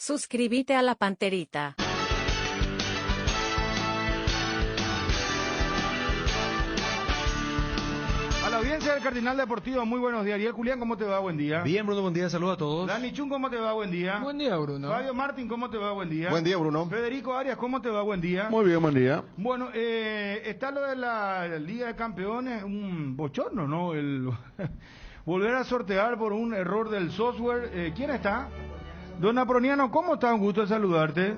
Suscríbete a la Panterita. A la audiencia del Cardinal Deportivo, muy buenos días. Ariel Julián, ¿cómo te va? Buen día. Bien, Bruno, buen día, saludos a todos. Dani Chun, ¿cómo te va? Buen día. Buen día, Bruno. Fabio Martín, ¿cómo te va? Buen día. Buen día, Bruno. Federico Arias, ¿cómo te va? Buen día. Muy bien, buen día. Bueno, está lo de la Liga de Campeones, un bochorno, ¿no? Volver a sortear por un error del software. ¿Quién está? Don Aproniano, ¿cómo está? Un gusto de saludarte.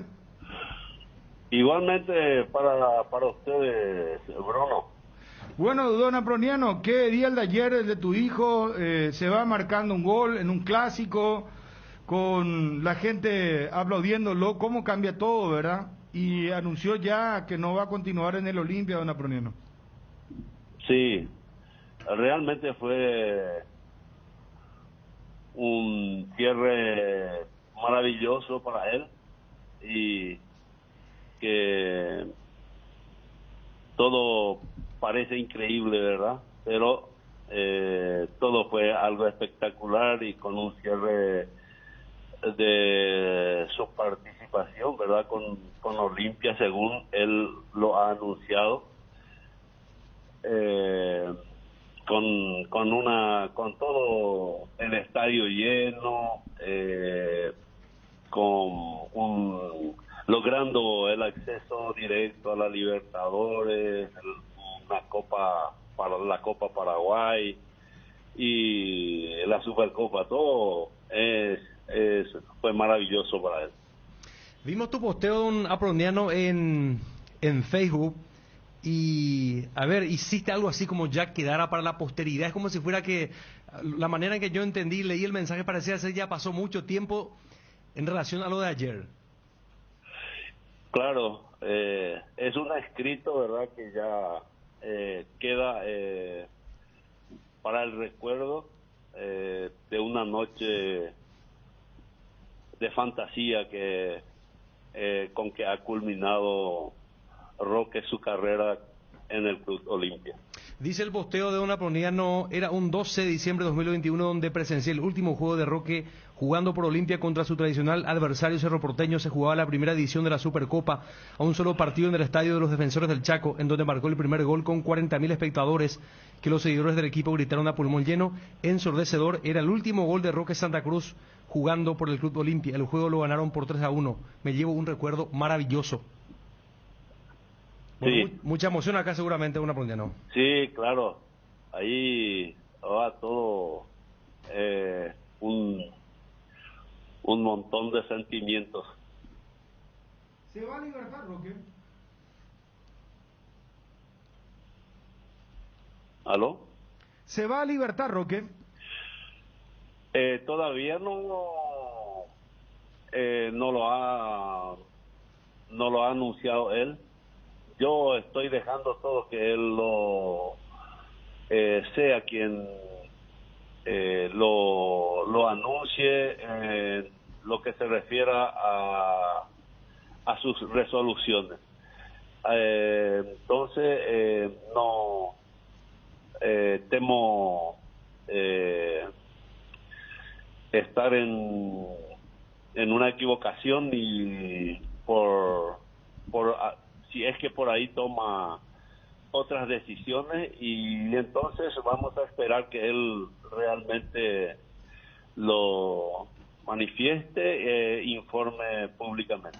Igualmente para ustedes, Bruno. Bueno, don Aproniano, ¿qué día el de ayer el de tu hijo se va marcando un gol en un clásico con la gente aplaudiéndolo? ¿Cómo cambia todo, verdad? Y anunció ya que no va a continuar en el Olimpia, don Aproniano. Sí, realmente fue un cierre maravilloso para él y que todo parece increíble, ¿verdad? Pero todo fue algo espectacular y con un cierre de su participación, ¿verdad? Con Olimpia, según él lo ha anunciado, con todo el estadio lleno, logrando el acceso directo a la Libertadores, una copa para la Copa Paraguay y la Supercopa, todo fue maravilloso para él. Vimos tu posteo, don Aproniano, en Facebook y, a ver, hiciste algo así como ya quedara para la posteridad. Es como si fuera que, la manera en que yo entendí, leí el mensaje, parecía ser ya pasó mucho tiempo en relación a lo de ayer. Claro, es un escrito, ¿verdad?, que ya queda para el recuerdo de una noche de fantasía con que ha culminado Roque su carrera en el Club Olimpia. Dice el posteo de don Aproniano, era un 12 de diciembre de 2021 donde presencié el último juego de Roque jugando por Olimpia contra su tradicional adversario Cerro Porteño. Se jugaba la primera edición de la Supercopa a un solo partido en el Estadio de los Defensores del Chaco, en donde marcó el primer gol con 40.000 espectadores que los seguidores del equipo gritaron a pulmón lleno. Ensordecedor, era el último gol de Roque Santa Cruz jugando por el Club Olimpia. El juego lo ganaron por 3-1. Me llevo un recuerdo maravilloso. Bueno, Sí. Mucha emoción acá seguramente, don Aproniano. Sí, claro, ahí va todo un montón de sentimientos. ¿Se va a libertar, Roque? ¿Aló? ¿Se va a libertar, Roque? Todavía no lo ha anunciado él. Yo estoy dejando todo que él sea quien lo anuncie lo que se refiera a sus resoluciones. Entonces no temo estar en una equivocación y si es que por ahí toma otras decisiones, y entonces vamos a esperar que él realmente lo manifieste, informe públicamente.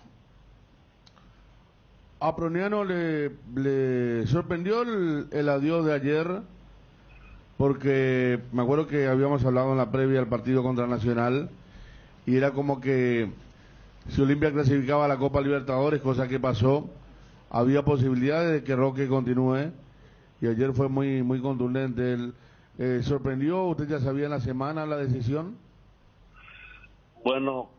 ¿A Aproniano le sorprendió el adiós de ayer? Porque me acuerdo que habíamos hablado en la previa al partido contra Nacional y era como que si Olimpia clasificaba a la Copa Libertadores, cosa que pasó, había posibilidades de que Roque continúe, y ayer fue muy contundente. ¿Sorprendió? ¿Usted ya sabía en la semana la decisión? Bueno,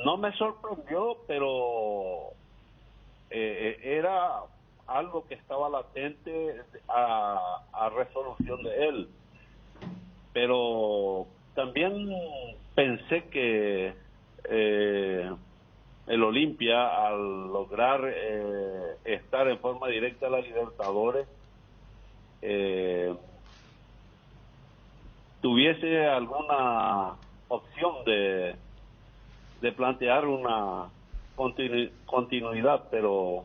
no me sorprendió, pero era algo que estaba latente a resolución de él. Pero también pensé que el Olimpia, al lograr estar en forma directa a la Libertadores, tuviese alguna opción de plantear una continuidad, pero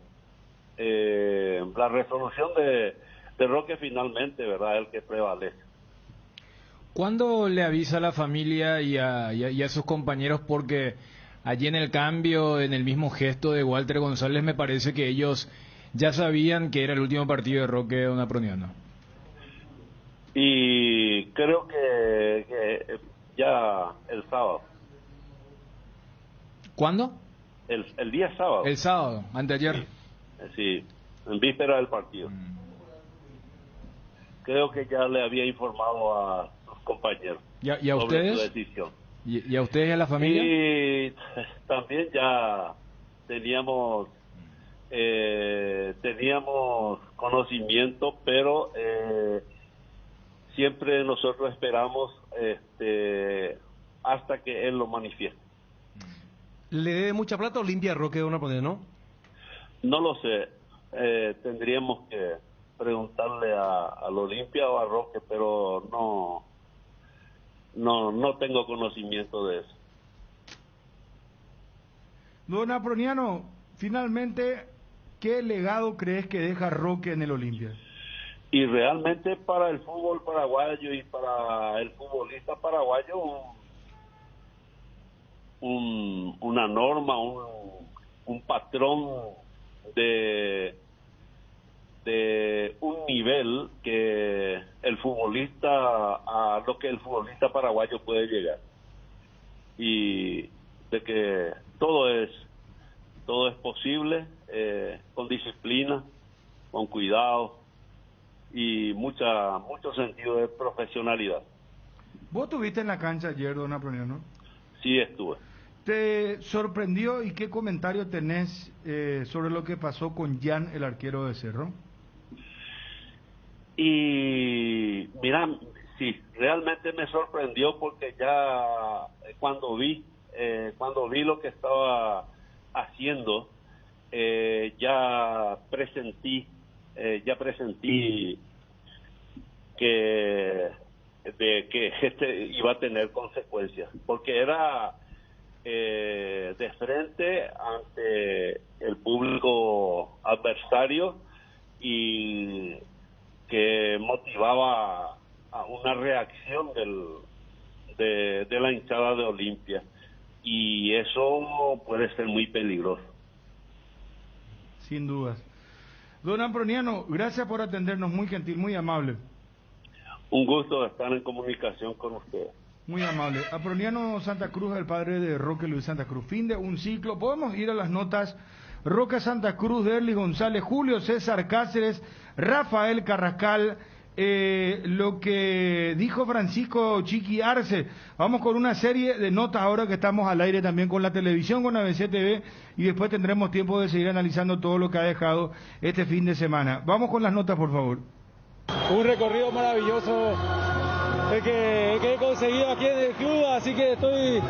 la resolución de Roque finalmente, ¿verdad?, es el que prevalece. ¿Cuándo le avisa a la familia y a sus compañeros? Porque allí en el cambio, en el mismo gesto de Walter González, me parece que ellos ya sabían que era el último partido de Roque Don Aproniano. Y creo que ya el sábado. ¿Cuándo? El día sábado. El sábado, anteayer. Sí, en víspera del partido. Creo que ya le había informado a sus compañeros. ¿Y a sobre ustedes? su decisión. ¿Y a ustedes y a la familia? Y también ya teníamos conocimiento, pero siempre nosotros esperamos hasta que él lo manifieste. ¿Le debe mucha plata o limpia Roque Don Aproniano? No lo sé. Tendríamos que preguntarle al Olimpia o a Roque, pero no tengo conocimiento de eso. Don Aproniano, finalmente, ¿qué legado crees que deja Roque en el Olimpia? Y realmente para el fútbol paraguayo y para el futbolista paraguayo una norma, un patrón de un nivel que a lo que el futbolista paraguayo puede llegar, y de que todo es posible, con disciplina, con cuidado y mucho sentido de profesionalidad. ¿Vos estuviste en la cancha ayer, don Aproniano? Sí, estuve. ¿Te sorprendió y qué comentario tenés sobre lo que pasó con Jan, el arquero de Cerro? Y mira, sí, realmente me sorprendió, porque ya cuando vi lo que estaba haciendo, ya presentí que iba a tener consecuencias, porque era de frente ante el público adversario y que motivaba a una reacción de la hinchada de Olimpia, y eso puede ser muy peligroso. Sin dudas. Don Aproniano, gracias por atendernos, muy gentil, muy amable. Un gusto estar en comunicación con ustedes. Muy amable. Aproniano Santa Cruz, el padre de Roque Luis Santa Cruz. Fin de un ciclo. Podemos ir a las notas. Roque Santa Cruz, Derly González, Julio César Cáceres, Rafael Carrascal, lo que dijo Francisco Chiqui Arce. Vamos con una serie de notas ahora que estamos al aire también con la televisión, con ABC TV, y después tendremos tiempo de seguir analizando todo lo que ha dejado este fin de semana. Vamos con las notas, por favor. Un recorrido maravilloso el que he conseguido aquí en el club, así que estoy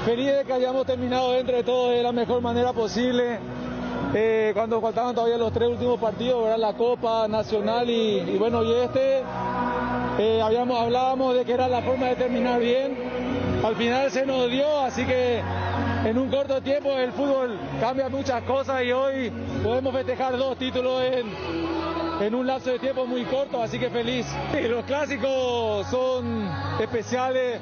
feliz de que hayamos terminado dentro de todo de la mejor manera posible. Cuando faltaban todavía los 3 últimos partidos, ¿verdad? La Copa Nacional y bueno, y hablábamos de que era la forma de terminar bien. Al final se nos dio, así que en un corto tiempo el fútbol cambia muchas cosas y hoy podemos festejar 2 títulos en un lapso de tiempo muy corto, así que feliz. Los clásicos son especiales,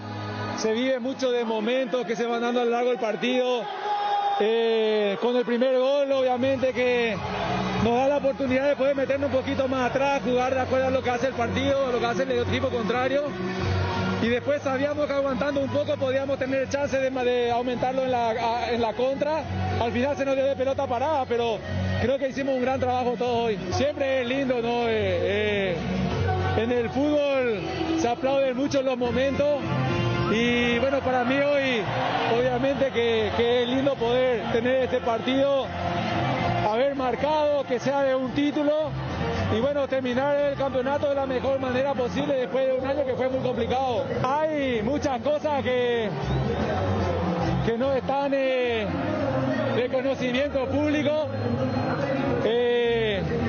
se vive mucho de momentos que se van dando a lo largo del partido. Con el primer gol, obviamente que nos da la oportunidad de poder meternos un poquito más atrás, jugar de acuerdo a lo que hace el partido, lo que hace el equipo contrario. Y después sabíamos que aguantando un poco podíamos tener chance de aumentarlo en la contra. Al final se nos dio de pelota parada, pero creo que hicimos un gran trabajo todos hoy. Siempre es lindo, ¿no? En el fútbol se aplauden mucho los momentos. Y bueno, para mí hoy, obviamente que es lindo poder tener este partido, haber marcado, que sea de un título, y bueno, terminar el campeonato de la mejor manera posible después de un año que fue muy complicado. Hay muchas cosas que no están de conocimiento público.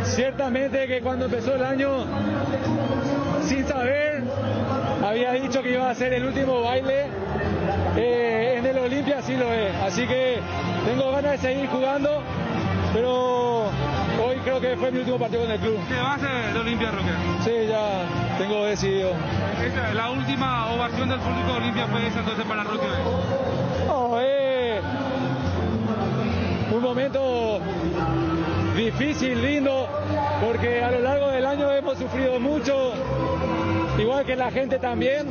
Ciertamente que cuando empezó el año, sin saber, había dicho que iba a ser el último baile en el Olimpia sí lo es. Así que tengo ganas de seguir jugando, pero hoy creo que fue mi último partido con el club. ¿Te vas de Olimpia, Roque? Sí, ya tengo decidido. La última ovación del público de Olimpia fue esa entonces para Roque. No, un momento difícil, lindo, porque a lo largo del año hemos sufrido mucho, igual que la gente también,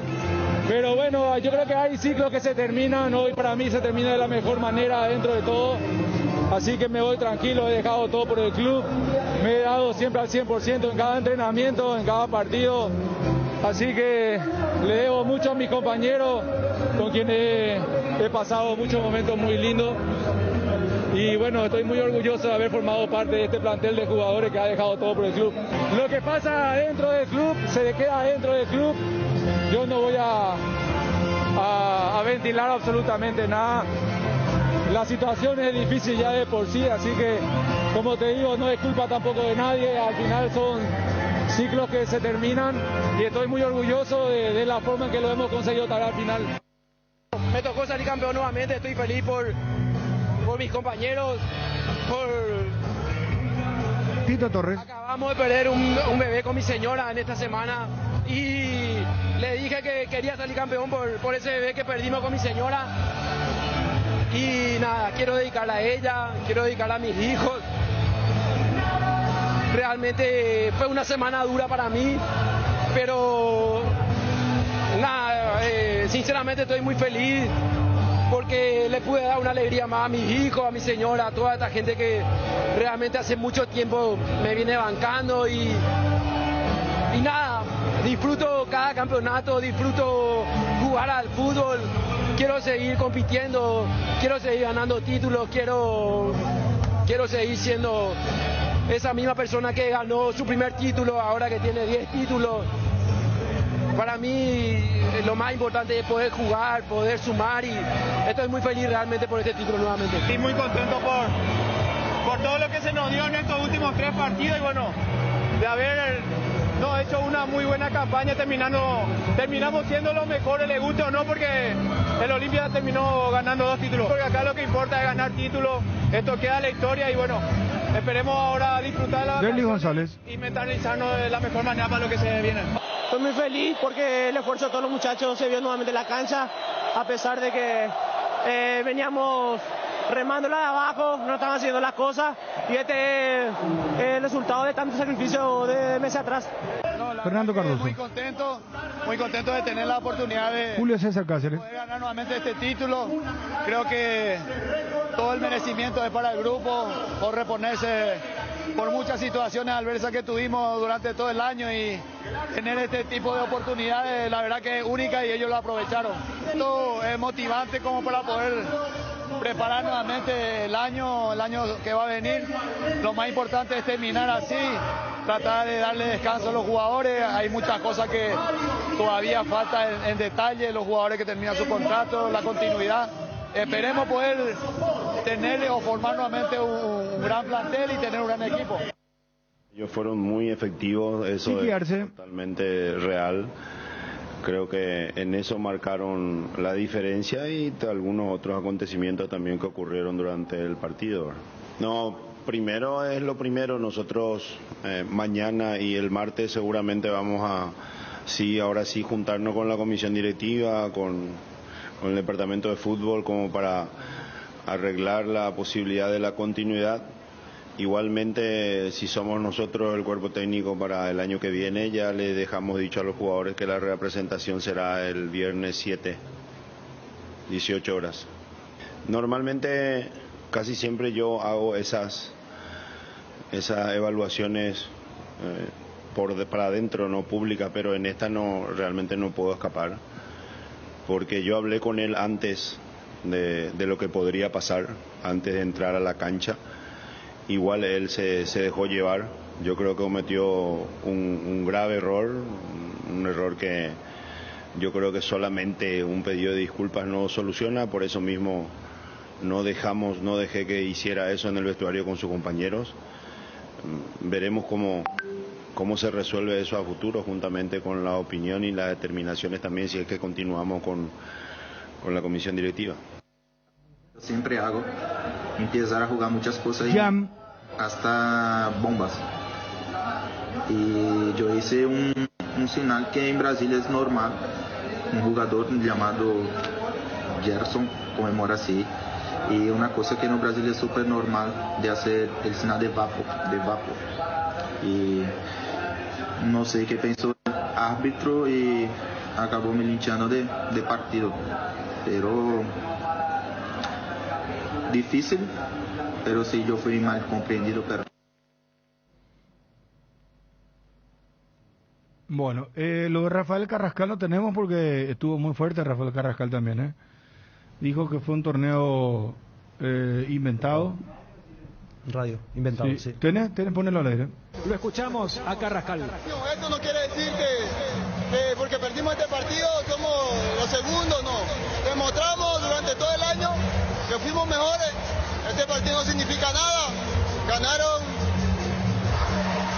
pero bueno, yo creo que hay ciclos que se terminan, hoy para mí se termina de la mejor manera dentro de todo, así que me voy tranquilo, he dejado todo por el club, me he dado siempre al 100% en cada entrenamiento, en cada partido, así que le debo mucho a mis compañeros, con quienes he pasado muchos momentos muy lindos. Y bueno, estoy muy orgulloso de haber formado parte de este plantel de jugadores que ha dejado todo por el club. Lo que pasa dentro del club, se queda dentro del club. Yo no voy a ventilar absolutamente nada. La situación es difícil ya de por sí, así que, como te digo, no es culpa tampoco de nadie. Al final son ciclos que se terminan y estoy muy orgulloso de la forma en que lo hemos conseguido hasta al final. Me tocó salir campeón nuevamente, estoy feliz por mis compañeros, por Tito Torres. Acabamos de perder un bebé con mi señora en esta semana y le dije que quería salir campeón por ese bebé que perdimos con mi señora. Y nada, quiero dedicarla a ella, quiero dedicarla a mis hijos. Realmente fue una semana dura para mí, pero nada, sinceramente estoy muy feliz porque le pude dar una alegría más a mis hijos, a mi señora, a toda esta gente que realmente hace mucho tiempo me viene bancando y nada, disfruto cada campeonato, disfruto jugar al fútbol, quiero seguir compitiendo, quiero seguir ganando títulos, quiero seguir siendo esa misma persona que ganó su primer título, ahora que tiene 10 títulos. Para mí lo más importante es poder jugar, poder sumar y estoy muy feliz realmente por este título nuevamente. Estoy muy contento por todo lo que se nos dio en estos últimos 3 partidos y bueno, de haber hecho una muy buena campaña, terminamos siendo los mejores, le guste o no, porque el Olimpia terminó ganando 2 títulos. Porque acá lo que importa es ganar títulos, esto queda en la historia y bueno, esperemos ahora disfrutar la González y mentalizarnos de la mejor manera para lo que se viene. Estoy muy feliz porque el esfuerzo de todos los muchachos se vio nuevamente en la cancha, a pesar de que veníamos remándola de abajo, no estaban haciendo las cosas y este es el resultado de tanto sacrificio de meses atrás. Fernando Cardoso. Muy contento de tener la oportunidad de Julio César Cáceres. poder ganar nuevamente este título. Creo que todo el merecimiento es para el grupo por reponerse por muchas situaciones adversas que tuvimos durante todo el año y tener este tipo de oportunidades, la verdad que es única y ellos lo aprovecharon. Esto es motivante como para poder preparar nuevamente el año que va a venir. Lo más importante es terminar así, tratar de darle descanso a los jugadores. Hay muchas cosas que todavía faltan en detalle, los jugadores que terminan su contrato, la continuidad. Esperemos poder tener o formar nuevamente un gran plantel y tener un gran equipo. Ellos fueron muy efectivos, eso es totalmente real. Creo que en eso marcaron la diferencia y algunos otros acontecimientos también que ocurrieron durante el partido. No, primero es lo primero, nosotros mañana y el martes seguramente vamos a, ahora sí juntarnos con la comisión directiva, con el departamento de fútbol como para arreglar la posibilidad de la continuidad. Igualmente, si somos nosotros el cuerpo técnico para el año que viene, ya le dejamos dicho a los jugadores que la representación será el viernes 7, 18 horas. Normalmente, casi siempre yo hago esas evaluaciones para adentro, no pública, pero en esta realmente no puedo escapar, porque yo hablé con él antes de lo que podría pasar, antes de entrar a la cancha. Igual él se dejó llevar, yo creo que cometió un grave error, un error que yo creo que solamente un pedido de disculpas no soluciona, por eso mismo no dejé que hiciera eso en el vestuario con sus compañeros. Veremos cómo se resuelve eso a futuro, juntamente con la opinión y las determinaciones también, si es que continuamos la comisión directiva. Siempre hago empezar a jugar muchas cosas y hasta bombas. Y yo hice un sinal que en Brasil es normal. Un jugador llamado Gerson conmemora así. Y una cosa que en Brasil es súper normal de hacer el sinal de vapo. Y no sé qué pensó el árbitro y acabó me linchando de partido. Pero difícil, pero sí yo fui mal comprendido. Pero... Bueno, lo de Rafael Carrascal no tenemos porque estuvo muy fuerte Rafael Carrascal también, Dijo que fue un torneo inventado. Radio, inventado, sí. ¿Tenés? Ponelo al aire. Lo escuchamos a Carrascal. Esto no quiere decir que porque perdimos este partido somos los segundos, no. Demostramos durante todo el año que fuimos mejores. Este partido no significa nada. Ganaron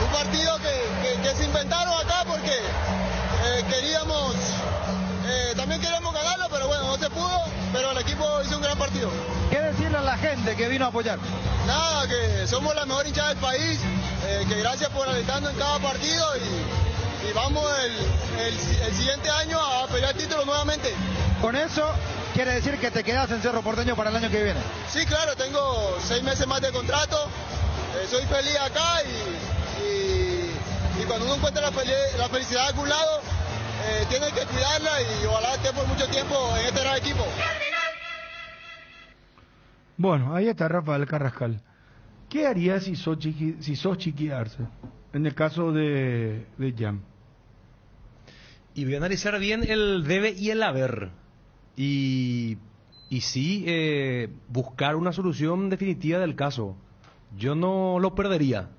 un partido que se inventaron acá porque también queríamos ganarlo, pero bueno, no se pudo, pero el equipo hizo un gran partido. ¿Qué decirle a la gente que vino a apoyar? Nada, que somos la mejor hinchada del país, que gracias por alentarnos en cada partido y vamos el siguiente año a pelear el título nuevamente. Con eso, ¿quiere decir que te quedas en Cerro Porteño para el año que viene? Sí, claro, tengo 6 meses más de contrato, soy feliz acá y cuando uno encuentra la felicidad de algún lado, tiene que cuidarla y ojalá esté por mucho tiempo en este gran equipo. Bueno, ahí está Rafael Carrascal. ¿Qué harías si sos Chiqui Arce? En el caso de Jam. Y voy a analizar bien el debe y el haber. Y sí, buscar una solución definitiva del caso. Yo no lo perdería,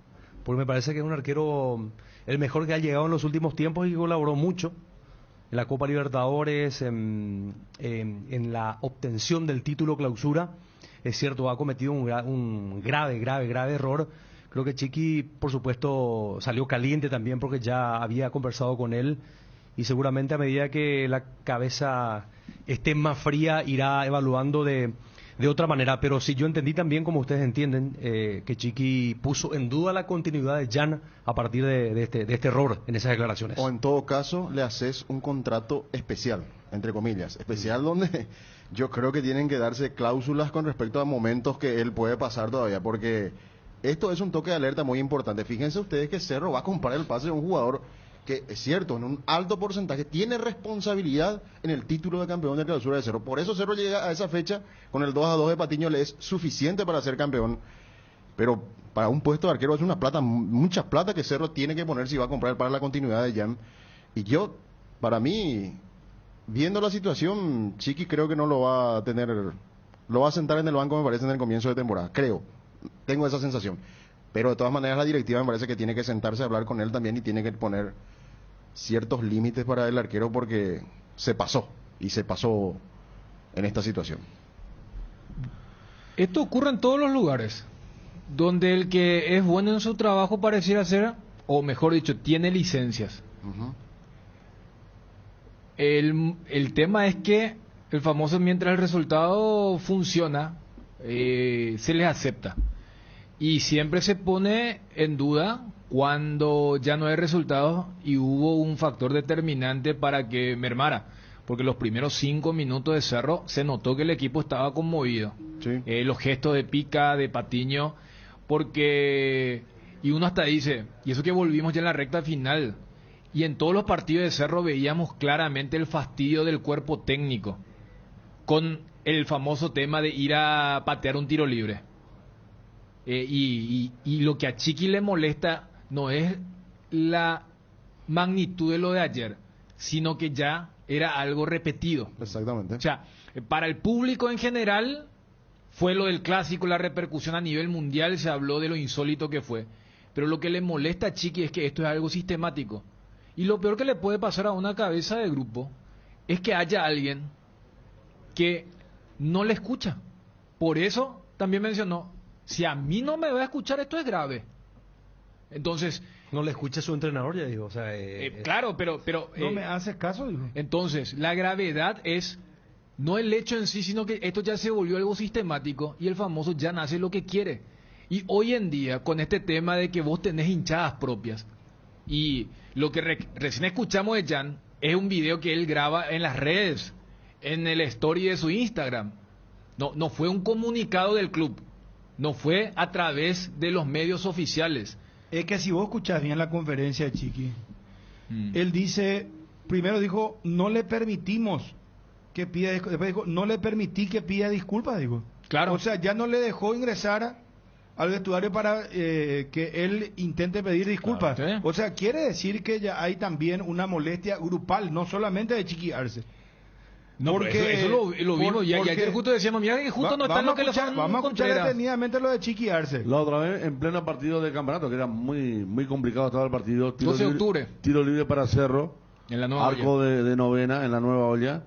porque me parece que es un arquero el mejor que ha llegado en los últimos tiempos y que colaboró mucho en la Copa Libertadores, en la obtención del título clausura. Es cierto, ha cometido un grave error. Creo que Chiqui, por supuesto, salió caliente también porque ya había conversado con él y seguramente a medida que la cabeza esté más fría irá evaluando de otra manera. Pero sí, yo entendí también, como ustedes entienden, que Chiqui puso en duda la continuidad de Jan a partir de este error en esas declaraciones. O en todo caso, le haces un contrato especial, entre comillas, especial donde yo creo que tienen que darse cláusulas con respecto a momentos que él puede pasar todavía, porque esto es un toque de alerta muy importante. Fíjense ustedes que Cerro va a comprar el pase de un jugador que, es cierto, en un alto porcentaje tiene responsabilidad en el título de campeón de clausura de Cerro. Por eso Cerro llega a esa fecha con el 2-2 de Patiño, le es suficiente para ser campeón. Pero para un puesto de arquero es una plata, mucha plata que Cerro tiene que poner si va a comprar para la continuidad de Jam. Y yo, para mí, viendo la situación, Chiqui creo que no lo va a tener, lo va a sentar en el banco, me parece, en el comienzo de temporada. Creo, tengo esa sensación. Pero de todas maneras la directiva me parece que tiene que sentarse a hablar con él también y tiene que poner ciertos límites para el arquero porque se pasó en esta situación. Esto ocurre en todos los lugares donde el que es bueno en su trabajo pareciera ser, o mejor dicho, tiene licencias. El tema es que el famoso mientras el resultado funciona, se les acepta. Y siempre se pone en duda cuando ya no hay resultados y hubo un factor determinante para que mermara. Porque los primeros 5 minutos de Cerro se notó que el equipo estaba conmovido. Sí. Los gestos de Pica, de Patiño, porque... Y uno hasta dice, y eso que volvimos ya en la recta final, y en todos los partidos de Cerro veíamos claramente el fastidio del cuerpo técnico, con el famoso tema de ir a patear un tiro libre. Y lo que a Chiqui le molesta no es la magnitud de lo de ayer, sino que ya era algo repetido. Exactamente. O sea, para el público en general fue lo del clásico, la repercusión a nivel mundial, se habló de lo insólito que fue. Pero lo que le molesta a Chiqui es que esto es algo sistemático. Y lo peor que le puede pasar a una cabeza de grupo es que haya alguien que no le escucha. Por eso también mencionó, si a mí no me va a escuchar, esto es grave. Entonces... No le escucha a su entrenador, ya digo. O sea, claro, pero no me haces caso, digo. Entonces, la gravedad es No el hecho en sí, sino que esto ya se volvió algo sistemático y el famoso Jan hace lo que quiere. Y hoy en día, con este tema de que vos tenés hinchadas propias, y lo que recién escuchamos de Jan es un video que él graba en las redes, en el story de su Instagram. No fue un comunicado del club, no fue a través de los medios oficiales. Es que si vos escuchás bien la conferencia de Chiqui, él dice, primero dijo, no le permitimos que pida disculpas, después dijo, no le permití que pida disculpas, digo. Claro. O sea, ya no le dejó ingresar al vestuario para que él intente pedir disculpas. Claro, ¿sí? O sea, quiere decir que ya hay también una molestia grupal, no solamente de Chiqui Arce. No, porque eso lo vimos, y ayer justo decíamos, mira que justo no están lo que vamos a escuchar detenidamente lo de Chiqui Arce. La otra vez, en pleno partido de campeonato, que era muy complicado estaba el partido. 12 de octubre. Tiro libre para Cerro. En la nueva arco olla. De novena, en la nueva olla.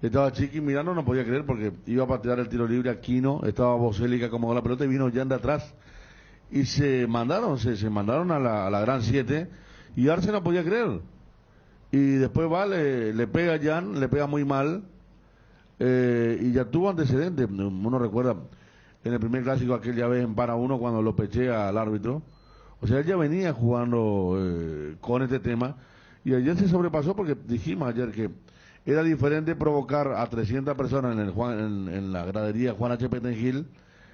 Estaba Chiqui mirando, no podía creer porque iba a patear el tiro libre Aquino, estaba Boselli que acomodó la pelota y vino Jan de atrás. Y se mandaron a la gran 7 y Arce no podía creer. Y después va, le pega a Jan, le pega muy mal, y ya tuvo antecedentes. Uno recuerda en el primer clásico aquella vez en Para 1 cuando lo pechea al árbitro. O sea, él ya venía jugando con este tema, y ayer se sobrepasó porque dijimos ayer que era diferente provocar a 300 personas en la gradería Juan H. Petengil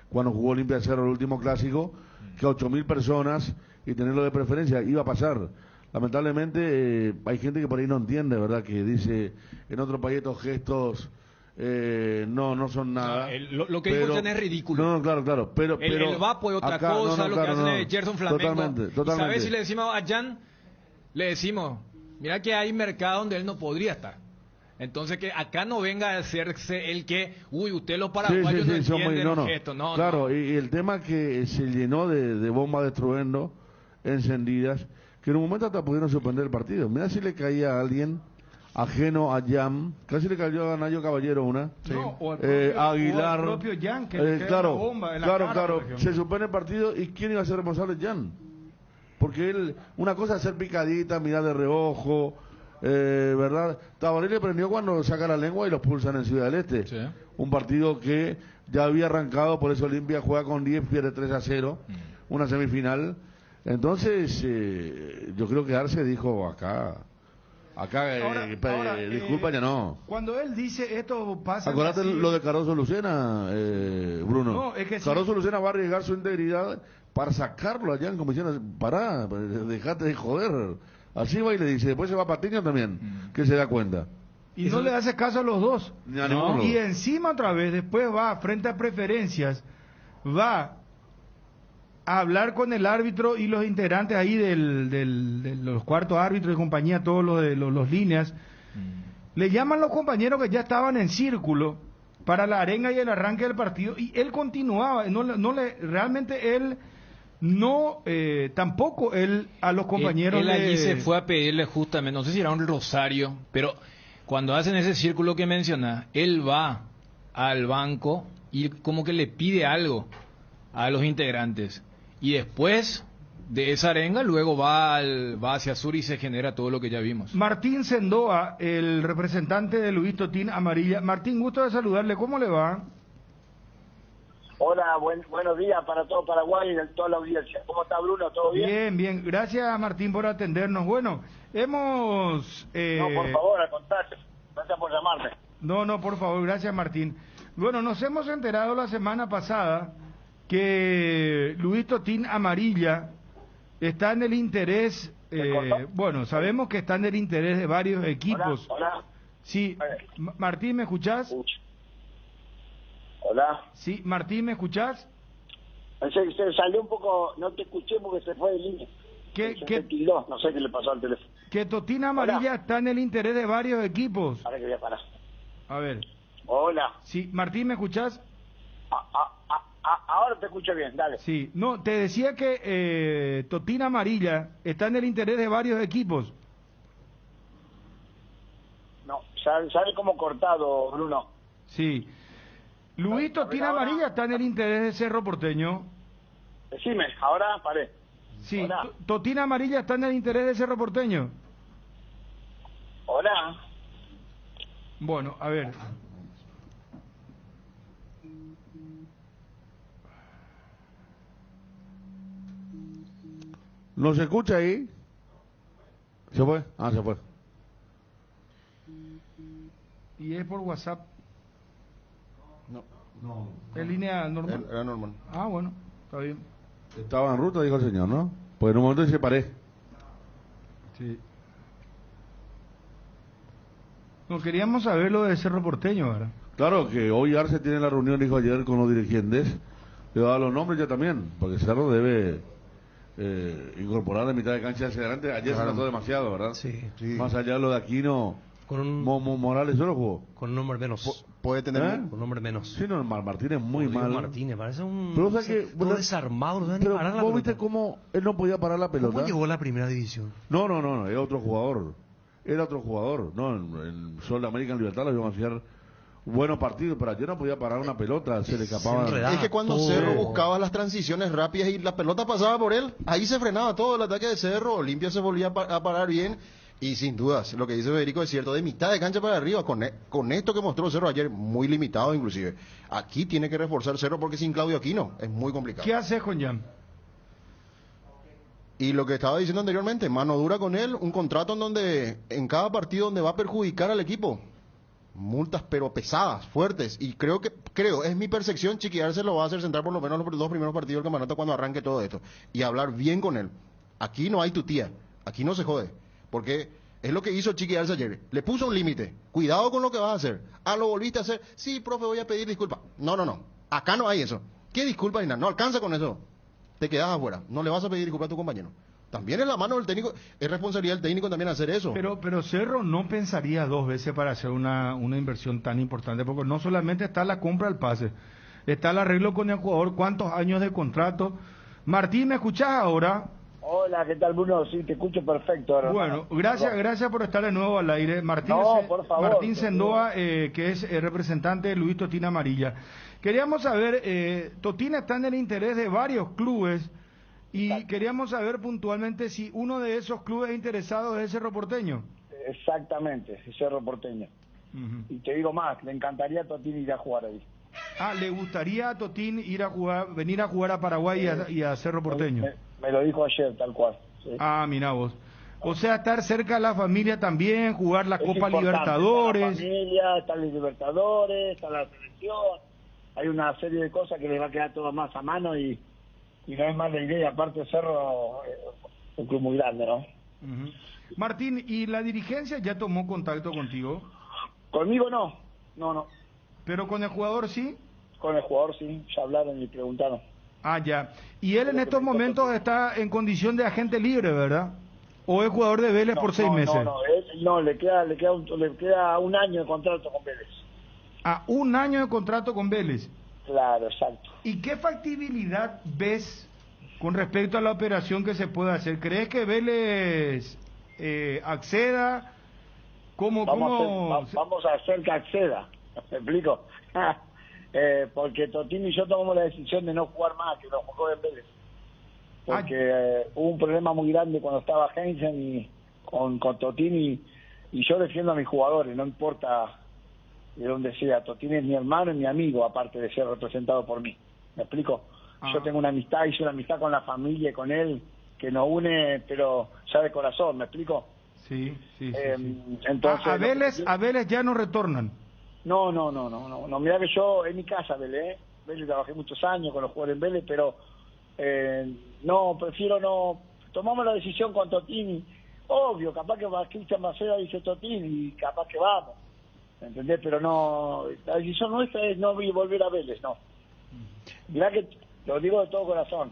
cuando jugó Olimpia Cerro el último clásico, que a 8.000 personas y tenerlo de preferencia. Iba a pasar. Lamentablemente hay gente que por ahí no entiende, ¿verdad? Que dice, en otro país estos gestos no son nada. No, lo que dijo Jan es ridículo. No, claro. Pero el vapo es otra acá, cosa, lo que hacen Gerson Flamengo. Totalmente. ¿Y sabes si le decimos a Jan? Le decimos, mira que hay mercado donde él no podría estar. Entonces que acá no venga a hacerse el que, usted los paraguayos no entienden los gestos. No, claro, y el tema que se llenó de bombas de estruendo encendidas, que en un momento hasta pudieron suspender el partido. Mira si le caía a alguien ajeno a Jan, casi le cayó a Nayo Caballero una. Sí. No, o Aguilar. O el propio Jan, que le cae una bomba en la cara, claro. Se suspende el partido, ¿y quién iba a ser responsable? Jan. Porque él, una cosa es hacer picadita, mirar de reojo, ¿verdad? Tabaré le prendió cuando saca la lengua y los pulsan en Ciudad del Este. Sí. Un partido que ya había arrancado, por eso Olimpia juega con 10, pierde 3-0, una semifinal. Entonces, yo creo que Arce dijo acá ahora, disculpa, ya no. Cuando él dice esto pasa. Acordate lo de Caroso Lucena, Bruno. No, es que Caroso Lucena va a arriesgar su integridad para sacarlo allá en comisión. Pará, dejate de joder. Así va y le dice, después se va a Patiño también, que se da cuenta. Y no le hace caso a los dos. No. Y encima otra vez, después va frente a preferencias, va a hablar con el árbitro y los integrantes ahí de los cuartos árbitros y compañía, todos los de los líneas. Le llaman los compañeros que ya estaban en círculo para la arenga y el arranque del partido, y él continuaba, realmente él no, tampoco él a los compañeros él allí se fue a pedirle justamente, no sé si era un rosario, pero cuando hacen ese círculo que mencionas, él va al banco y como que le pide algo a los integrantes, y después de esa arenga luego va hacia sur y se genera todo lo que ya vimos. Martín Sendoa, el representante de Luis Totín Amarilla. Martín, gusto de saludarle, ¿cómo le va? Hola, buenos días para todo Paraguay y toda la audiencia. ¿Cómo está, Bruno? ¿Todo bien? Bien. Gracias, Martín, por atendernos. Bueno, hemos... No, por favor, al contrario. Gracias por llamarme. No, por favor, gracias, Martín. Bueno, nos hemos enterado la semana pasada que Luis Totín Amarilla está en el interés... bueno, sabemos que está en el interés de varios equipos. Hola. Sí, Martín, ¿me escuchás? Hola. Sí, Martín, ¿me escuchás? Se salió un poco, no te escuché porque se fue de línea. No sé qué le pasó al teléfono. Que Totín Amarilla está en el interés de varios equipos. Ahora que voy a parar. A ver. Hola. Sí, Martín, ¿me escuchás? Ahora te escucho bien, dale. Sí, no, te decía que Totín Amarilla está en el interés de varios equipos. No, sale como cortado, Bruno. Sí. Luis Totín Amarilla está en el interés de Cerro Porteño. Decime, ahora paré. Sí, Totín Amarilla está en el interés de Cerro Porteño. Hola. Bueno, a ver. ¿No se escucha ahí? ¿Se fue? Ah, se fue. ¿Y es por WhatsApp? No. ¿Es línea normal? Era normal. Ah, bueno, está bien. Estaba en ruta, dijo el señor, ¿no? Pues en un momento se paré. Sí. No, queríamos saber lo de Cerro Porteño, ¿verdad? Claro que hoy Arce tiene la reunión, dijo ayer, con los dirigentes. Le va a dar los nombres ya también, porque Cerro debe incorporar de mitad de cancha hacia adelante. Ayer se trató demasiado, ¿verdad? Sí. Más allá de lo de Aquino, con un Morales solo jugó. Con un nombre menos. Puede tener con un nombre menos. Sí, no, Martínez muy mal. Martínez, parece un... Pero, o sea que, todo desarmado, no sabe ni pero parar la ¿vos pelota. viste cómo él no podía parar la pelota? ¿Cómo llegó a la primera división? No, era otro jugador. Era otro jugador. No, en Sol de América, en Libertad, lo íbamos a hacer buenos partidos, pero ayer no podía parar una pelota, se le escapaba. Es que cuando Cerro buscaba las transiciones rápidas y la pelota pasaba por él, ahí se frenaba todo el ataque de Cerro, Olimpia se volvía a parar bien, y sin dudas, lo que dice Federico es cierto, de mitad de cancha para arriba, con esto que mostró Cerro ayer, muy limitado inclusive. Aquí tiene que reforzar Cerro porque sin Claudio Aquino es muy complicado. ¿Qué haces con Jan? Y lo que estaba diciendo anteriormente, mano dura con él, un contrato en donde, en cada partido donde va a perjudicar al equipo. Multas pero pesadas, fuertes, y creo, es mi percepción, Chiqui Arce lo va a hacer sentar por lo menos los dos primeros partidos del campeonato cuando arranque todo esto, y hablar bien con él. Aquí no hay tutía, aquí no se jode, porque es lo que hizo Chiqui Arce ayer, le puso un límite, cuidado con lo que vas a hacer, lo volviste a hacer, sí, profe, voy a pedir disculpas, no, acá no hay eso, ¿qué disculpa ni nada? No alcanza con eso, te quedas afuera, no le vas a pedir disculpas a tu compañero. También es la mano del técnico, es responsabilidad del técnico también hacer eso. Pero Cerro no pensaría dos veces para hacer una inversión tan importante, porque no solamente está la compra del pase, está el arreglo con el jugador, cuántos años de contrato. Martín, ¿me escuchás ahora? Hola, ¿qué tal, Bruno? Sí, te escucho perfecto. Hermano. Bueno, gracias por estar de nuevo al aire. Martín Sendoa, que es representante de Luis Totín Amarilla. Queríamos saber, Totín está en el interés de varios clubes, y queríamos saber puntualmente si uno de esos clubes interesados es Cerro Porteño. Exactamente, Cerro Porteño. Y te digo más, le encantaría a Totín ir a jugar ahí. ¿Le gustaría a Totín venir a jugar a Paraguay y a Cerro Porteño? Me lo dijo ayer, tal cual. Sí. Mirá vos. O sea, estar cerca de la familia también, jugar la Copa Libertadores. Está la familia, está los Libertadores, está la selección. Hay una serie de cosas que les va a quedar todo más a mano y no es más la idea. Aparte Cerro es un club muy grande, ¿no? Martín, ¿y la dirigencia ya tomó contacto contigo? Conmigo no. ¿Pero con el jugador sí? Con el jugador sí, ya hablaron y preguntaron. Ya. ¿Y él en estos momentos está en condición de agente libre, verdad? ¿O es jugador de Vélez por 6 meses? No, le queda un año de contrato con Vélez. Un año de contrato con Vélez. Claro, exacto. ¿Y qué factibilidad ves con respecto a la operación que se puede hacer? ¿Crees que Vélez acceda? Vamos a hacer que acceda, ¿me explico? Porque Totín y yo tomamos la decisión de no jugar más, que no jugó en Vélez. Porque hubo un problema muy grande cuando estaba Heinzen y con Totín y yo defiendo a mis jugadores, no importa de donde sea. Totín es mi hermano y mi amigo, aparte de ser representado por mí. ¿Me explico? Yo tengo una amistad, hice una amistad con la familia y con él, que nos une, pero ya de corazón, ¿me explico? Sí. Entonces, a Vélez ya no retornan. No, mirá que yo, en mi casa, Vélez trabajé muchos años con los jugadores en Vélez, pero prefiero no. Tomamos la decisión con Totín, obvio, capaz que va Cristian Maceda, dice Totín, y capaz que vamos. ¿Entendés? Pero no, la decisión nuestra es no volver a Vélez, no. Mirá que lo digo de todo corazón,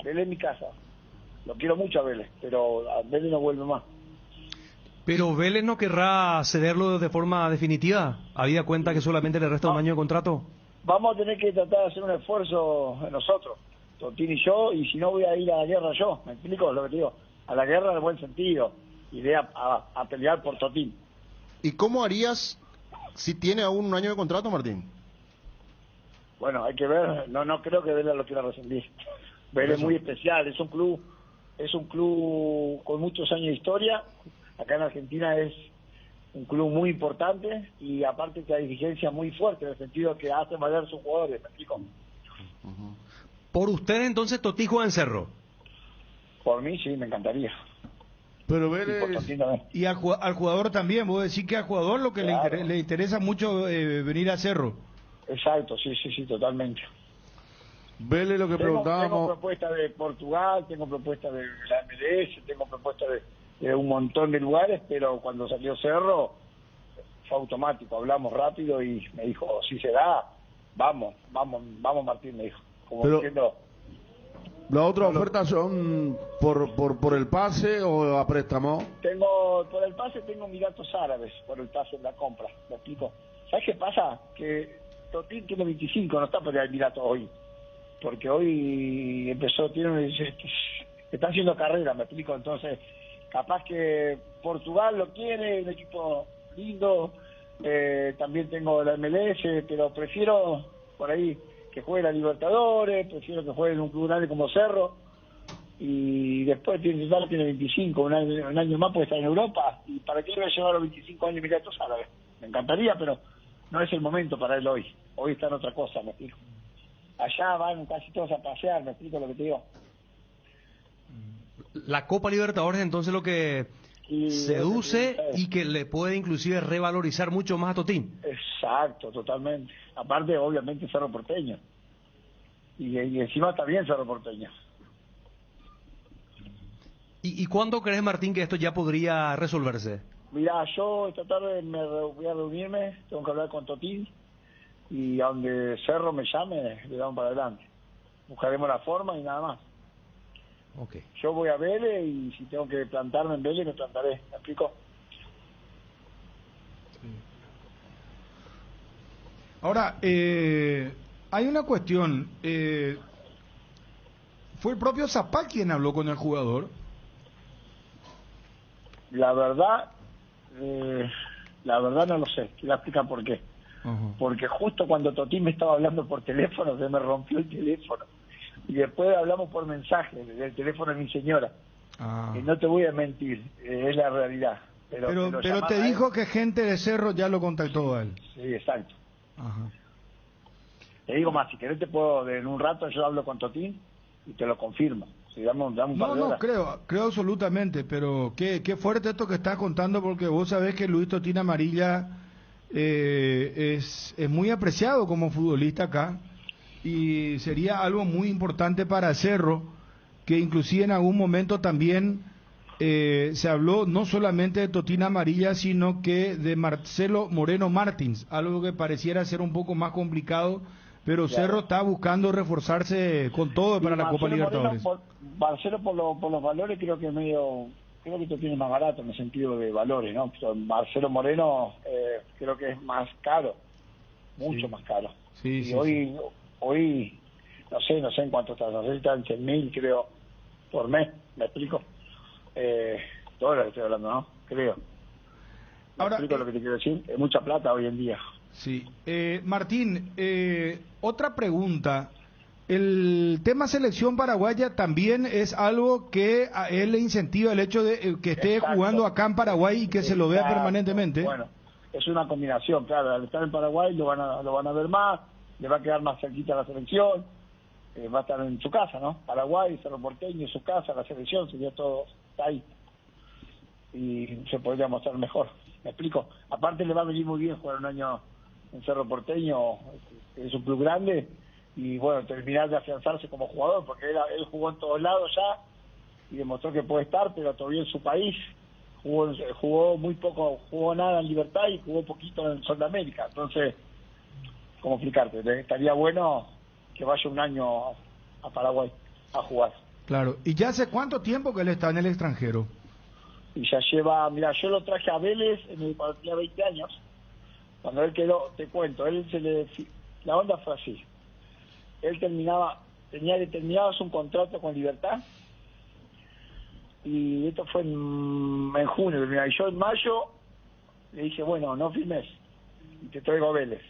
Vélez es mi casa, lo quiero mucho a Vélez, pero a Vélez no vuelve más. ¿Pero Vélez no querrá cederlo de forma definitiva, habida cuenta que solamente le resta un año de contrato? Vamos a tener que tratar de hacer un esfuerzo nosotros, Totín y yo, y si no voy a ir a la guerra yo, ¿me explico lo que te digo? A la guerra en el buen sentido, iré a pelear por Totín. ¿Y cómo harías si tiene aún un año de contrato, Martín? Bueno, hay que ver, no creo que Vélez lo quiera rescindir. Vélez es muy especial, es un club con muchos años de historia. Acá en Argentina es un club muy importante y aparte que hay dirigencia muy fuerte en el sentido que hace valer sus jugadores, ¿me explico? Por usted entonces Toti juega en Cerro. Por mí sí, me encantaría. Pero Vélez, y al jugador también, vos decís que al jugador lo que claro, le interesa mucho venir a Cerro. Exacto, sí, totalmente. Vélez, lo que preguntábamos... Tengo propuestas de Portugal, tengo propuestas de la MLS, tengo propuestas de un montón de lugares, pero cuando salió Cerro fue automático, hablamos rápido y me dijo, si se da, vamos Martín, me dijo. Como pero, diciendo, ¿las otras ofertas son por el pase o a préstamo? Por el pase tengo Emiratos Árabes, por el pase en la compra, ¿me explico? ¿Sabes qué pasa? Que Totín tiene 25, no está por el Emiratos hoy. Porque hoy está haciendo carrera, me explico, entonces capaz que Portugal lo quiere, un equipo lindo, también tengo la MLS, pero prefiero por ahí que juegue la Libertadores, prefiero que juegue en un club grande como Cerro, y después tiene 25, un año más puede estar en Europa, y para qué le voy a llevar los 25 años Emiratos Árabes, me encantaría, pero no es el momento para él hoy está en otra cosa, me explico. Allá van casi todos a pasear, me explico lo que te digo. La Copa Libertadores entonces lo que seduce y que le puede inclusive revalorizar mucho más a Totín. Exacto, totalmente. Aparte, obviamente, Cerro Porteño. Y encima está bien Cerro Porteño. ¿Y cuándo crees, Martín, que esto ya podría resolverse? Mirá, yo esta tarde voy a reunirme, tengo que hablar con Totín, y a donde Cerro me llame, le damos para adelante. Buscaremos la forma y nada más. Okay. Yo voy a Vélez y si tengo que plantarme en Vélez, me plantaré. ¿Me explico? Sí. Ahora, hay una cuestión. ¿Fue el propio Zapá quien habló con el jugador? La verdad no lo sé. Quiero explicar por qué. Porque justo cuando Totín me estaba hablando por teléfono, se me rompió el teléfono. Y después hablamos por mensaje del teléfono de mi señora. Y no te voy a mentir, es la realidad. Pero te dijo que gente de Cerro ya lo contactó a él. Sí, exacto. Te digo más, si querés te puedo, en un rato yo hablo con Totín y te lo confirmo. Si dame un par de horas. creo absolutamente, pero qué fuerte esto que estás contando, porque vos sabés que Luis Totín Amarilla es muy apreciado como futbolista acá, y sería algo muy importante para Cerro, que inclusive en algún momento también se habló no solamente de Totín Amarilla, sino que de Marcelo Moreno Martins, algo que pareciera ser un poco más complicado, pero claro, Cerro está buscando reforzarse con todo para la Copa Libertadores. Marcelo por los valores creo que esto tiene más barato en el sentido de valores, ¿no? Marcelo Moreno creo que es más caro, mucho más caro. Y hoy no sé en cuánto está, no sé si está en 100.000 creo por mes, ¿me explico? Dólares estoy hablando, ¿no? Creo. Ahora, explico lo que te quiero decir, es mucha plata hoy en día. Sí. Martín, otra pregunta. El tema selección paraguaya también es algo que a él le incentiva el hecho de que esté jugando acá en Paraguay y que se lo vea permanentemente. Bueno, es una combinación, claro, al estar en Paraguay lo van a ver más, le va a quedar más cerquita la selección, va a estar en su casa, ¿no? Paraguay, Cerro Porteño, su casa, la selección, sería todo ahí. Y se podría mostrar mejor, ¿me explico? Aparte le va a venir muy bien jugar un año en Cerro Porteño, es un club grande, y bueno, terminar de afianzarse como jugador, porque él jugó en todos lados ya y demostró que puede estar, pero todavía en su país jugó muy poco, jugó nada en Libertad y jugó poquito en Sudamérica. Entonces, ¿cómo explicarte? Estaría bueno que vaya un año a Paraguay a jugar. Claro, ¿y ya hace cuánto tiempo que él está en el extranjero? Y ya lleva, mira, yo lo traje a Vélez cuando tenía 20 años, cuando él quedó, te cuento, la onda fue así. Él tenía determinado un contrato con Libertad, y esto fue en junio, y yo en mayo le dije, bueno, no firmes, y te traigo a Vélez.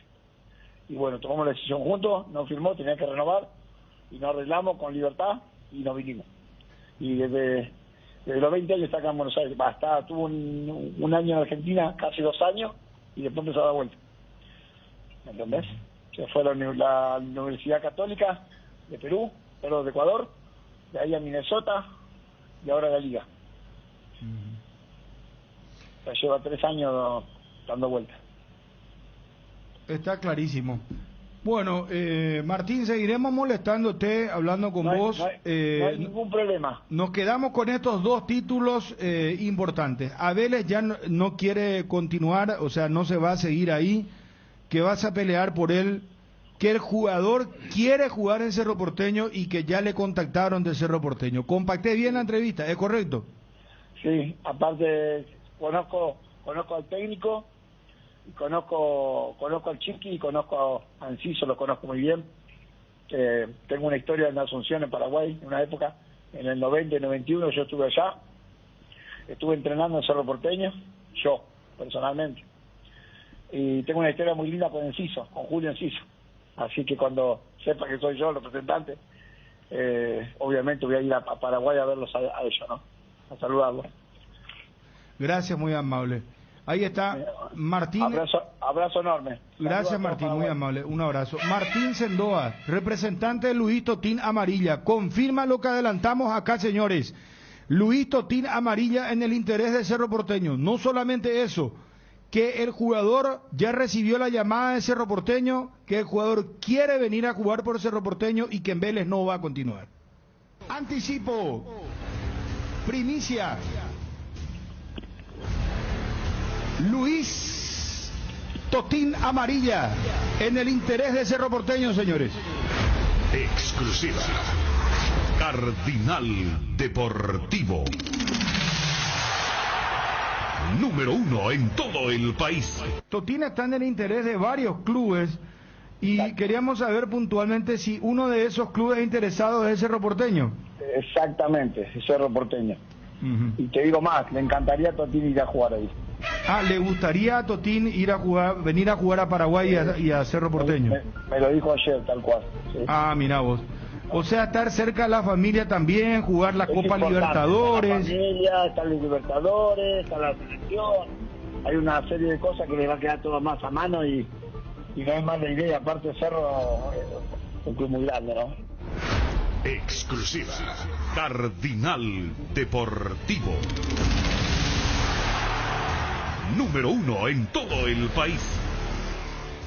Y bueno, tomamos la decisión juntos, no firmó, tenía que renovar, y nos arreglamos con Libertad, y nos vinimos. Y desde Desde los 20 años está acá en Buenos Aires. Tuvo un año en Argentina, casi 2 años, y después empezó a dar vuelta. ¿Me entendés? Se fue a la Universidad Católica de Perú, de Ecuador, de ahí a Minnesota y ahora a la Liga. Ya lleva 3 años dando vuelta. Está clarísimo. Bueno, Martín, seguiremos molestándote, hablando con vos. No hay ningún problema. Nos quedamos con estos 2 títulos importantes. A Vélez ya no quiere continuar, o sea, no se va a seguir ahí, que vas a pelear por él, que el jugador quiere jugar en Cerro Porteño y que ya le contactaron del Cerro Porteño. Compacté bien la entrevista, ¿es correcto? Sí, aparte conozco al técnico, conozco al Chiqui y conozco a Enciso, lo conozco muy bien. Tengo una historia en Asunción, en Paraguay, en una época, en el 90 y 91 yo estuve allá, estuve entrenando en Cerro Porteño, yo, personalmente. Y tengo una historia muy linda con Enciso, con Julio Enciso. Así que cuando sepa que soy yo el representante, obviamente voy a ir a Paraguay a verlos a ellos, ¿no? A saludarlos. Gracias, muy amable. Ahí está Martín. Abrazo enorme. Gracias, Martín, muy amable. Un abrazo. Martín Sendoa, representante de Luis Totín Amarilla. Confirma lo que adelantamos acá, señores. Luis Totín Amarilla en el interés de Cerro Porteño. No solamente eso, que el jugador ya recibió la llamada de Cerro Porteño, que el jugador quiere venir a jugar por Cerro Porteño y que en Vélez no va a continuar. Anticipo. Primicia. Luis Totín Amarilla en el interés de Cerro Porteño, señores. Exclusiva. Cardinal Deportivo. Número 1 en todo el país. Totín está en el interés de varios clubes y queríamos saber puntualmente si uno de esos clubes interesados es el Cerro Porteño. Exactamente, el Cerro Porteño. Y te digo más, le encantaría a Totín ir a jugar ahí. ¿Le gustaría a Totín venir a jugar a Paraguay y a Cerro Porteño? Me lo dijo ayer, tal cual. Sí. Mira vos. O sea, estar cerca de la familia también, jugar la Copa Libertadores. La familia, están los Libertadores, está la selección. Hay una serie de cosas que le va a quedar todo más a mano y no es mala idea. Aparte, Cerro es un club muy grande, ¿no? Exclusiva. Cardinal Deportivo. Número 1 en todo el país.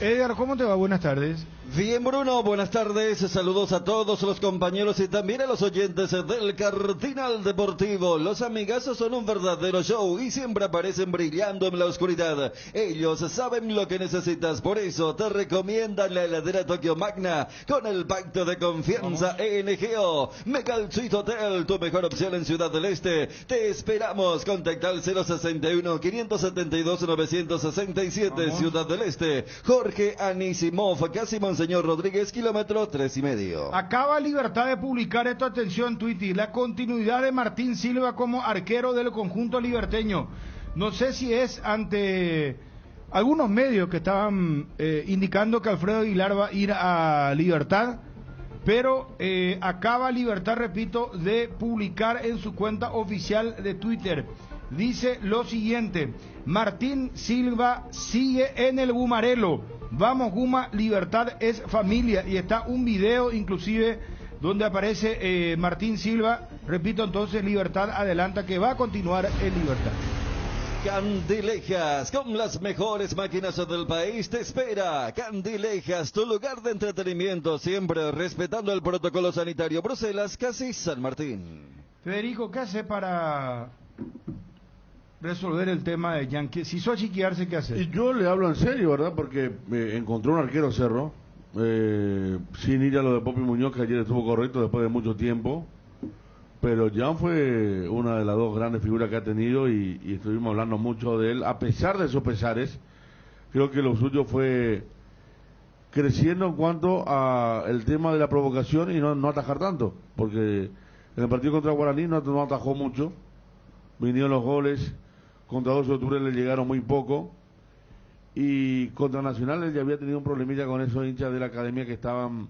Edgar, ¿cómo te va? Buenas tardes. Bien, Bruno, buenas tardes, saludos a todos los compañeros y también a los oyentes del Cardinal Deportivo. Los amigazos son un verdadero show y siempre aparecen brillando en la oscuridad. Ellos saben lo que necesitas, por eso te recomiendan la heladera Tokio Magna con el pacto de confianza ENGO. Megasuite Hotel, tu mejor opción en Ciudad del Este. Te esperamos, contacta al 062-572-967, Ciudad del Este. Jorge Anisimov, casi Monseñor Rodríguez, kilómetro 3,5. Acaba Libertad de publicar esto, atención, Twitter, la continuidad de Martín Silva como arquero del conjunto liberteño. No sé si es ante algunos medios que estaban indicando que Alfredo Aguilar va a ir a Libertad, pero acaba Libertad, repito, de publicar en su cuenta oficial de Twitter. Dice lo siguiente: Martín Silva sigue en el Gumarelo. Vamos Guma, Libertad es familia. Y está un video inclusive donde aparece Martín Silva. Repito, entonces Libertad adelanta que va a continuar en Libertad. Candilejas, con las mejores máquinas del país, te espera. Candilejas, tu lugar de entretenimiento, siempre respetando el protocolo sanitario. Bruselas, casi San Martín. Federico, ¿qué hace para resolver el tema de Yankee? Si sos chiquearse, ¿qué hace? Y yo le hablo en serio, ¿verdad? Porque encontró un arquero Cerro, sin ir a lo de Popi Muñoz, que ayer estuvo correcto después de mucho tiempo. Pero Jan fue una de las dos grandes figuras que ha tenido y estuvimos hablando mucho de él. A pesar de esos pesares, creo que lo suyo fue creciendo en cuanto a el tema de la provocación y no atajar tanto. Porque en el partido contra Guaraní no atajó mucho. Vinieron los goles. Contra 12 de octubre le llegaron muy poco. Y contra Nacional él ya había tenido un problemilla con esos hinchas de la academia que estaban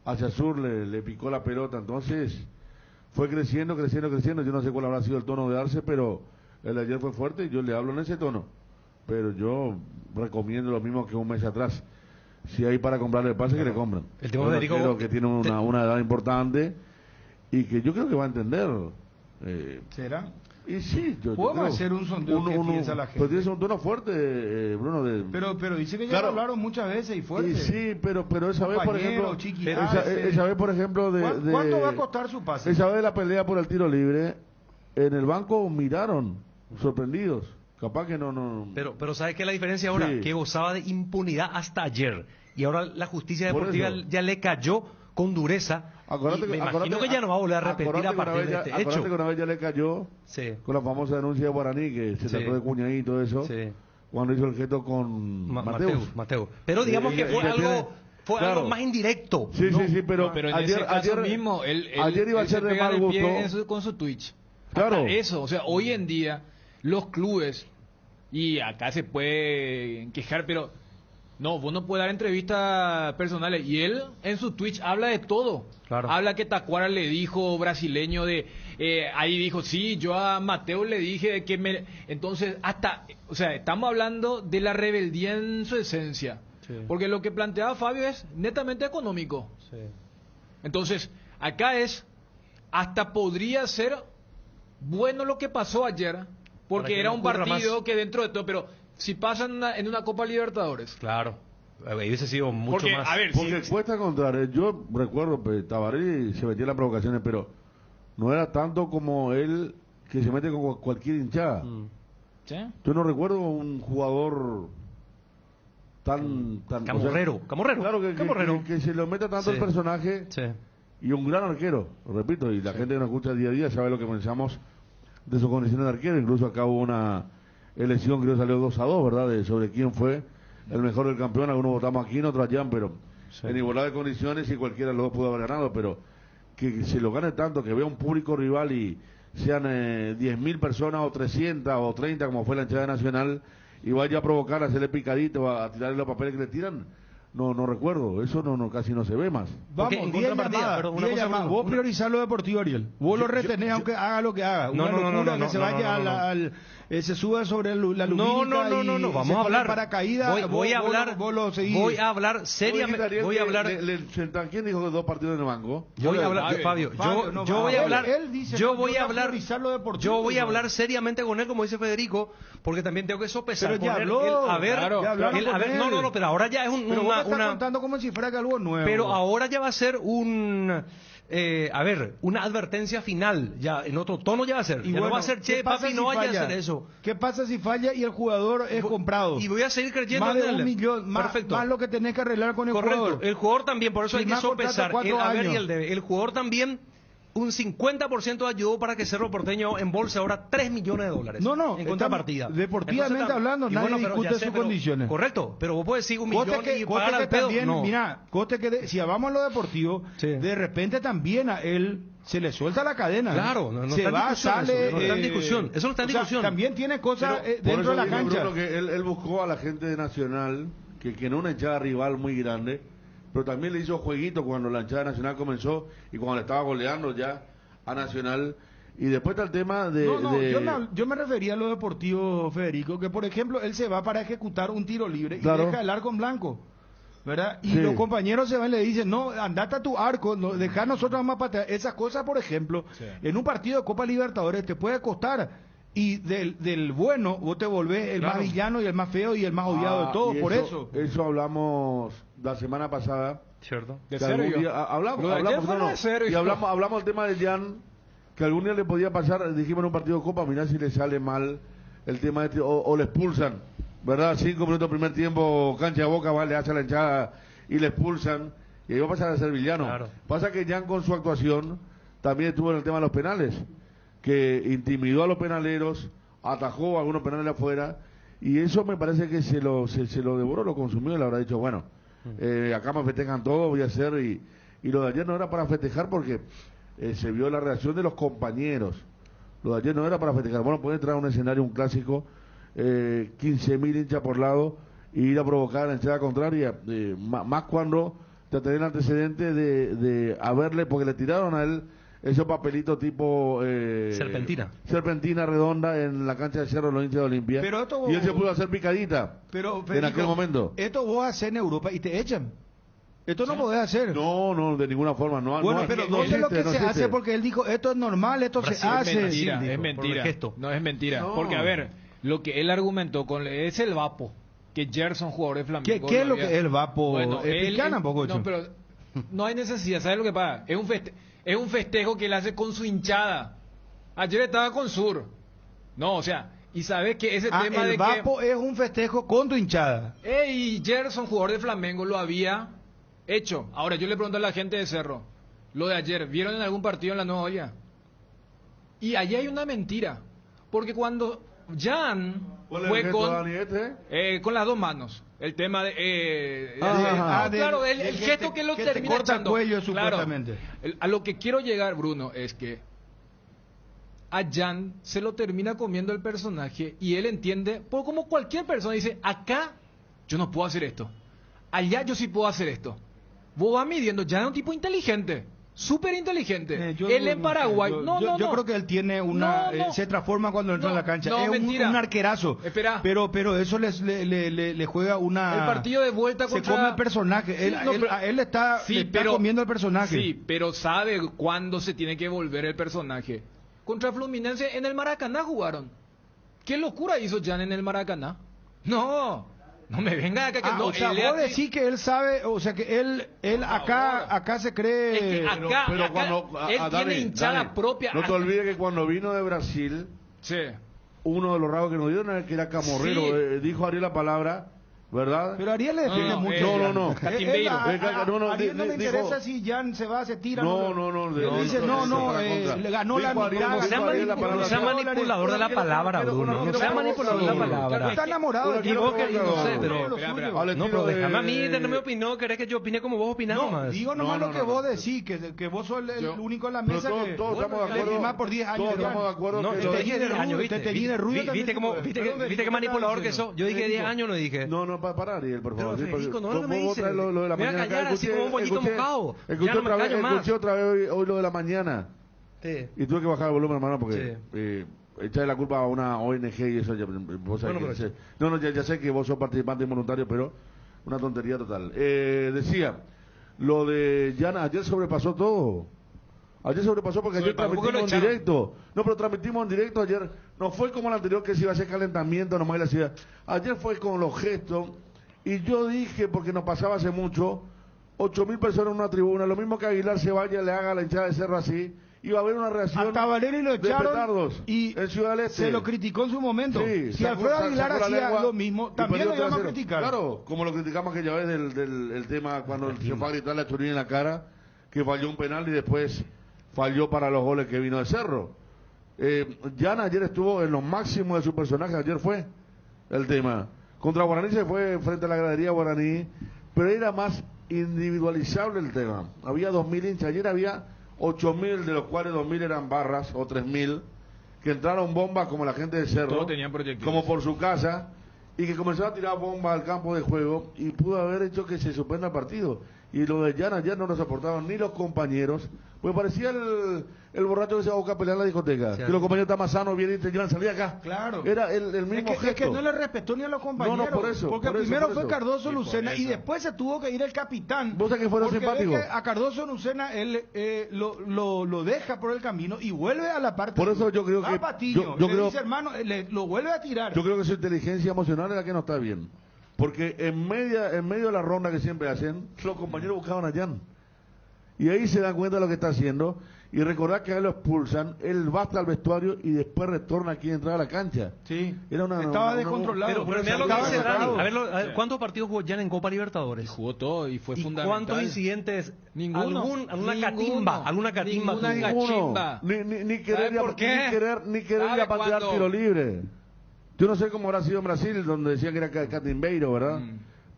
hacia sur, le picó la pelota. Entonces fue creciendo, yo no sé cuál habrá sido el tono de Arce, pero el de ayer fue fuerte y yo le hablo en ese tono, pero yo recomiendo lo mismo que un mes atrás. Si hay para comprarle el pase, que le compran. El tema Federico, creo que tiene una edad importante y que yo creo que va a entender. ¿Será? Y sí, yo podemos creo, hacer un sondeo que piensa la gente. Pero tienes un tono fuerte, Bruno. Pero dice que ya lo hablaron muchas veces y fuerte. Y sí, pero esa vez, por ejemplo, esa vez, por ejemplo, ¿cuánto va a costar su pase? Esa vez de la pelea por el tiro libre, en el banco miraron, sorprendidos. Capaz que no. Pero ¿sabes qué es la diferencia ahora? Sí. Que gozaba de impunidad hasta ayer. Y ahora la justicia deportiva ya le cayó con dureza. Me imagino que ya no va a volver a repetir a partir de este hecho. Acuérdate que una vez ya le cayó con la famosa denuncia de Guaraní, que se trató de cuñadito y todo eso, cuando hizo el gesto con Mateus. Pero digamos que fue algo más indirecto. Sí, pero en ese caso mismo, ayer iba a ser de mal gusto. Con su Twitch. Claro. Hasta eso, o sea, hoy en día los clubes, y acá se puede quejar, pero no, vos no puedes dar entrevistas personales. Y él en su Twitch habla de todo. Claro. Habla que Tacuara le dijo brasileño ahí dijo, sí, yo a Mateo le dije que entonces o sea, estamos hablando de la rebeldía en su esencia. Sí. Porque lo que planteaba Fabio es netamente económico. Sí. Entonces, acá hasta podría ser bueno lo que pasó ayer, porque era un partido que dentro de todo, pero si pasan en una Copa Libertadores. Claro, hubiese sido mucho más. A ver, porque cuesta contar. Yo recuerdo, Tabaré se metía en las provocaciones, pero no era tanto como él que se mete con cualquier hinchada. ¿Sí? Yo no recuerdo un jugador tan Camorrero. Claro, que se lo meta tanto el personaje. Sí. Y un gran arquero, repito, y la gente que nos escucha día a día sabe lo que pensamos de sus condiciones de arquero. Incluso acá hubo una elección, creo que salió 2-2, ¿verdad? Sobre quién fue el mejor del campeón. Algunos votamos aquí, otros allá, pero en igualdad de condiciones y cualquiera de los dos pudo haber ganado. Pero que se lo gane tanto, que vea un público rival y sean 10.000 personas o 300 o 30 como fue la hinchada nacional y vaya a provocar, a hacerle picadito, a tirarle los papeles que le tiran. No recuerdo, eso casi no se ve más. Vamos, 10 llamadas. Vos priorizás lo deportivo, Ariel. Vos lo retenés aunque haga lo que haga. Una locura que se vaya se suba sobre la lumínica no. Vamos a hablar. Paracaídas. Voy a hablar seriamente. ¿Quién dijo que 2 partidos en el banco? Yo voy a hablar, Fabio. Yo voy a hablar seriamente con él, como dice Federico, porque también tengo que sopesar. Pero ya habló. Pero ahora ya es una contando como si fuera que algo nuevo. Pero ahora ya va a ser una advertencia final, ya en otro tono ya va a ser. Ya no va a ser, papi, no vaya a hacer eso. ¿Qué pasa si falla y el jugador es comprado? Y voy a seguir creyendo más de $1 millón, más lo que tenés que arreglar con el jugador. El jugador también, por eso hay que sopesar el haber y el debe. El jugador también, un 50% ayudó para que Cerro Porteño embolse ahora $3 millones en contrapartida. Deportivamente hablando, nadie discute sus condiciones. Correcto, pero vos puedes decir $1 millón y pagar al pedo. Mira, si vamos a lo deportivo, de repente también a él se le suelta la cadena. Claro, se va, sale. Eso no está en discusión. Eso no está en discusión. También tiene cosas dentro de la cancha. Bruno, que él buscó a la gente de Nacional, que no una hinchada rival muy grande, pero también le hizo jueguito cuando la hinchada Nacional comenzó y cuando le estaba goleando ya a Nacional. Y después está el tema de... Yo me refería a lo deportivo, Federico, que por ejemplo él se va para ejecutar un tiro libre y deja el arco en blanco, ¿verdad? Y los compañeros se van y le dicen, no, andate a tu arco, deja nosotros más para atrás. Esas cosas, por ejemplo, en un partido de Copa Libertadores te puede costar. Y del bueno vos te volvés el más villano y el más feo y el más odiado de todos, por eso. Eso hablamos la semana pasada. ¿Cierto? ¿De serio? Hablamos del tema de Jan, que algún día le podía pasar, dijimos en un partido de Copa, mirá si le sale mal el tema o le expulsan, ¿verdad? 5 minutos primer tiempo, cancha de Boca, le hace la hinchada y le expulsan, y ahí va a pasar a ser villano. Claro. Pasa que Jan con su actuación también estuvo en el tema de los penales, que intimidó a los penaleros, atajó a algunos penales afuera, y eso me parece que se lo devoró, lo consumió, y le habrá dicho, bueno, acá me festejan todo, voy a hacer, y lo de ayer no era para festejar porque se vio la reacción de los compañeros. Lo de ayer no era para festejar. Bueno, puede entrar a un escenario, un clásico, 15.000 hinchas por lado, y ir a provocar a la hinchada contraria, más cuando te tenés el antecedente de haberle, porque le tiraron a él esos papelitos tipo serpentina redonda en la cancha de Cerro de los hinchas de Olimpia. Y él se pudo hacer picadita en aquel momento. Esto vos haces en Europa y te echan. Esto no podés hacer. No, de ninguna forma. Bueno, pero no es lo que se hace porque él dijo, esto es normal, esto se hace. Es mentira. No es mentira. Porque, a ver, lo que él argumentó es el Vapo. Que Gerson, jugador de Flamengo. ¿Qué es lo que es el Vapo? Bueno, no, pero no hay necesidad. ¿Sabes lo que pasa? Es un festejo que él hace con su hinchada. Ayer estaba con Sur. No, o sea, y sabes que ese tema de el Vapo es un festejo con tu hinchada. Y Gerson, jugador de Flamengo, lo había hecho. Ahora, yo le pregunto a la gente de Cerro, lo de ayer, ¿vieron en algún partido en la Nueva Olla? Y allí hay una mentira. Porque cuando Jan fue con las dos manos, el tema de... claro, el gesto que lo termina echando. Cuello, supuestamente. Claro, a lo que quiero llegar, Bruno, es que a Jan se lo termina comiendo el personaje y él entiende, como cualquier persona dice, acá yo no puedo hacer esto, allá yo sí puedo hacer esto. Vos vas midiendo, Jan es un tipo inteligente, súper inteligente. Él en Paraguay, yo creo que él tiene una... se transforma cuando entra en la cancha. Es un arquerazo. Espera. Pero eso le juega una... El partido de vuelta contra... Se come el personaje. Él está comiendo el personaje. Sí, pero sabe cuándo se tiene que volver el personaje. Contra Fluminense en el Maracaná jugaron. ¿Qué locura hizo Jan en el Maracaná? No me venga acá que no. O sea, vos decís que él sabe, o sea, que él acá se cree... Es que acá él tiene hinchada propia. No te olvides que cuando vino de Brasil, uno de los rasgos que nos dio era que era camorrero. Dijo Ariel la palabra, ¿verdad? Pero Ariel le defiende mucho. No. Ariel no le interesa si Jan se tira. No. Dice, le ganó la mitad. No sea manipulador de la palabra, Bruno. No sea manipulador de la palabra. Está enamorado. No sé, pero déjame a mí tener mi opinión. ¿Querés que yo opine como vos opinás nomás? Digo nomás lo que vos decís, que vos sos el único en la mesa que... Todos estamos de acuerdo. Más por 10 años. Todos estamos de acuerdo. Te dije Rubio. ¿Viste qué manipulador que sos? Yo dije 10 años, no dije. No, para Ariel, por favor. Federico, no me dice. Lo de la mañana. Callar así como un pollito mojado. Escuché otra vez hoy lo de la mañana. Sí. Y tuve que bajar el volumen, hermano, porque echarle la culpa a una ONG y eso. Ya sé que vos sos participante involuntario, pero una tontería total. Decía, lo de Jan ayer sobrepasó todo. Ayer sobrepasó porque ayer transmitimos en directo. No, pero transmitimos en directo ayer. No fue como el anterior que se iba a hacer calentamiento nomás y la ciudad. Ayer fue con los gestos. Y yo dije, porque nos pasaba hace mucho, 8.000 personas en una tribuna. Lo mismo que Aguilar se vaya, le haga a la hinchada de Cerro así. Iba a haber una reacción. Hasta Valeri lo echaron petardos y en Ciudad del Este. Se lo criticó en su momento. Sí, si Alfredo Aguilar hacía lo mismo, también lo íbamos a criticar. Claro, como lo criticamos aquella vez del tema cuando se fue a gritarle a Churín en la cara, que falló un penal y después falló para los goles que vino de Cerro. Jan ayer estuvo en lo máximo de su personaje, ayer fue el tema. Contra Guaraní se fue frente a la gradería Guaraní, pero era más individualizable el tema. Había 2.000 hinchas, ayer había 8.000, de los cuales 2.000 eran barras o 3.000, que entraron bombas como la gente de Cerro, todos tenían proyectiles, como por su casa, y que comenzaron a tirar bombas al campo de juego y pudo haber hecho que se suspenda el partido. Y lo de Jan ayer no nos aportaban ni los compañeros, pues parecía el borracho que se va a buscar a pelear en la discoteca, que los compañeros estaban más sanos, bien y te llevan, salía acá. Claro. Era el mismo gesto. Es que no le respetó ni a los compañeros. No, por eso. Porque primero fue Cardoso Lucena y después se tuvo que ir el capitán. ¿Vos sabés que fueron simpáticos? A Cardoso Lucena él lo deja por el camino y vuelve a la parte. Por eso yo creo que Patiño, yo creo, dice, hermano, lo vuelve a tirar. Yo creo que su inteligencia emocional es la que no está bien. Porque en medio de la ronda que siempre hacen, los compañeros buscaban a Jan. Y ahí se dan cuenta de lo que está haciendo. Y recordar que a él lo expulsan, él va hasta el vestuario y después retorna aquí a entrar a la cancha. Sí. Estaba descontrolado. Pero mira lo que dice Dani. A ver, ¿cuántos partidos jugó Jan en Copa Libertadores? Jugó todo y fue fundamental. ¿Cuántos incidentes? Ninguno. ¿Alguna catimba? Ni querer ir a patear tiro libre. Yo no sé cómo habrá sido en Brasil, donde decían que era catimbeiro, ¿verdad?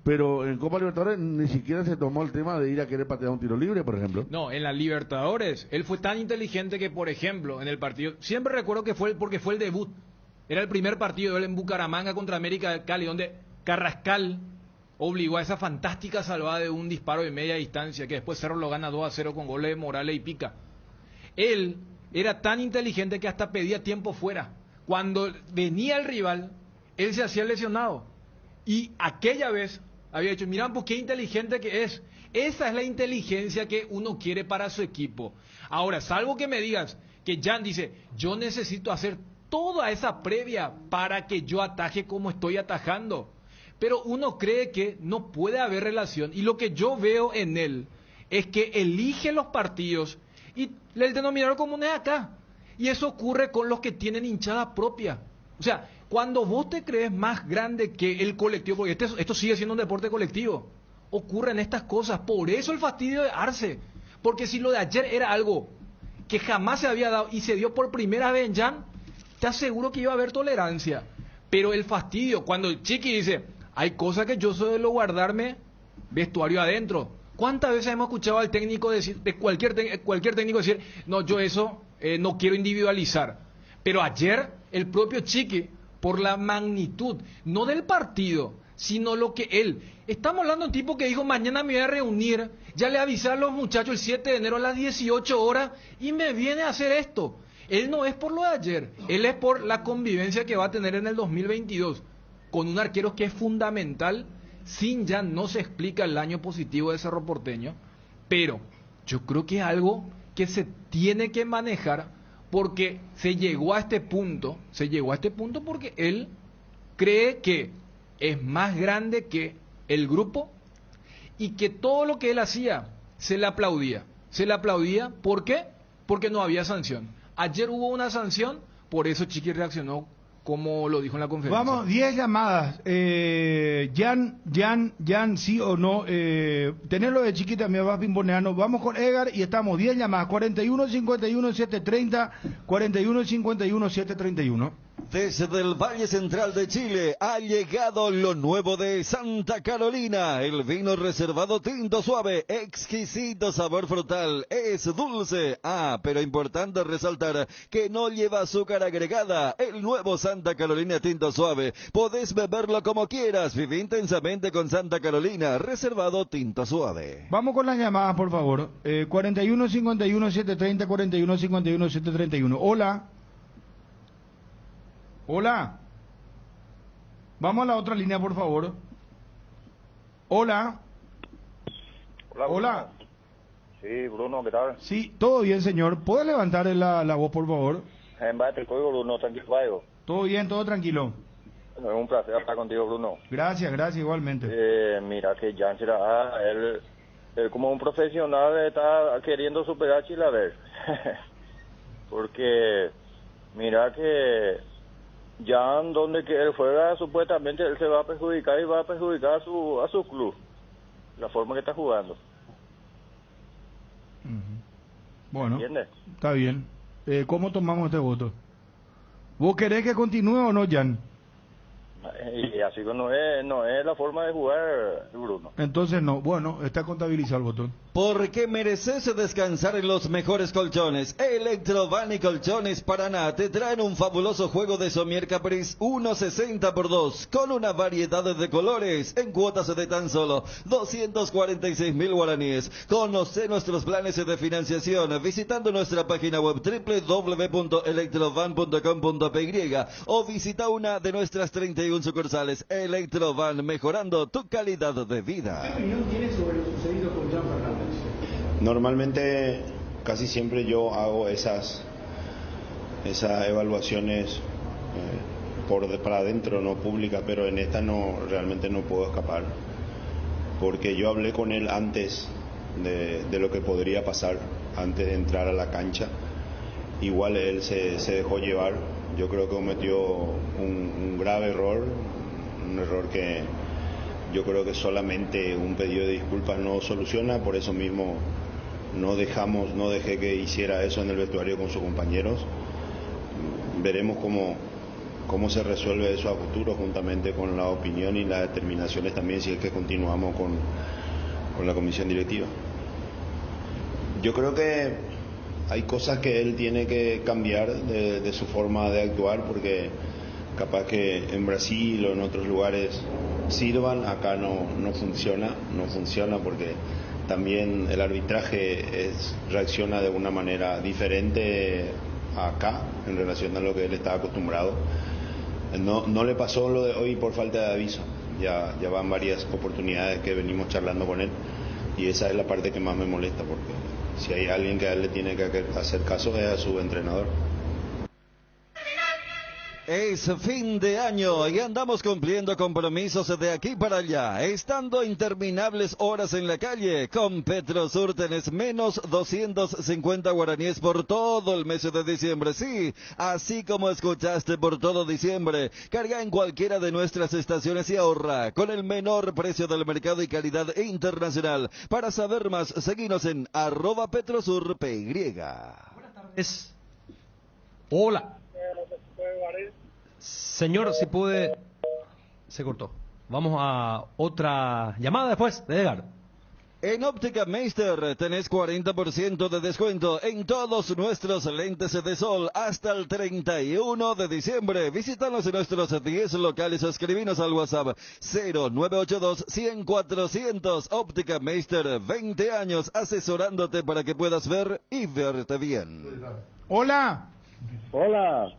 Pero en Copa Libertadores ni siquiera se tomó el tema de ir a querer patear un tiro libre, por ejemplo. No, en la Libertadores, él fue tan inteligente que, por ejemplo, en el partido, siempre recuerdo que porque fue el debut, era el primer partido de él en Bucaramanga contra América de Cali, donde Carrascal obligó a esa fantástica salvada de un disparo de media distancia, que después Cerro lo gana 2-0 con goles de Morales y Pica. él era tan inteligente que hasta pedía tiempo fuera. Cuando venía el rival, él se hacía lesionado. Y aquella vez había dicho, mirá, pues qué inteligente que es. Esa es la inteligencia que uno quiere para su equipo. Ahora, salvo que me digas que Jan dice, yo necesito hacer toda esa previa para que yo ataje como estoy atajando. Pero uno cree que no puede haber relación. Y lo que yo veo en él es que elige los partidos y el denominador común es acá. Y eso ocurre con los que tienen hinchada propia. O sea, cuando vos te crees más grande que el colectivo, porque esto sigue siendo un deporte colectivo, ocurren estas cosas. Por eso el fastidio de Arce. Porque si lo de ayer era algo que jamás se había dado y se dio por primera vez en Jan, te aseguro que iba a haber tolerancia. Pero el fastidio, cuando el Chiqui dice, hay cosas que yo suelo guardarme vestuario adentro. ¿Cuántas veces hemos escuchado al técnico decir, de cualquier técnico decir, no, yo eso no quiero individualizar? Pero ayer el propio Chiqui, por la magnitud, no del partido, sino lo que él... Estamos hablando de un tipo que dijo, mañana me voy a reunir, ya le avisé a los muchachos el 7 de enero a las 18 horas y me viene a hacer esto. Él no es por lo de ayer, él es por la convivencia que va a tener en el 2022 con un arquero que es fundamental. Sin Jan no se explica el año positivo de Cerro Porteño, pero yo creo que es algo que se tiene que manejar porque se llegó a este punto porque él cree que es más grande que el grupo y que todo lo que él hacía se le aplaudía. ¿Por qué? Porque no había sanción. Ayer hubo una sanción, por eso Chiqui reaccionó como lo dijo en la conferencia. Vamos, 10 llamadas. Jan, sí o no. Tenerlo de Chiquita, me va pimponeando. Vamos con Edgar y estamos 10 llamadas. 41-51-730, 41-51-731. Desde el Valle Central de Chile ha llegado lo nuevo de Santa Carolina, el vino reservado tinto suave, exquisito sabor frutal, es dulce, pero importante resaltar que no lleva azúcar agregada, el nuevo Santa Carolina tinto suave, podés beberlo como quieras, vive intensamente con Santa Carolina, reservado tinto suave. Vamos con las llamadas, por favor, 41-51-730, 41-51-731, hola. Hola. Vamos a la otra línea, por favor. Hola. Hola. Sí, Bruno, ¿qué tal? Sí, todo bien, señor. ¿Puede levantar la voz, por favor? Bruno, tranquilo. Todo bien, todo tranquilo. Es un placer estar contigo, Bruno. Gracias, igualmente. Mira que Jan será, él como un profesional está queriendo superar a Chilaver. Porque, mira que Jan, donde que él juega, supuestamente él se va a perjudicar y va a perjudicar a su club, la forma que está jugando. Bueno, ¿entiendes? Está bien. ¿Cómo tomamos este voto? ¿Vos querés que continúe o no, Jan? Y así que no es la forma de jugar, Bruno. Entonces no, bueno, está contabilizado el botón. Porque mereces descansar en los mejores colchones. Electrovan y Colchones Paraná te traen un fabuloso juego de Somier Caprice 1.60 por 2 con una variedad de colores en cuotas de tan solo 246.000 guaraníes. Conoce nuestros planes de financiación visitando nuestra página web www.electrovan.com.py o visita una de nuestras 31 sucursales. Electrovan, mejorando tu calidad de vida. ¿Qué opinión tienes sobre lo sucedido con Jan Fernández? Normalmente, casi siempre yo hago esas evaluaciones para adentro, no pública, pero en esta realmente no puedo escapar, porque yo hablé con él antes de lo que podría pasar, antes de entrar a la cancha. Igual él se dejó llevar. Yo creo que cometió un grave error, un error que yo creo que solamente un pedido de disculpas no soluciona. Por eso mismo no dejé que hiciera eso en el vestuario con sus compañeros. Veremos cómo se resuelve eso a futuro, juntamente con la opinión y las determinaciones también, si es que continuamos con la comisión directiva. Yo creo que hay cosas que él tiene que cambiar de su forma de actuar, porque capaz que en Brasil o en otros lugares sirvan, acá no funciona porque también el arbitraje reacciona de una manera diferente acá en relación a lo que él estaba acostumbrado. No le pasó lo de hoy por falta de aviso. Ya van varias oportunidades que venimos charlando con él y esa es la parte que más me molesta, porque si hay alguien que a él le tiene que hacer caso es a su entrenador. Es fin de año y andamos cumpliendo compromisos de aquí para allá, estando interminables horas en la calle. Con Petrosur tenés menos 250 guaraníes por todo el mes de diciembre. Sí, así como escuchaste, por todo diciembre. Carga en cualquiera de nuestras estaciones y ahorra con el menor precio del mercado y calidad internacional. Para saber más, seguinos en @PetrosurPY. Buenas tardes. Hola. Señor, si puede... Se cortó. Vamos a otra llamada después de Edgar. En Óptica Meister tenés 40% de descuento en todos nuestros lentes de sol hasta el 31 de diciembre. Visítanos en nuestros 10 locales o escribinos al WhatsApp 0982-100-400. Óptica Meister, 20 años asesorándote para que puedas ver y verte bien. Hola. Hola.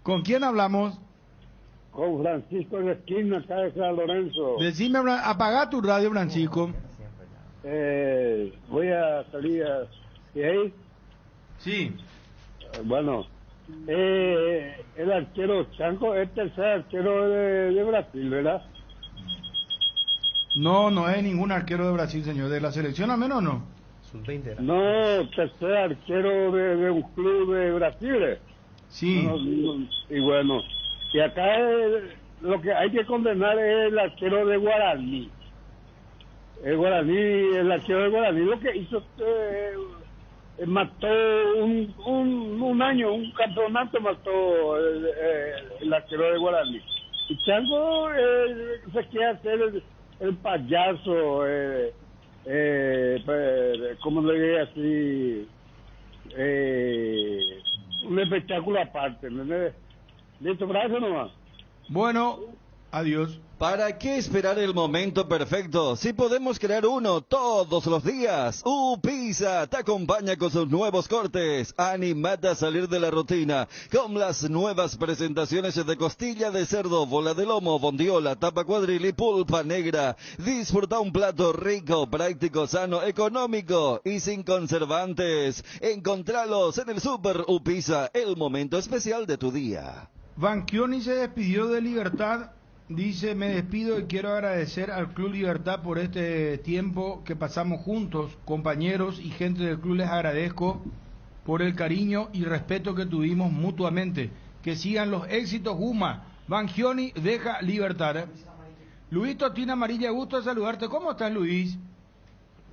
¿Con quién hablamos? Con Francisco de Esquina, acá de San Lorenzo. Decime, apaga tu radio, Francisco. Voy a salir ¿y ahí? Sí. Bueno, el arquero Chanco es el tercer arquero de Brasil, ¿verdad? No es ningún arquero de Brasil, señor. ¿De la selección al menos no? Sub-20 era. No, tercer arquero de un club de Brasil. Sí. Y bueno, y acá lo que hay que condenar es el arquero de Guaraní. El arquero de Guaraní lo que hizo mató un año, un campeonato mató el arquero de Guaraní. Y Chango se quiere hacer el payaso, como le diría así, un espectáculo aparte, ¿entendés? Listo, gracias nomás. Bueno, adiós. ¿Para qué esperar el momento perfecto si podemos crear uno todos los días? Pizza te acompaña con sus nuevos cortes. Animate a salir de la rutina con las nuevas presentaciones de costilla de cerdo, bola de lomo, bondiola, tapa cuadril y pulpa negra. Disfruta un plato rico, práctico, sano, económico y sin conservantes. Encontralos en el Super Pizza, el momento especial de tu día. Banchioni se despidió de Libertad. Dice, me despido y quiero agradecer al Club Libertad por este tiempo que pasamos juntos, compañeros y gente del club, les agradezco por el cariño y respeto que tuvimos mutuamente. Que sigan los éxitos, Guma. Banchioni deja Libertad. Luis Totina Amarilla, gusto de saludarte. ¿Cómo estás, Luis?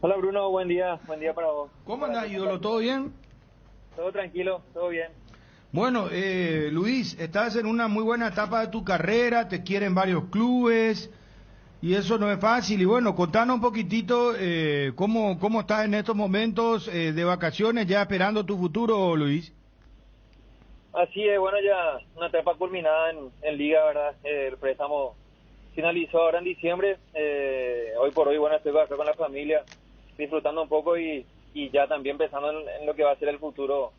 Hola, Bruno, buen día para vos. ¿Cómo andás, ídolo? ¿Todo bien? Todo tranquilo, todo bien. Bueno, Luis, estás en una muy buena etapa de tu carrera, te quieren varios clubes y eso no es fácil. Y bueno, contanos un poquitito cómo estás en estos momentos de vacaciones, ya esperando tu futuro, Luis. Así es, bueno, ya una etapa culminada en Liga, ¿verdad? El préstamo finalizó ahora en diciembre. Hoy por hoy, bueno, estoy acá con la familia, disfrutando un poco y ya también pensando en lo que va a ser el futuro,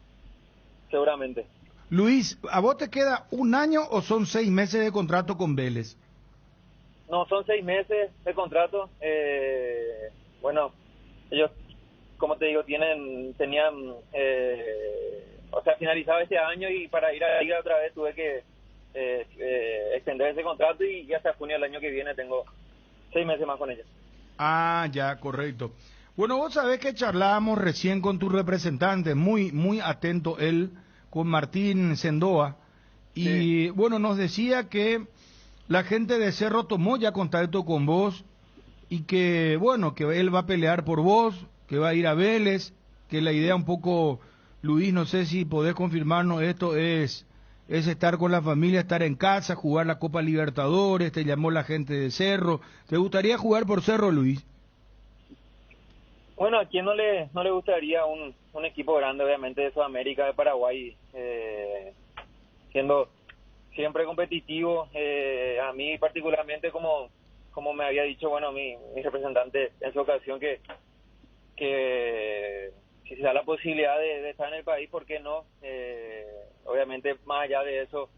seguramente. Luis, ¿a vos te queda un año o son 6 meses de contrato con Vélez? No, son 6 meses de contrato. Bueno, ellos, como te digo, tenían, finalizaba este año y para ir a la Liga otra vez tuve que extender ese contrato y hasta junio del año que viene tengo 6 meses más con ellos. Ah, ya, correcto. Bueno, vos sabés que charlábamos recién con tu representante, muy atento él, con Martín Sendoa, y sí. Bueno, nos decía que la gente de Cerro tomó ya contacto con vos, y que, bueno, que él va a pelear por vos, que va a ir a Vélez, que la idea un poco, Luis, no sé si podés confirmarnos esto, es estar con la familia, estar en casa, jugar la Copa Libertadores, te llamó la gente de Cerro. ¿Te gustaría jugar por Cerro, Luis? Bueno, ¿a quién no le gustaría un equipo grande, obviamente, de Sudamérica, de Paraguay, siendo siempre competitivo? A mí particularmente como como me había dicho, bueno, mi representante en su ocasión, que si se da la posibilidad de estar en el país, ¿por qué no? Obviamente, más allá de eso,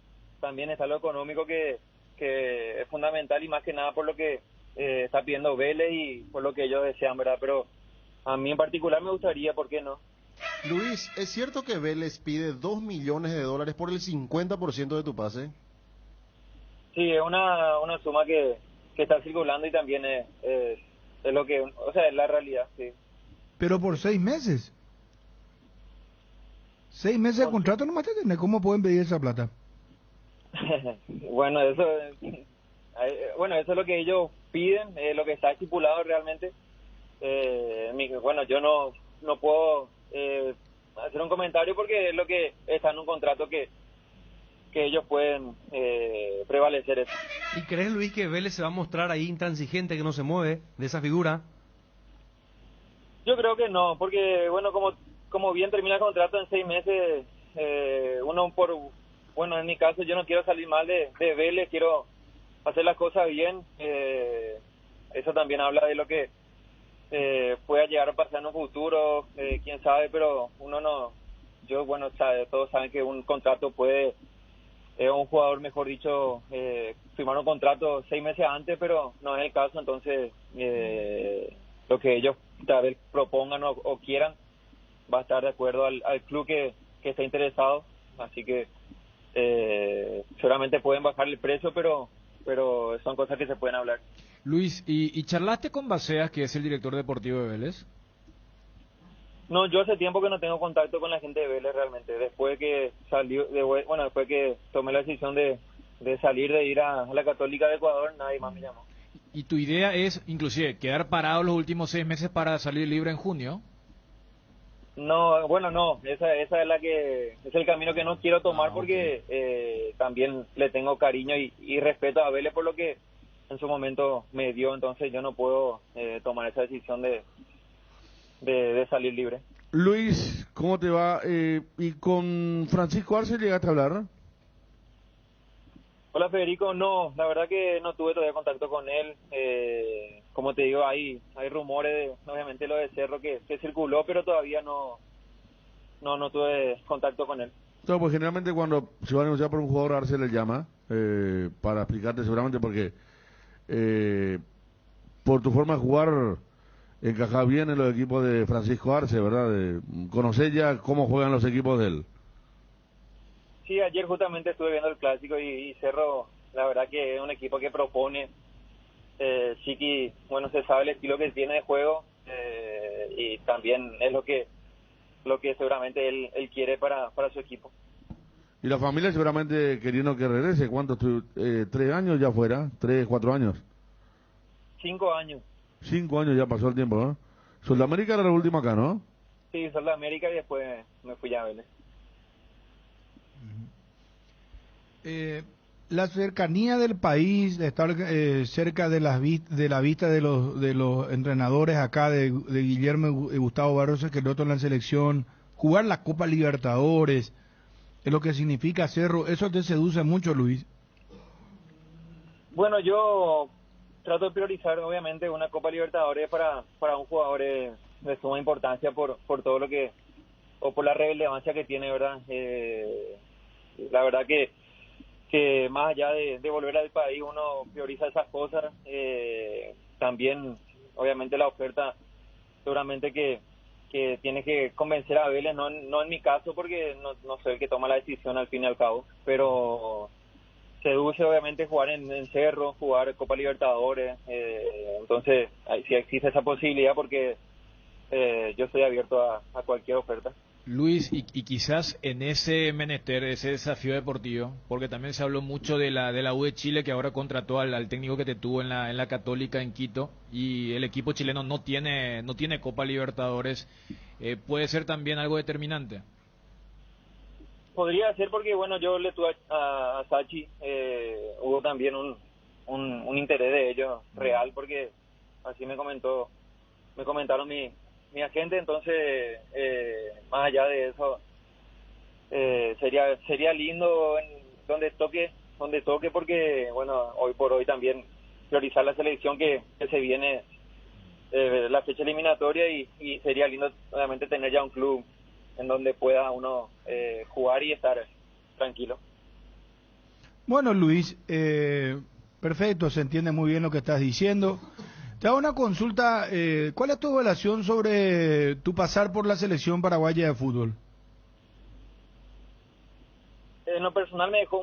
también está lo económico que es fundamental, y más que nada por lo que está pidiendo Vélez y por lo que ellos desean, ¿verdad? Pero a mí en particular me gustaría, ¿por qué no? Luis, ¿es cierto que Vélez pide $2 millones por el 50% de tu pase? Sí, es una suma que está circulando, y también es lo que, o sea, es la realidad, sí. Pero por 6 meses. 6 meses de contrato nomás te tenés. ¿Cómo pueden pedir esa plata? Bueno, eso es lo que ellos piden, lo que está estipulado realmente. Bueno, yo no puedo hacer un comentario porque es lo que está en un contrato que ellos pueden prevalecer eso. ¿Y crees, Luis, que Vélez se va a mostrar ahí intransigente, que no se mueve de esa figura? Yo creo que no, porque bueno, como bien termina el contrato en 6 meses, bueno, en mi caso yo no quiero salir mal de Vélez, quiero hacer las cosas bien. Eso también habla de lo que pueda llegar a pasar en un futuro, quién sabe, pero todos saben que un contrato puede, un jugador, mejor dicho, firmar un contrato 6 meses antes, pero no es el caso. Entonces lo que ellos tal vez propongan o quieran va a estar de acuerdo al club que esté interesado, así que seguramente pueden bajar el precio, pero son cosas que se pueden hablar. Luis, ¿y charlaste con Baceas, que es el director deportivo de Vélez? No, yo hace tiempo que no tengo contacto con la gente de Vélez realmente. Después que después que tomé la decisión de salir, de ir a la Católica de Ecuador, nadie más me llamó. ¿Y tu idea es, inclusive, quedar parado los últimos 6 meses para salir libre en junio? No, bueno, no, esa es es el camino que no quiero tomar, porque también le tengo cariño y respeto a Vélez por lo que en su momento me dio, entonces yo no puedo tomar esa decisión de salir libre. Luis, ¿cómo te va? ¿Y con Francisco Arce llegaste a hablar? Hola Federico, no, la verdad que no tuve todavía contacto con él. Como te digo, hay rumores, obviamente lo de Cerro que circuló, pero todavía no tuve contacto con él. No, pues generalmente cuando se va a negociar por un jugador, Arce le llama para explicarte seguramente, porque por tu forma de jugar encaja bien en los equipos de Francisco Arce, ¿verdad? ¿Conocés ya cómo juegan los equipos de él? Sí, ayer justamente estuve viendo el clásico y Cerro, la verdad que es un equipo que propone. Chiqui, bueno, se sabe el estilo que tiene de juego, y también es lo que seguramente él quiere para su equipo. Y la familia seguramente queriendo que regrese. ¿Cuántos? 3 años ya fuera, 3, 4 años. 5 años. 5 años ya pasó el tiempo, ¿no? Sudamérica era la última acá, ¿no? Sí, Sudamérica, y después me fui a Vélez. La cercanía del país, de estar cerca de la vista de los entrenadores acá, de Guillermo y Gustavo Barros Esqueloto en la selección, jugar la Copa Libertadores, es lo que significa Cerro. ¿Eso te seduce mucho, Luis? Bueno, yo trato de priorizar obviamente una Copa Libertadores para un jugador de suma importancia por todo lo que, o por la relevancia que tiene, ¿verdad? La verdad que más allá de volver al país, uno prioriza esas cosas. También obviamente la oferta seguramente que tiene que convencer a Vélez, no en mi caso, porque no soy el que toma la decisión al fin y al cabo, pero seduce obviamente jugar en Cerro, jugar Copa Libertadores. Entonces si existe esa posibilidad, porque yo estoy abierto a cualquier oferta. Luis, y quizás en ese menester, ese desafío deportivo, porque también se habló mucho de la U de Chile, que ahora contrató al técnico que te tuvo en la Católica en Quito, y el equipo chileno no tiene Copa Libertadores. ¿Puede ser también algo determinante? Podría ser, porque bueno, yo le tuve a Sachi, hubo también un interés de ellos real, porque así me comentaron mi agente. Entonces más allá de eso, sería lindo donde toque, porque bueno, hoy por hoy también priorizar la selección que se viene la fecha eliminatoria y sería lindo obviamente tener ya un club en donde pueda uno jugar y estar tranquilo. Bueno, Luis, perfecto, se entiende muy bien lo que estás diciendo. Te hago una consulta, ¿cuál es tu evaluación sobre tu pasar por la selección paraguaya de fútbol? En lo personal me dejó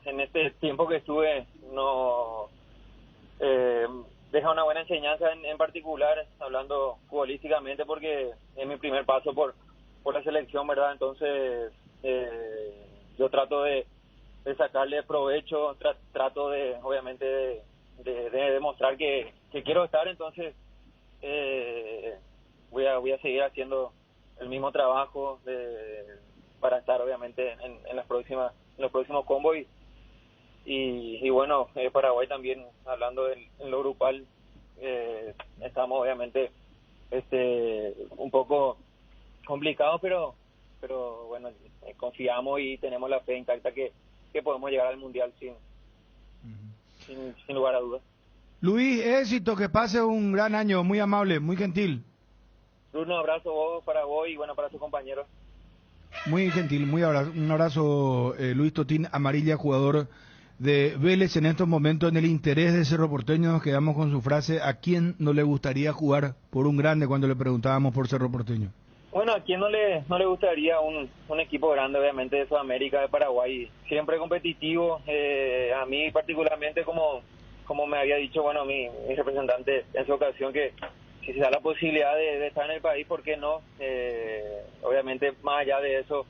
en este tiempo que estuve, deja una buena enseñanza en particular, hablando futbolísticamente, porque es mi primer paso por la selección, ¿verdad? Entonces, yo trato de sacarle provecho, trato de, obviamente, de demostrar que quiero estar, entonces voy a seguir haciendo el mismo trabajo para estar, obviamente, en los próximos combos y bueno, Paraguay también, hablando en lo grupal, estamos obviamente un poco complicados, pero bueno, confiamos y tenemos la fe intacta que podemos llegar al Mundial sin lugar a dudas. Luis, éxito, que pase un gran año, muy amable, muy gentil. Bruno, abrazo para vos y bueno, para tus compañeros. Muy gentil, un abrazo, Luis Totín Amarilla, jugador de Vélez en estos momentos. En el interés de Cerro Porteño nos quedamos con su frase: ¿a quién no le gustaría jugar por un grande? Cuando le preguntábamos por Cerro Porteño. Bueno, a quién no le gustaría un equipo grande, obviamente, de Sudamérica, de Paraguay, siempre competitivo. A mí particularmente, como me había dicho, bueno, mi representante en su ocasión, que si se da la posibilidad de estar en el país, ¿por qué no? Obviamente, más allá de eso,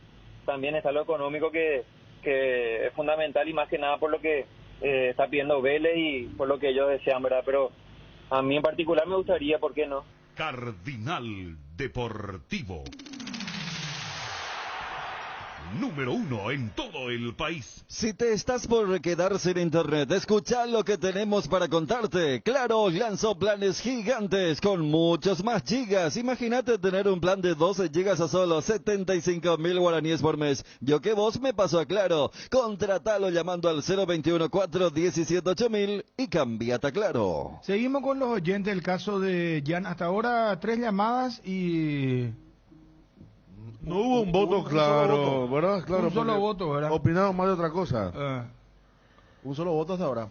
también está lo económico que es fundamental, y más que nada por lo que está pidiendo Vélez y por lo que ellos desean, ¿verdad? Pero a mí en particular me gustaría, ¿por qué no? Cardinal Deportivo. Número 1 en todo el país. Si te estás por quedar sin internet, escucha lo que tenemos para contarte. Claro, lanzó planes gigantes con muchos más gigas. Imagínate tener un plan de 12 gigas a solo 75.000 guaraníes por mes. Yo que vos me paso a Claro. Contratalo llamando al 021-417-8000 y cambiate a Claro. Seguimos con los oyentes. El caso de Jan, hasta ahora 3 llamadas y... No hubo un voto claro, ¿verdad? Claro, un solo voto, ¿verdad? Opinamos más de otra cosa. Un solo voto hasta ahora.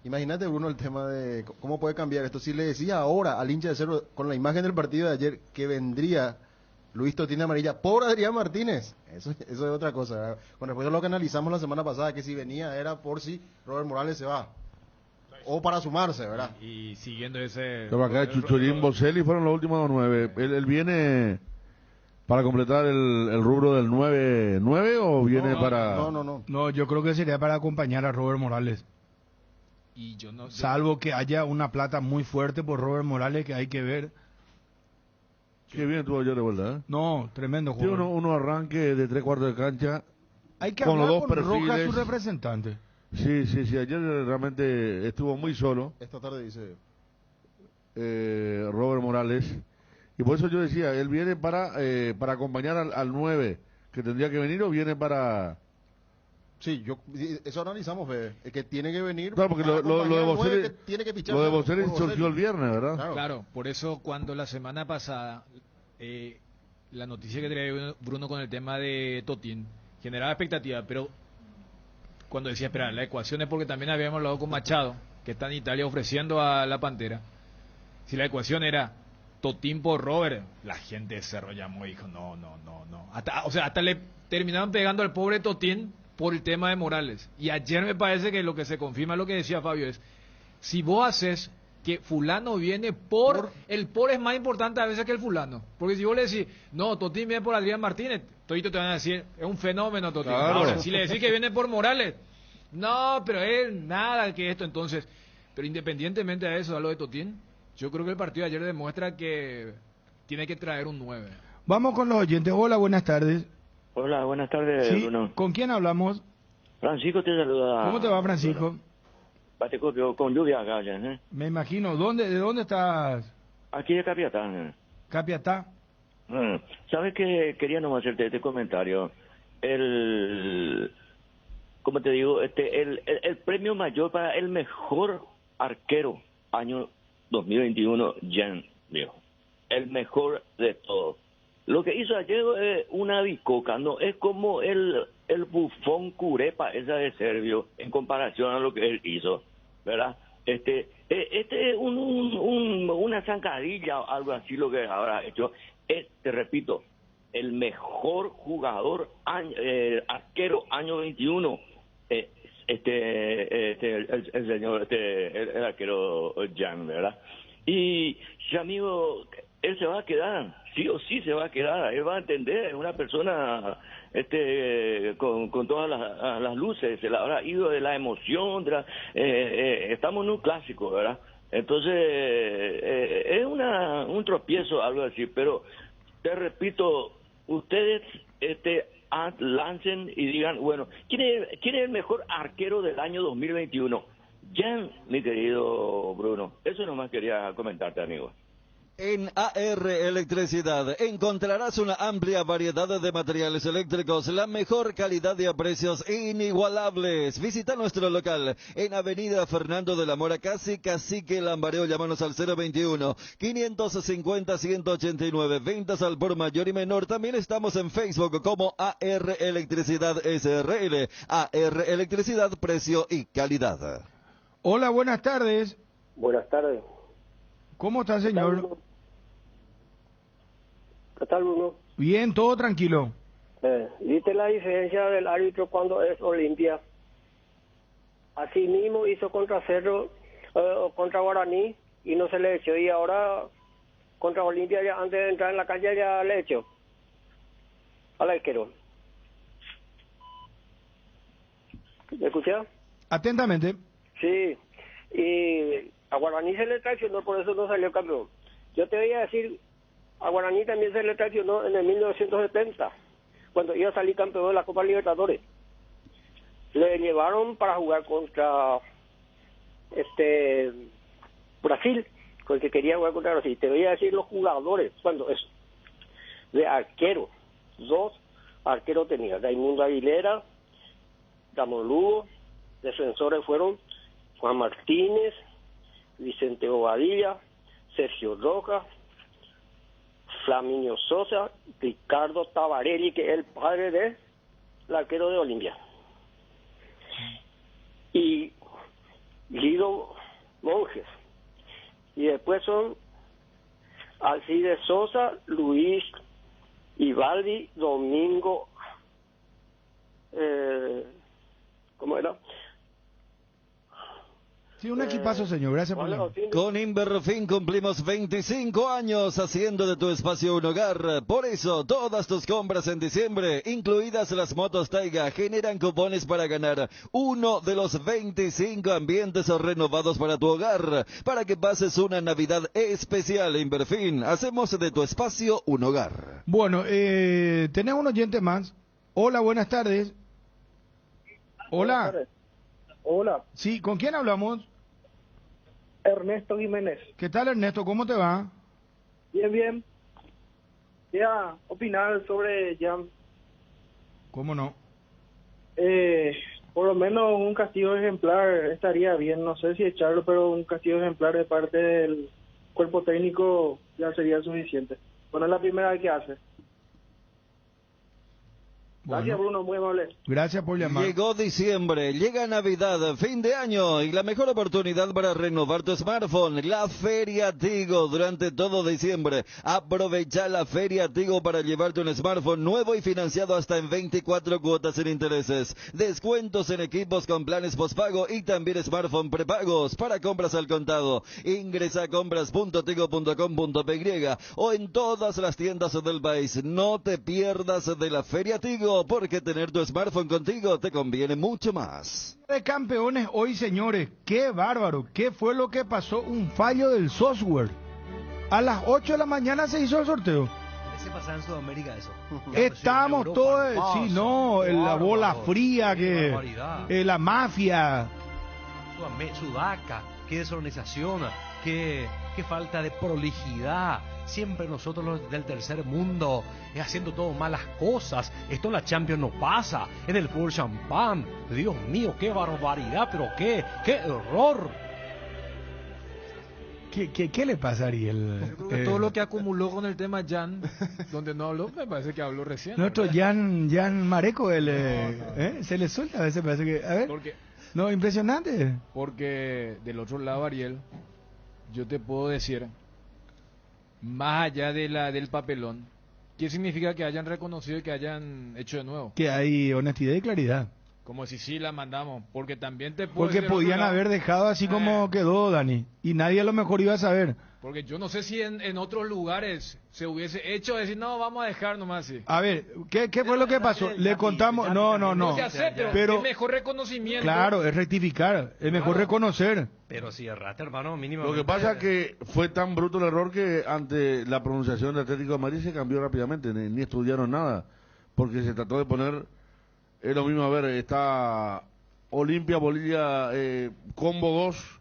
Imagínate, Bruno, el tema de cómo puede cambiar esto. Si le decía ahora al hincha de Cerro, con la imagen del partido de ayer, que vendría Luis Totín Amarilla por Adrián Martínez, eso es otra cosa, ¿verdad? Con respecto a lo que analizamos la semana pasada, que si venía era por si Robert Morales se va. O para sumarse, ¿verdad? Y siguiendo ese... Pero acá Chuchurín, Boselli fueron los últimos 9. Él viene... ¿Para completar el rubro del 9 o viene para...? No, yo creo que sería para acompañar a Robert Morales. Y yo no sé. Salvo que haya una plata muy fuerte por Robert Morales, que hay que ver. Qué bien tuvo ayer de vuelta, ¿eh? No, tremendo juego. Tiene uno arranque de 3/4 de cancha. Hay que con hablar los dos con perfiles. Rojas, su representante. Sí, ayer realmente estuvo muy solo. Esta tarde dice... Robert Morales. Y por eso yo decía, él viene para acompañar al 9, que tendría que venir, o viene para... Sí, eso analizamos, que tiene que venir... Claro, porque lo de Boselli surgió el viernes, ¿verdad? Claro, por eso cuando la semana pasada, la noticia que traía Bruno con el tema de Totín, generaba expectativa, pero cuando decía, espera, la ecuación es porque también habíamos hablado con Machado, que está en Italia ofreciendo a la Pantera. Si la ecuación era... Totín por Robert, la gente de Cerro llamó y dijo no. Hasta le terminaban pegando al pobre Totín por el tema de Morales. Y ayer me parece que lo que se confirma, lo que decía Fabio, es si vos haces que fulano viene el por es más importante a veces que el fulano. Porque si vos le decís, no, Totín viene por Adrián Martínez, todito te van a decir, es un fenómeno Totín. Claro. Ahora, si le decís que viene por Morales, no, pero él, nada que esto, entonces. Pero independientemente de eso, a lo de Totín, yo creo que el partido de ayer demuestra que tiene que traer un 9. Vamos con los oyentes. Hola, buenas tardes. Hola, buenas tardes, ¿Sí? Bruno. ¿Con quién hablamos? Francisco te saluda. ¿Cómo te va, Francisco? Batecopio, con lluvia acá ya, ¿eh? Me imagino. ¿De dónde estás? Aquí de Capiatá, ¿eh? ¿Capiatá? ¿Sabes qué? Quería nomás hacerte este comentario. ¿Cómo te digo? El premio mayor para el mejor arquero año 2021, Jan, viejo. El mejor de todos. Lo que hizo ayer es una bicoca, ¿no? Es como el bufón Curepa, esa de Servio, en comparación a lo que él hizo, ¿verdad? Este es una zancadilla o algo así lo que habrá hecho. Te repito, el mejor jugador, arquero año 21, el señor, el arquero Jan, ¿verdad? Y, amigo, él se va a quedar, sí o sí se va a quedar, él va a entender, es una persona con todas las luces, se le habrá ido de la emoción, estamos en un clásico, ¿verdad? Entonces, es un tropiezo, algo así, pero te repito, ustedes lancen y digan, bueno, ¿quién es el mejor arquero del año 2021? Jan, mi querido Bruno, eso nomás quería comentarte, amigo. En AR Electricidad encontrarás una amplia variedad de materiales eléctricos, la mejor calidad y a precios inigualables. Visita nuestro local en Avenida Fernando de la Mora, casi Cacique Lambareo. Llámanos al 021-550-189. Ventas al por mayor y menor. También estamos en Facebook como AR Electricidad SRL. AR Electricidad, precio y calidad. Hola, buenas tardes. Buenas tardes. ¿Cómo está, señor? ¿Qué tal, Bruno? Bien, todo tranquilo. ¿Viste la diferencia del árbitro cuando es Olimpia? Así mismo hizo contra Cerro, contra Guaraní, y no se le echó. Y ahora, contra Olimpia, ya antes de entrar en la cancha, ya le echó al arquero. ¿Me escuchas? Atentamente. Sí, y a Guaraní se le traicionó, por eso no salió campeón. Yo te voy a decir, a Guaraní también se le traicionó en el 1970, cuando iba a salir campeón de la Copa Libertadores. Le llevaron para jugar contra Brasil, porque quería jugar contra Brasil. Te voy a decir los jugadores, cuando eso, de arquero, 2 arqueros tenía, Raimundo Aguilera, Ramón Lugo, defensores fueron Juan Martínez, Vicente Bobadilla, Sergio Roca, Flaminio Sosa, Ricardo Tabarelli, que es el padre del arquero de Olimpia, y Guido Monjes. Y después son Alcides Sosa, Luis Ivaldi, Domingo, ¿cómo era? Sí, un equipazo, señor. Gracias por la... Con Inverfin cumplimos 25 años haciendo de tu espacio un hogar. Por eso, todas tus compras en diciembre, incluidas las motos Taiga, generan cupones para ganar uno de los 25 ambientes renovados para tu hogar. Para que pases una Navidad especial. Inverfin, hacemos de tu espacio un hogar. Bueno, tenemos un oyente más. Hola, buenas tardes. Hola. Hola. Sí, ¿con quién hablamos? Ernesto Jiménez. ¿Qué tal, Ernesto? ¿Cómo te va? Bien, bien. Ya, opinar sobre Jan. ¿Cómo no? Por lo menos un castigo ejemplar estaría bien. No sé si echarlo, pero un castigo ejemplar de parte del cuerpo técnico ya sería suficiente. Bueno, es la primera vez que hace. Gracias, Bruno, muy amable. Gracias por llamar. Llegó diciembre, llega Navidad, fin de año y la mejor oportunidad para renovar tu smartphone, la Feria Tigo durante todo diciembre. Aprovecha la Feria Tigo para llevarte un smartphone nuevo y financiado hasta en 24 cuotas sin intereses. Descuentos en equipos con planes postpago y también smartphone prepagos para compras al contado. Ingresa a compras.tigo.com.py o en todas las tiendas del país. No te pierdas de la Feria Tigo, porque tener tu smartphone contigo te conviene mucho más. De campeones hoy, señores, qué bárbaro, qué fue lo que pasó, un fallo del software. A las 8 de la mañana se hizo el sorteo. Se pasa en Sudamérica eso. Estamos todos, sí, no, la bola fría, que la mafia. Sudaca, qué desorganización, qué falta de prolijidad. Siempre nosotros los del tercer mundo haciendo todo malas cosas. Esto en la Champions no pasa. En el fútbol champán. Dios mío, qué barbaridad, pero qué error. ¿Qué le pasa a Ariel? Yo creo que todo lo que acumuló con el tema Jan, donde no habló, me parece que habló recién. Nuestro Jan Mareco, se le suelta a veces, parece que... A ver, no, impresionante. Porque del otro lado, Ariel, yo te puedo decir, más allá del papelón, ¿qué significa que hayan reconocido y que hayan hecho de nuevo? Que hay honestidad y claridad. Como si sí la mandamos, porque también te puedo Porque podían haber dejado así como quedó, Dani, y nadie a lo mejor iba a saber. Porque yo no sé si en otros lugares se hubiese hecho decir, no, vamos a dejar nomás así. A ver, ¿qué fue lo que pasó? Le contamos, no. No se hace, pero es mejor reconocimiento. Claro, es rectificar, es mejor reconocer. Pero si erraste, hermano, mínimo. Lo que pasa es que fue tan bruto el error que ante la pronunciación de Atlético de Madrid se cambió rápidamente, ni estudiaron nada, porque se trató de poner, es lo mismo, a ver, está Olimpia, Bolivia, combo 2,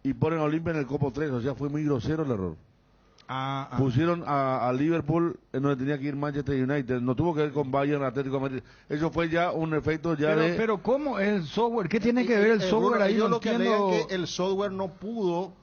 y ponen a Olimpia en el copo 3, o sea, fue muy grosero el error. Pusieron a Liverpool en donde tenía que ir Manchester United, no tuvo que ver con Bayern, Atlético de Madrid, eso fue ya un efecto ya Pero ¿cómo es el software? ¿Qué tiene que ver el software ahí? Yo lo que alegan es que el software no pudo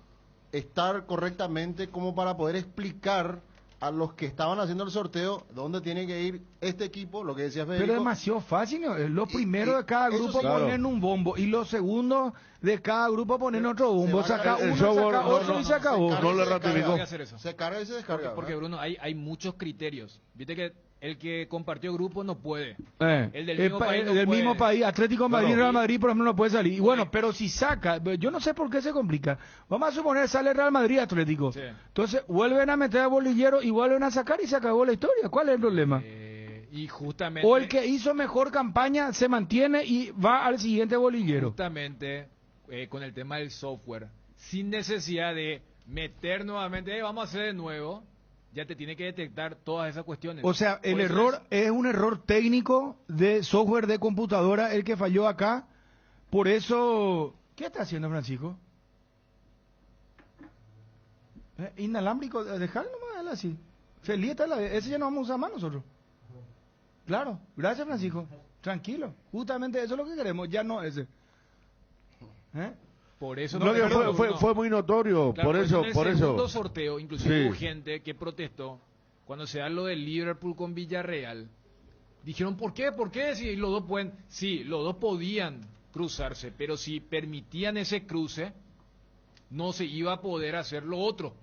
estar correctamente como para poder explicar a los que estaban haciendo el sorteo dónde tiene que ir este equipo, lo que decía Federico. Pero es demasiado fácil, ¿no? Lo primero de cada grupo ponen un bombo y los segundos de cada grupo ponen otro bombo, saca uno, saca otro y se acabó. No le ratificó. Se carga y se descarga. Porque Bruno, hay muchos criterios. Viste que el que compartió grupo no puede. El del mismo país, Atlético de Madrid, Real Madrid, por ejemplo, no puede salir. Y bueno, pero si saca, yo no sé por qué se complica. Vamos a suponer sale Real Madrid, Atlético. Sí. Entonces vuelven a meter a bolillero y vuelven a sacar y se acabó la historia. ¿Cuál es el problema? Y justamente... O el que hizo mejor campaña se mantiene y va al siguiente bolillero. Justamente con el tema del software, sin necesidad de meter nuevamente, vamos a hacer de nuevo, ya te tiene que detectar todas esas cuestiones. O sea, el error es un error técnico de software de computadora el que falló acá. Por eso, ¿qué está haciendo Francisco? Inalámbrico, dejarlo nomás así. Feliz está ese ya no vamos a usar más nosotros. Claro, gracias Francisco. Tranquilo, justamente eso es lo que queremos, ya no ese. Por eso fue muy notorio, claro, por eso. En el segundo sorteo, inclusive hubo gente que protestó cuando se da lo del Liverpool con Villarreal. Dijeron, ¿por qué? Si los dos pueden, sí, los dos podían cruzarse, pero si permitían ese cruce, no se iba a poder hacer lo otro.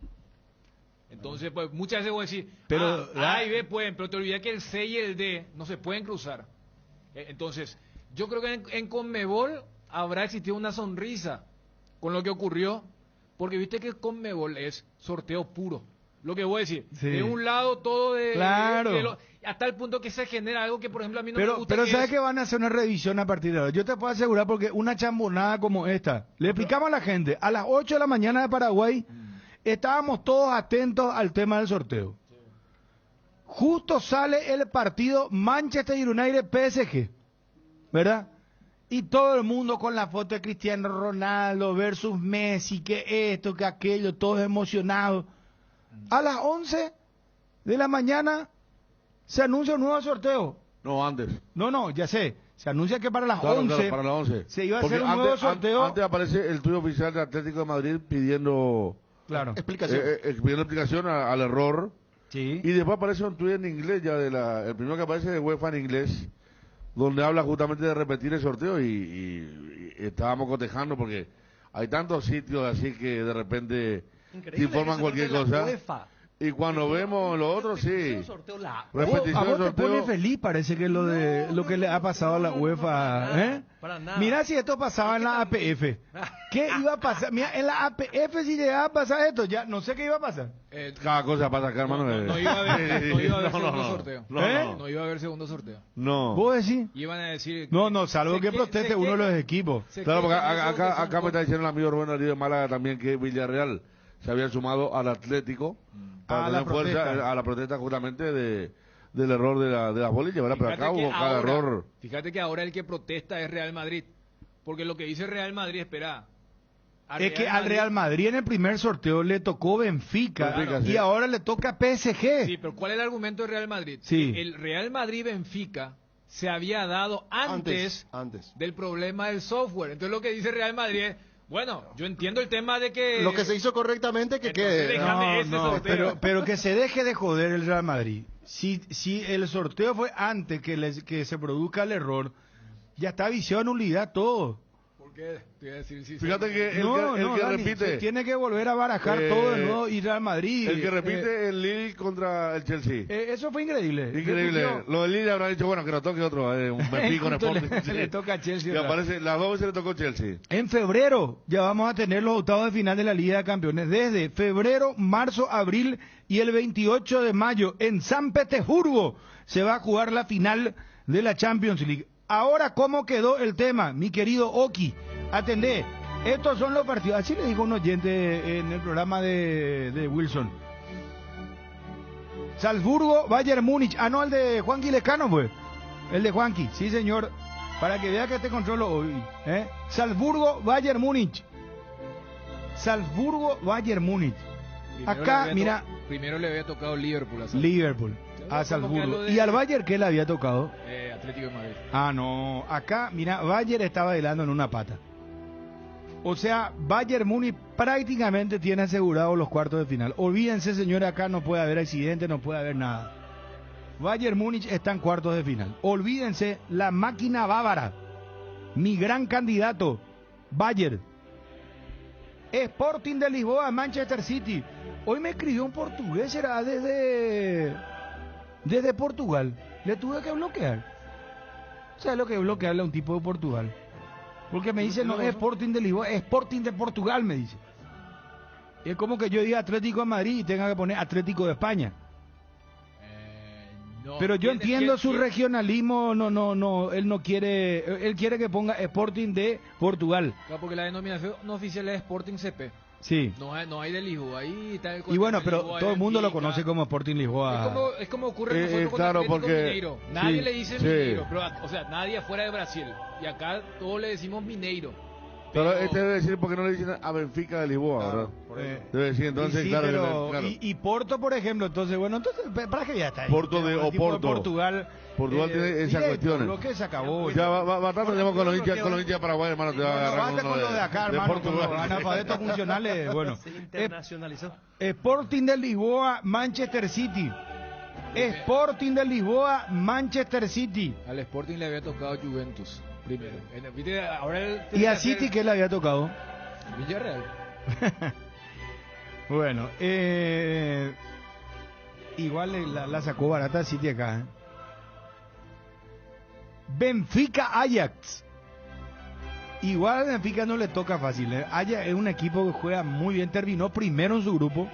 Entonces, pues muchas veces voy a decir, A y B pueden, pero te olvidas que el C y el D no se pueden cruzar. Entonces, yo creo que en Conmebol habrá existido una sonrisa con lo que ocurrió, porque viste que Conmebol es sorteo puro. Lo que voy a decir, de un lado todo hasta el punto que se genera algo que, por ejemplo, a mí no me gusta. Pero ¿sabes que van a hacer una revisión a partir de ahora? Yo te puedo asegurar, porque una chambonada como esta, le explicamos a la gente, a las 8 de la mañana de Paraguay, estábamos todos atentos al tema del sorteo. Justo sale el partido Manchester United PSG, ¿verdad? Y todo el mundo con la foto de Cristiano Ronaldo versus Messi, que esto, que aquello, todos emocionados. A las 11 de la mañana se anuncia un nuevo sorteo. No, antes. No, ya sé. Se anuncia que para las 11, claro, para las 11 se iba a hacer un nuevo sorteo. Antes aparece el tuit oficial de Atlético de Madrid pidiendo explicación al error. Sí. Y después aparece un tuit en inglés, ya el primero que aparece de UEFA en inglés, donde habla justamente de repetir el sorteo y estábamos cotejando porque hay tantos sitios así que de repente te informan cualquier cosa. Y cuando vemos lo otro, sí. A vos te pone feliz, parece que lo que le ha pasado a la UEFA. Mira si esto pasaba en la APF. ¿Qué iba a pasar? Mira, en la APF si llegaba a pasar esto, ya no sé qué iba a pasar. Cada cosa pasa acá, hermano. No iba a haber segundo sorteo. No iba a haber segundo sorteo. No. ¿Vos decís? Iban a decir... No, salvo que proteste uno de los equipos. Claro, porque acá me está diciendo el amigo Rubén Darío de Málaga también que Villarreal se había sumado al Atlético para tener fuerza a la protesta justamente del error de las bolillas, ¿verdad? Pero acá hubo cada error. Fíjate que ahora el que protesta es Real Madrid, porque lo que dice Real Madrid, espera. Al Real Madrid en el primer sorteo le tocó Benfica y ahora le toca PSG. Sí, pero ¿cuál es el argumento de Real Madrid? Sí. El Real Madrid-Benfica se había dado antes del problema del software. Entonces lo que dice Real Madrid es, Bueno, yo entiendo el tema de que... Lo que se hizo correctamente que quede. Pero que se deje de joder el Real Madrid. Si el sorteo fue antes que se produzca el error, ya está viciado en nulidad todo. ¿Por qué? Te iba a decir, sí, Fíjate que el que Dani, repite... tiene que volver a barajar todo de nuevo y Real Madrid. El que repite el Lille contra el Chelsea. Eso fue increíble. Increíble. Lo del Lille habrá dicho, bueno, que nos toque otro. Un Benfica, un Sporting. Le toca a Chelsea. Y aparece, las dos veces le tocó Chelsea. En febrero ya vamos a tener los octavos de final de la Liga de Campeones. Desde febrero, marzo, abril y el 28 de mayo en San Petersburgo se va a jugar la final de la Champions League. Ahora, ¿cómo quedó el tema, mi querido Oki? Atendé, estos son los partidos, así le dijo un oyente en el programa de Wilson. Salzburgo, Bayern Múnich, no, el de Juanqui Lescano fue, el de Juanqui, sí señor, para que vea que te controlo hoy. Salzburgo, Bayern Múnich. Salzburgo, Bayern Múnich. Acá, mira. Primero le había tocado Liverpool a Salzburgo. ¿Y al Bayern qué le había tocado? Atlético de Madrid. No, acá, mira, Bayern estaba bailando en una pata. O sea, Bayern Múnich prácticamente tiene asegurado los cuartos de final. Olvídense, señores, acá no puede haber accidente, no puede haber nada. Bayern Múnich está en cuartos de final. Olvídense, la máquina bávara, mi gran candidato, Bayern. Sporting de Lisboa, Manchester City. Hoy me escribió un portugués, era desde Portugal. Le tuve que bloquear. ¿Sabes lo que es bloquearle a un tipo de Portugal? Porque me dice, no es Sporting de Lisboa, es Sporting de Portugal, me dice. Y es como que yo diga Atlético de Madrid y tenga que poner Atlético de España. Pero yo entiendo su regionalismo, no, él no quiere, él quiere que ponga Sporting de Portugal. Claro, porque la denominación no oficial es Sporting CP. Sí. No hay de Lisboa, ahí está el... Y bueno, pero todo el mundo lo conoce como Sporting Lisboa. Es como ocurre nosotros con claro, Atlético porque... Mineiro. Nadie sí, le dice Mineiro, pero, o sea, nadie afuera de Brasil. Y acá todos le decimos Mineiro. Pero debe decir porque no le dicen a Benfica de Lisboa, claro, ¿verdad? Debe decir entonces, sí, claro, pero, claro. Y Porto, por ejemplo, entonces, bueno, entonces, ¿para qué ya está ahí? Porto de Oporto. Portugal. Portugal tiene esas cuestiones. Lo que se acabó. Ya bastante tenemos con los hinchas de Paraguay, hermano. Te va a agarrar basta con lo de acá, hermano, con los analfabetos funcionales. Bueno, se internacionalizó. Sporting de Lisboa, Manchester City. Sporting de Lisboa, Manchester City. Al Sporting le había tocado Juventus primero. Ahora ¿Y a City qué le había tocado? Villarreal. Bueno, igual la sacó barata City acá. Benfica Ajax. Igual a Benfica no le toca fácil. Ajax es un equipo que juega muy bien, terminó primero en su grupo.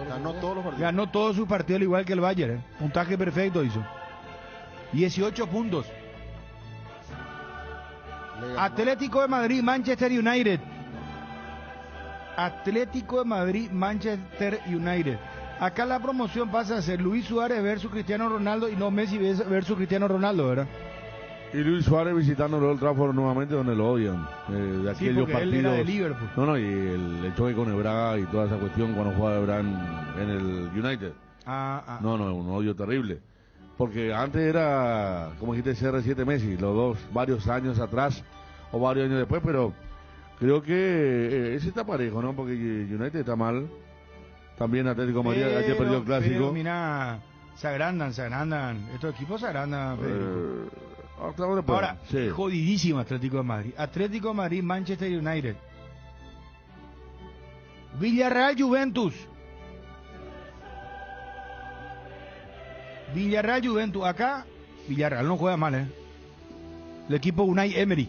Ganó todos los partidos. Ganó todos sus partidos al igual que el Bayern. Puntaje perfecto hizo. 18 puntos. Atlético de Madrid, Manchester United. Atlético de Madrid, Manchester United. Acá la promoción pasa a ser Luis Suárez versus Cristiano Ronaldo y no Messi versus Cristiano Ronaldo, ¿verdad? Y Luis Suárez visitando el Old Trafford nuevamente donde lo odian. De sí, porque partidos. Él era de Liverpool. No, y el choque con Ebra y toda esa cuestión cuando jugaba Ebra en el United. No, un odio terrible. Porque antes era, como dijiste, CR7 Messi, los dos, varios años atrás o varios años después, pero creo que ese está parejo, ¿no? Porque United está mal. También Atlético de Madrid ayer perdió el clásico. Pero mira, se agrandan. Estos equipos se agrandan. Ahora, sí. Jodidísimo Atlético de Madrid. Atlético de Madrid, Manchester United. Villarreal, Juventus. Villarreal, Juventus. Acá, Villarreal no juega mal, El equipo Unai Emery.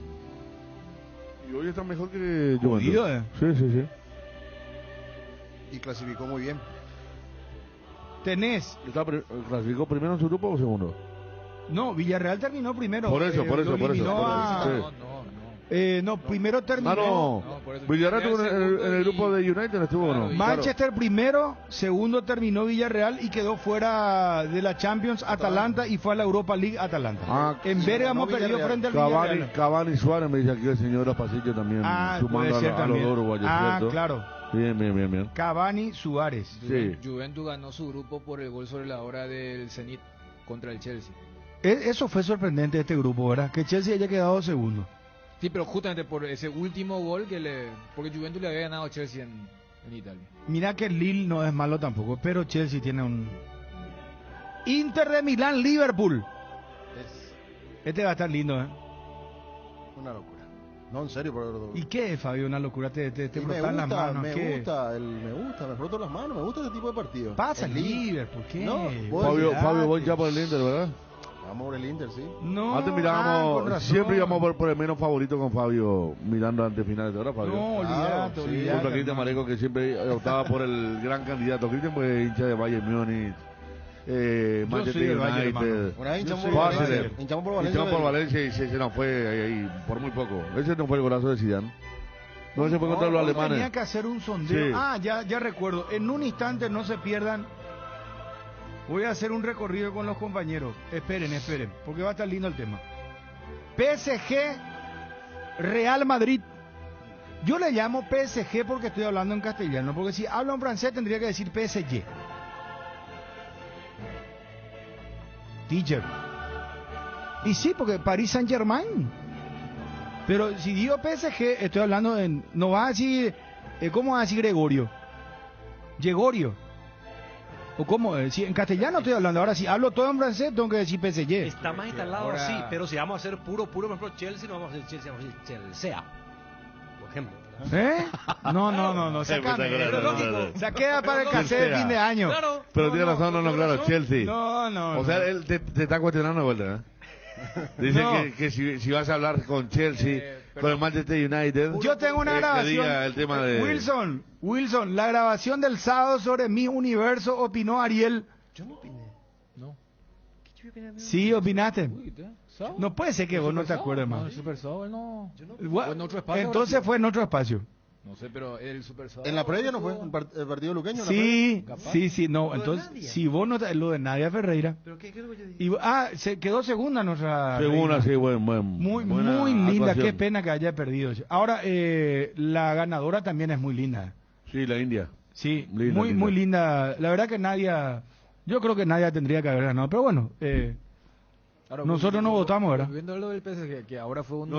Y hoy está mejor que Juventus. Jodido, Sí. Y clasificó muy bien. Tenés. ¿Clasificó primero en su grupo o segundo? No, Villarreal terminó primero. Por eso. No, primero terminó. Villarreal estuvo en el grupo de United, estuvo no. Manchester primero, segundo terminó Villarreal y quedó fuera de la Champions Atalanta y fue a la Europa League Atalanta. En Bérgamo perdió frente al Villarreal. Cavani Suárez, me dice aquí el señor Pasillo también sumando a los uruguayos. Claro. Bien. Cavani Suárez. Sí. Juventus ganó su grupo por el gol sobre la hora del Zenit contra el Chelsea. Eso fue sorprendente de este grupo, ¿verdad? Que Chelsea haya quedado segundo. Sí, pero justamente por ese último gol porque Juventus le había ganado a Chelsea en Italia. Mira que el Lille no es malo tampoco, pero Chelsea tiene un... Inter de Milán, Liverpool. Este va a estar lindo, Una locura. No, en serio. ¿Y qué, Fabio? Una locura, te frotan las manos. Me froto las manos, me gusta ese tipo de partido. Pasa el Liverpool, ¿qué? No, Fabio, voy ya por el Inter, ¿verdad? Vamos por el Inter, sí. No, antes mirábamos, siempre íbamos por el menos favorito con Fabio, mirando antes finales de hora, Fabio. No, olvidate. Contra Cristian Mareco, que siempre optaba por el gran candidato. Cristian fue hincha de Bayern Múnich, Manchester United. Hinchamos por Valencia y se nos fue ahí por muy poco. Ese no fue el golazo de Zidane. No, ese fue contra los alemanes. Tenía que hacer un sondeo. Sí. Ya recuerdo. En un instante, no se pierdan. Voy a hacer un recorrido con los compañeros. Esperen, porque va a estar lindo el tema. PSG, Real Madrid. Yo le llamo PSG porque estoy hablando en castellano, porque si hablo en francés tendría que decir PSG. Teacher. Y sí, porque Paris Saint-Germain. Pero si digo PSG, estoy hablando en... No va a decir... ¿Cómo va a decir Gregorio? ¿O cómo? Si en castellano estoy hablando, ahora si hablo todo en francés tengo que decir PSG. Está más instalado así, pero si vamos a hacer puro, por ejemplo, Chelsea, no vamos a hacer Chelsea, vamos a decir Chelsea, por ejemplo. No, se queda para el cassette de fin de año. Claro. Pero tiene razón, claro, Chelsea. No. O sea, él te está cuestionando de vuelta, ¿eh? Dice que si vas a hablar con Chelsea, con el Manchester United... Yo tengo una grabación. El tema de... Wilson, la grabación del sábado sobre mi universo opinó Ariel. Yo no opiné. No. Sí, opinaste. No puede ser que vos no te acuerdes más. No, el Super Sábado no. Fue en otro espacio. Entonces fue en otro espacio. No sé, pero el Super Sábado... ¿En la previa no fue el partido luqueño? Sí, no. Entonces, si vos no... Lo de Nadia Ferreira. ¿Pero qué es lo que yo digo? Se quedó segunda nuestra... Segunda, sí, muy linda, qué pena que haya perdido. Ahora, la ganadora también es muy linda. Sí, la India. Sí, muy linda. La verdad que Nadia... Yo creo que Nadia tendría que haber ganado, pero bueno... Ahora, nosotros no votamos, ¿verdad? Viendo lo del PSG, que ahora fue un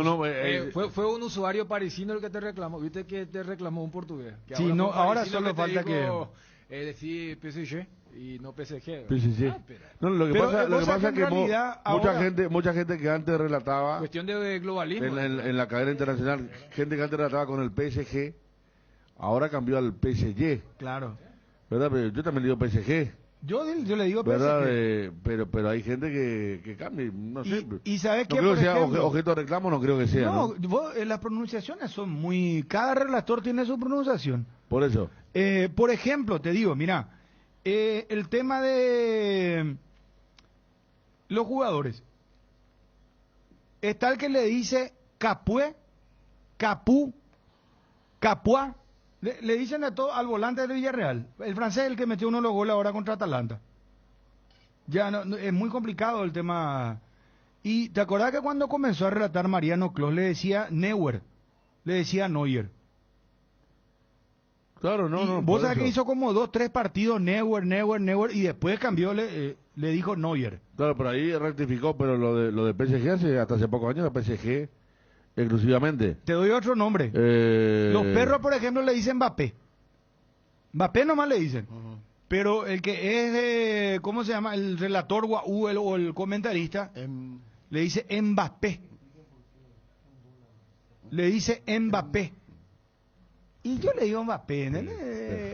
fue un usuario parisino el que te reclamó. Viste que te reclamó un portugués. Que sí, ahora solo falta que decir PSG y no PSG. Lo que pasa es que mucha gente que antes relataba cuestión de globalismo en la cadena internacional, gente que antes relataba con el PSG, ahora cambió al PSG. Claro. ¿Verdad? Pero yo también digo PSG. Yo le digo ¿verdad? Pero hay gente que cambia, no sé. ¿Y sabes qué? No creo que sea objeto de reclamo, no creo que sea. No, las pronunciaciones son muy... Cada relator tiene su pronunciación. Por eso. Por ejemplo, te digo, mira, el tema de los jugadores. Está el que le dice Capué, Capú, Capuá. Le dicen de todo al volante del Villarreal. El francés es el que metió uno de los goles ahora contra Atalanta. Ya no, es muy complicado el tema. Y te acordás que cuando comenzó a relatar Mariano Clos le decía Neuer, le decía Neuer. Claro, no. Vos sabés que hizo como 2-3 partidos Neuer y después cambió, le dijo Neuer. Claro, pero ahí rectificó, pero lo de PSG hasta hace pocos años de PSG exclusivamente. Te doy otro nombre. Los perros, por ejemplo, le dicen Mbappé. Mbappé nomás le dicen. Pero el que es ¿cómo se llama? El relator o el comentarista le dice Mbappé. Le dice Mbappé. Y yo le digo Mbappé,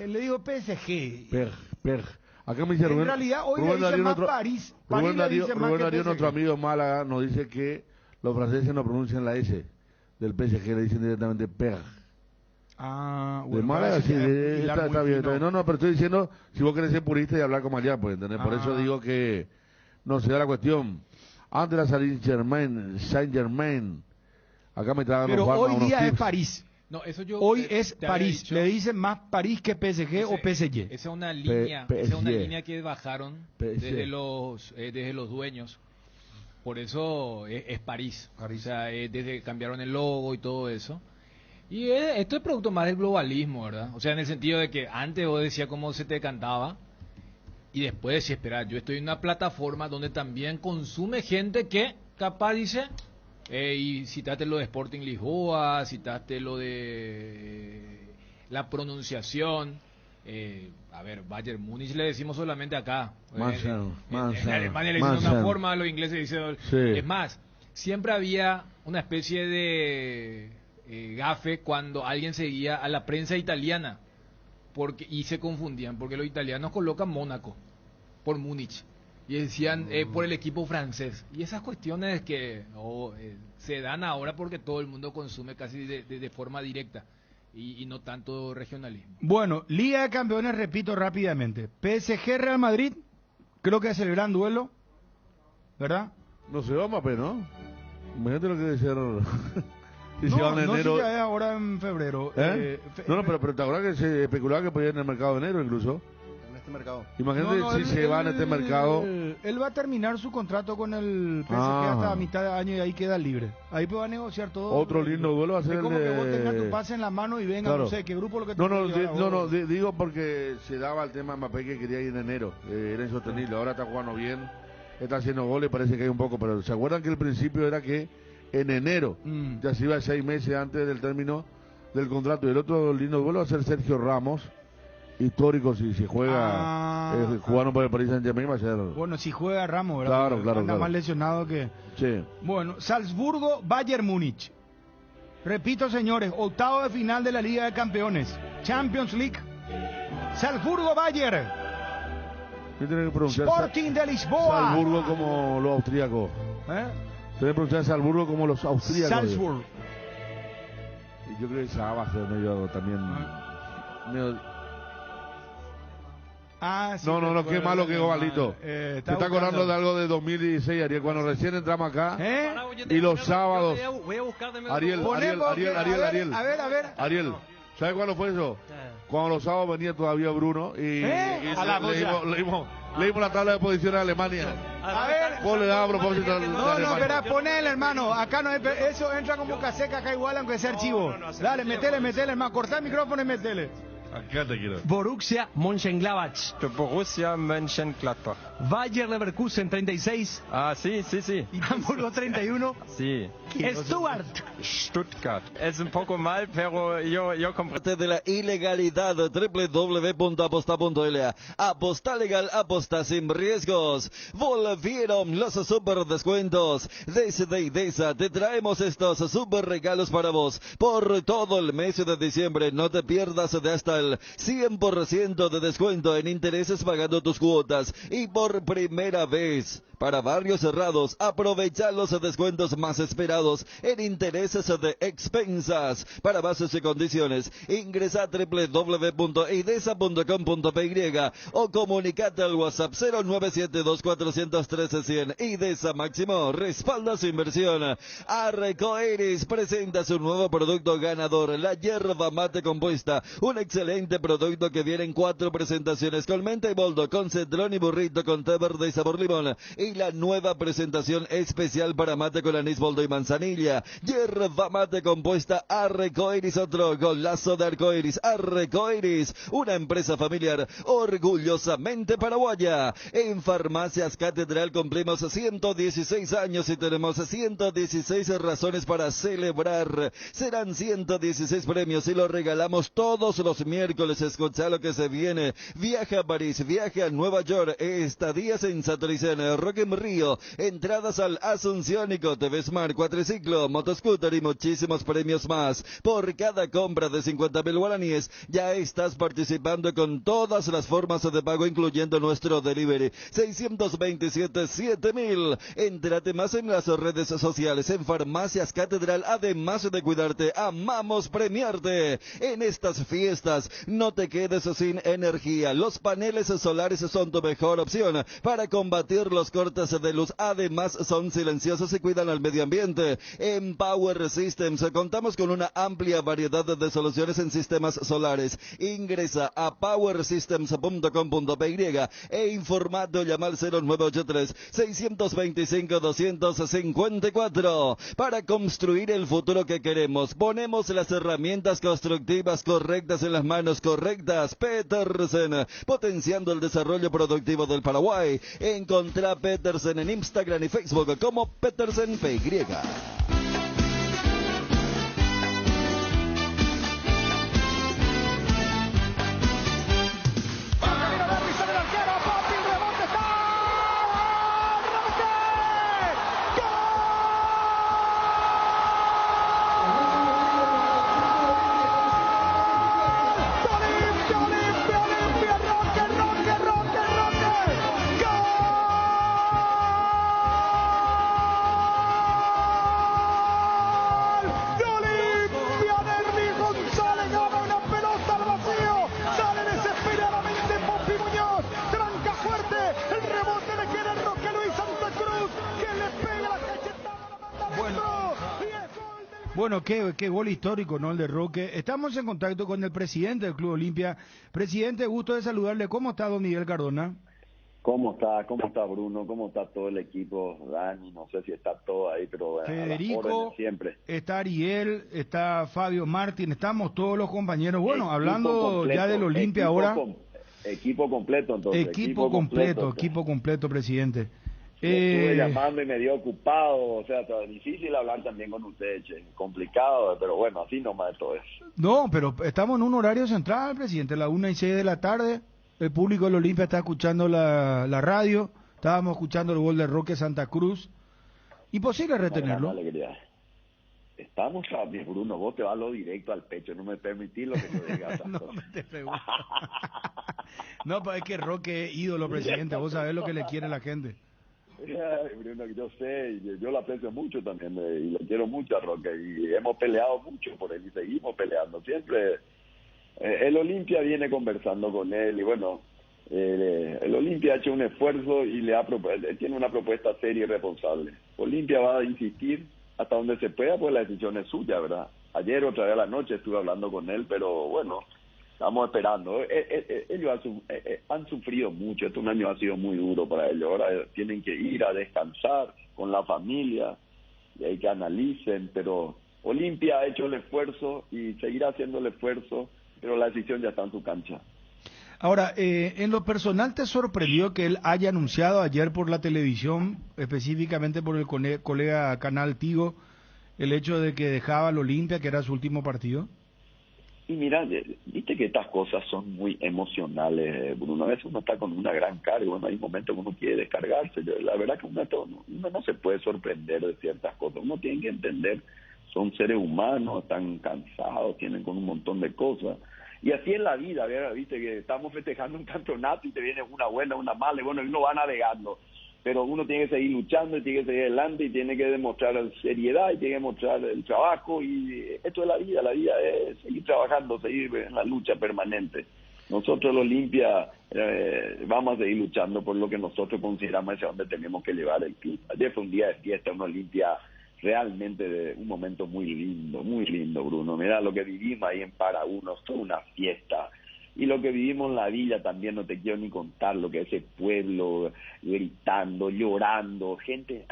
le digo PSG. Acá me dice en realidad hoy le dice más París. Rubén Darío, nuestro amigo en Málaga, nos dice que los franceses no pronuncian la S del PSG, le dicen directamente PER. Bueno, de Málaga, sí, está bien. No, pero estoy diciendo, si vos querés ser purista y hablar como allá, pues, ¿entendés? Por eso digo que no se da la cuestión. Antes era Saint-Germain. Acá me tragan pero los hoy día es París. No, eso yo hoy es París. Le dicen más París que PSG o PSG. Esa es una línea, que bajaron desde los dueños. Por eso es París. O sea, desde cambiaron el logo y todo eso. Y esto es producto más del globalismo, ¿verdad? O sea, en el sentido de que antes vos decías cómo se te cantaba y después decías, espera, yo estoy en una plataforma donde también consume gente que capaz dice Y citaste lo de Sporting Lisboa, citaste lo de la pronunciación. A ver, Bayern Múnich le decimos solamente acá. En Alemania le dicen de una forma, los ingleses dicen... Sí. Es más, siempre había una especie de gafe cuando alguien seguía a la prensa italiana y se confundían, porque los italianos colocan Mónaco por Múnich y decían por el equipo francés. Y esas cuestiones que se dan ahora porque todo el mundo consume casi de forma directa. Y no tanto regionalismo. Bueno, Liga de Campeones, repito rápidamente. PSG Real Madrid, creo que es el gran duelo, ¿verdad? No se va Mbappé, ¿no? Imagínate lo que debe ser. Si se va en enero. No, si ya es ahora en febrero. No, pero te acuerdas que se especulaba que podía ir en el mercado de enero incluso. En este mercado. Imagínate se va en este mercado. Él va a terminar su contrato con el PSG hasta mitad de año y ahí queda libre. Ahí va a negociar todo. Otro lindo duelo va a ser es como que vos tengas tu pase en la mano y venga, claro. No sé, qué grupo lo que te digo porque se daba el tema Mbappé que quería ir en enero. Era insostenible. Ahora está jugando bien, está haciendo goles, parece que hay un poco, pero ¿se acuerdan que el principio era que en enero ya se iba 6 meses antes del término del contrato? Y el otro lindo duelo va a ser Sergio Ramos, histórico, si juega, jugaron por el Paris Saint-Germain, va a ser... Bueno, si juega Ramos, ¿verdad? Claro. Anda más lesionado que... Sí. Bueno, Salzburgo, Bayern Múnich. Repito, señores, octavo de final de la Liga de Campeones. Champions League. Salzburgo, Bayern. ¿Qué tiene que pronunciar? Sporting de Lisboa. Salzburgo como los austríacos. Tiene que pronunciar Salzburgo como los austríacos. Salzburgo. Y yo creo que esa va a ser medio también... Sí, no, qué malo que Gobalito. Te está acordando de algo de 2016, Ariel, cuando recién entramos acá. Y los sábados. Voy a buscar de Ariel. A ver. Ariel, ¿sabes cuándo fue eso? Cuando los sábados venía todavía Bruno y leímos la tabla de posiciones de Alemania. A ver. Vos le dabas a propósito No, espera, ponele, hermano. Acá no eso entra como caseca acá igual, aunque sea archivo. Dale, metele, hermano. Cortá el micrófono y metele. Acá te quiero. Borussia Mönchengladbach. Borussia Mönchengladbach. Bayer Leverkusen 36. Sí. Y Hamburgo 31. Sí. Stuttgart. Es un poco mal, pero yo compré. De la ilegalidad, www.aposta.la. Aposta legal, aposta sin riesgos. Volvieron los super descuentos. Desde IDESA te traemos estos super regalos para vos. Por todo el mes de diciembre, no te pierdas de hasta el 100% de descuento en intereses pagando tus cuotas. Y por primera vez, para barrios cerrados, aprovecha los descuentos más esperados en intereses de expensas. Para bases y condiciones, ingresa a www.idesa.com.py o comunicate al WhatsApp 0972413100. IDESA Máximo respalda su inversión. Arcoiris presenta su nuevo producto ganador, la yerba mate compuesta. Un excelente producto que viene en 4 presentaciones, con menta y boldo, con cedrón y burrito, con té verde y sabor limón. Y la nueva presentación especial para mate con anís, boldo y manzanilla. Yerba mate compuesta Arcoiris, otro golazo de Arcoiris. Arcoiris, una empresa familiar orgullosamente paraguaya. En Farmacias Catedral cumplimos 116 años y tenemos 116 razones para celebrar. Serán 116 premios y los regalamos todos los miércoles. Escucha lo que se viene. Viaje a París, viaje a Nueva York, estadías en Satoricen, Rock en Río, entradas al Asunciónico, TV Smart, cuatriciclo, motoscooter y muchísimos premios más. Por cada compra de 50.000 guaraníes ya estás participando con todas las formas de pago, incluyendo nuestro delivery. 627-7000. Entrate más en las redes sociales. En Farmacias Catedral, además de cuidarte, amamos premiarte. En estas fiestas no te quedes sin energía. Los paneles solares son tu mejor opción para combatir los cortes de luz. Además son silenciosos y cuidan al medio ambiente. En Power Systems contamos con una amplia variedad de soluciones en sistemas solares. Ingresa a powersystems.com.py e informate o llama al 0983-625-254. Para construir el futuro que queremos, ponemos las herramientas constructivas correctas en las manos correctas. Petersen, potenciando el desarrollo productivo del Paraguay. Encontrá Petersen en Instagram y Facebook como Petersen PY. Bueno, qué gol histórico, ¿no? El de Roque. Estamos en contacto con el presidente del Club Olimpia. Presidente, gusto de saludarle. ¿Cómo está don Miguel Cardona? ¿Cómo está Bruno? ¿Cómo está todo el equipo? Dani, no sé si está todo ahí, pero Federico, siempre. Está Ariel, está Fabio Martín, estamos todos los compañeros. Bueno, Equipo hablando completo, ya del Olimpia ahora. Equipo completo, entonces. Equipo completo, presidente. Estuve llamando y me dio ocupado, o sea, difícil hablar también con ustedes, complicado, pero bueno, así nomás todo eso. No, pero estamos en un horario central, presidente, las 1:06 de la tarde. El público del Olimpia está escuchando la radio. Estábamos escuchando el gol de Roque Santa Cruz. Imposible retenerlo. Alegría. Estamos también, Bruno. Vos te vas lo directo al pecho. No me permitís lo que yo diga. No te pregunto. No, pues es que Roque es ídolo, presidente. Vos sabés lo que le quiere la gente. Ay, Bruno, yo sé. Yo lo aprecio mucho también. Y lo quiero mucho a Roque. Y hemos peleado mucho por él. Y seguimos peleando. Siempre... el Olimpia viene conversando con él y bueno, el Olimpia ha hecho un esfuerzo y tiene una propuesta seria y responsable. Olimpia va a insistir hasta donde se pueda, pues la decisión es suya, ¿verdad? Ayer otra vez a la noche estuve hablando con él, pero bueno, estamos esperando. Ellos han sufrido mucho, este un año ha sido muy duro para ellos, ahora tienen que ir a descansar con la familia y hay que analicen, pero Olimpia ha hecho el esfuerzo y seguirá haciendo el esfuerzo, pero la decisión ya está en su cancha. Ahora, en lo personal, ¿te sorprendió que él haya anunciado ayer por la televisión, específicamente por el colega Canal Tigo, el hecho de que dejaba al Olimpia, que era su último partido? Y mira, viste que estas cosas son muy emocionales, Bruno. A veces uno está con una gran carga, bueno, hay momentos que uno quiere descargarse. La verdad que uno no se puede sorprender de ciertas cosas. Uno tiene que entender, son seres humanos, están cansados, tienen con un montón de cosas. Y así es la vida, ¿verdad? Viste que estamos festejando un campeonato y te viene una buena, una mala, y bueno, y uno va navegando. Pero uno tiene que seguir luchando y tiene que seguir adelante y tiene que demostrar seriedad y tiene que demostrar el trabajo. Y esto es la vida es seguir trabajando, seguir en la lucha permanente. Nosotros los Olimpia vamos a seguir luchando por lo que nosotros consideramos hacia donde tenemos que llevar el club. Ayer fue un día de fiesta, un Olimpia realmente de un momento muy lindo, Bruno. Mira lo que vivimos ahí en Paraguno, fue una fiesta. Y lo que vivimos en la villa también, no te quiero ni contar, lo que es ese pueblo gritando, llorando, gente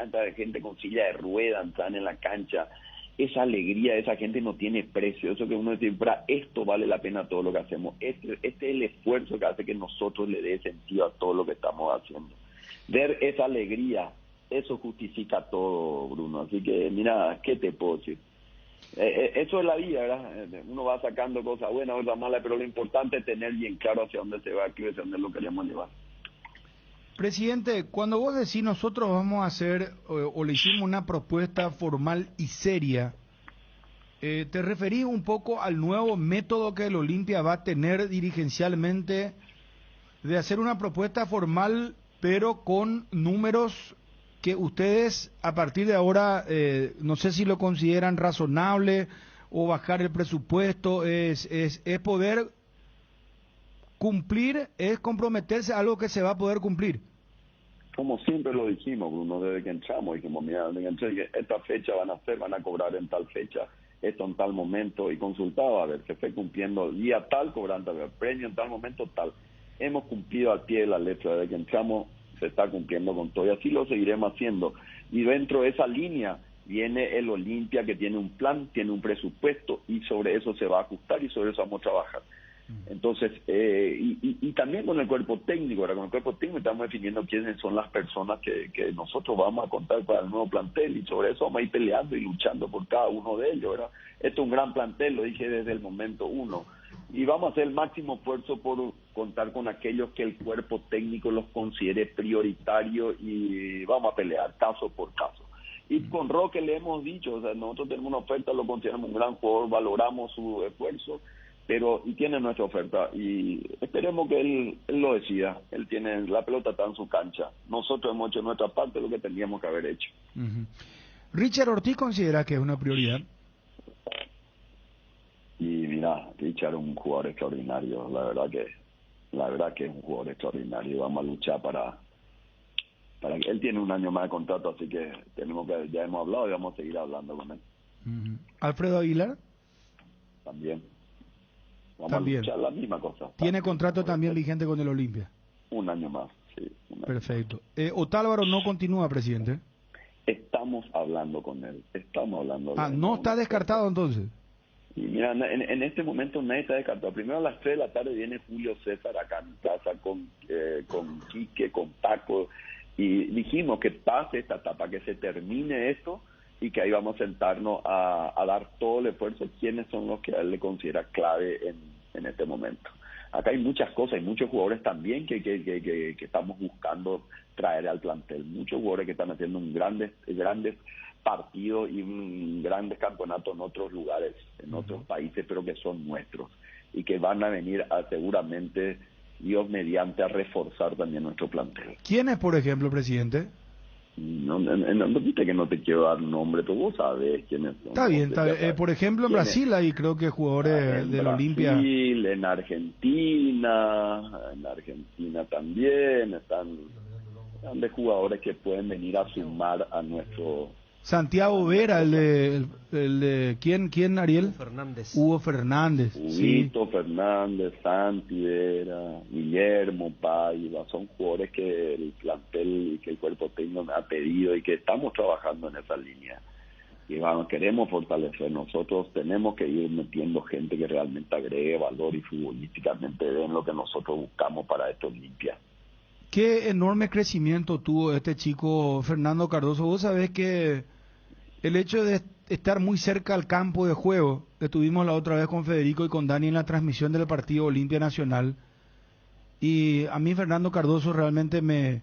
con silla de ruedas entrando en la cancha. Esa alegría de esa gente no tiene precio. Eso que uno dice, esto vale la pena todo lo que hacemos. Este es el esfuerzo que hace que nosotros le dé sentido a todo lo que estamos haciendo. Ver esa alegría, eso justifica todo, Bruno. Así que, mira, ¿qué te puedo decir? Eso es la vida, ¿verdad? Uno va sacando cosas buenas, otras malas, pero lo importante es tener bien claro hacia dónde se va el club, hacia dónde lo queremos llevar. Presidente, cuando vos decís nosotros vamos a hacer o le hicimos una propuesta formal y seria, ¿te referís un poco al nuevo método que el Olimpia va a tener dirigencialmente de hacer una propuesta formal pero con números que ustedes a partir de ahora no sé si lo consideran razonable o bajar el presupuesto, es poder cumplir, es comprometerse a algo que se va a poder cumplir? Como siempre lo dijimos, Bruno, desde que entramos, dijimos, mira, esta fecha van a cobrar en tal fecha, esto en tal momento, y consultaba, a ver, se fue cumpliendo día tal, cobrando, a ver, premio en tal momento tal. Hemos cumplido al pie de la letra, desde que entramos se está cumpliendo con todo y así lo seguiremos haciendo. Y dentro de esa línea viene el Olimpia, que tiene un plan, tiene un presupuesto y sobre eso se va a ajustar y sobre eso vamos a trabajar. Entonces, y también con el cuerpo técnico, ahora con el cuerpo técnico estamos definiendo quiénes son las personas que nosotros vamos a contar para el nuevo plantel y sobre eso vamos a ir peleando y luchando por cada uno de ellos, ¿verdad? Esto es un gran plantel, lo dije desde el momento uno. Y vamos a hacer el máximo esfuerzo por contar con aquellos que el cuerpo técnico los considere prioritarios y vamos a pelear caso por caso. Y con Roque le hemos dicho, o sea, nosotros tenemos una oferta, lo consideramos un gran jugador, valoramos su esfuerzo, y tiene nuestra oferta y esperemos que él lo decida. Él tiene la pelota, está en su cancha. Nosotros hemos hecho nuestra parte, lo que teníamos que haber hecho. ¿Richard Ortiz considera que es una prioridad? Y mira, Richard es un jugador extraordinario, la verdad que es un jugador extraordinario. Vamos a luchar para que él tiene un año más de contrato, así que ya hemos hablado y vamos a seguir hablando con él. Alfredo Aguilar. También. Vamos También. a luchar la misma cosa. ¿Tiene contrato también vigente con el Olimpia? Un año más, sí. Perfecto. Otálvaro no continúa, presidente. Estamos hablando con él. ¿No está descartado entonces? Y mira, en este momento nadie está descartado. Primero a las 3 de la tarde viene Julio César acá en mi casa con Quique, con Paco, y dijimos que pase esta etapa, que se termine esto, y que ahí vamos a sentarnos a dar todo el esfuerzo. ¿Quiénes son los que a él le considera clave en este momento? Acá hay muchas cosas, hay muchos jugadores también que estamos buscando traer al plantel. Muchos jugadores que están haciendo un grandes partidos y un grandes campeonatos en otros lugares, en otros países, pero que son nuestros. Y que van a venir seguramente, Dios mediante, a reforzar también nuestro plantel. ¿Quiénes, por ejemplo, presidente? No, viste que no te quiero dar nombre, pero vos sabés quiénes son. Está bien. Por ejemplo, en Brasil hay creo que jugadores del Olimpia. En Brasil, en Argentina también están de jugadores que pueden venir a sumar a nuestro... Santiago Vera, el de ¿quién, Ariel? Hugo Fernández. Huguito Fernández, Santi Vera, Guillermo Paiva, son jugadores que el plantel y que el cuerpo técnico me ha pedido y que estamos trabajando en esa línea. Y vamos, queremos fortalecer. Nosotros tenemos que ir metiendo gente que realmente agregue valor y futbolísticamente den lo que nosotros buscamos para esto Olimpia. Qué enorme crecimiento tuvo este chico Fernando Cardoso. Vos sabés que el hecho de estar muy cerca al campo de juego, estuvimos la otra vez con Federico y con Dani en la transmisión del partido Olimpia Nacional, y a mí Fernando Cardoso realmente me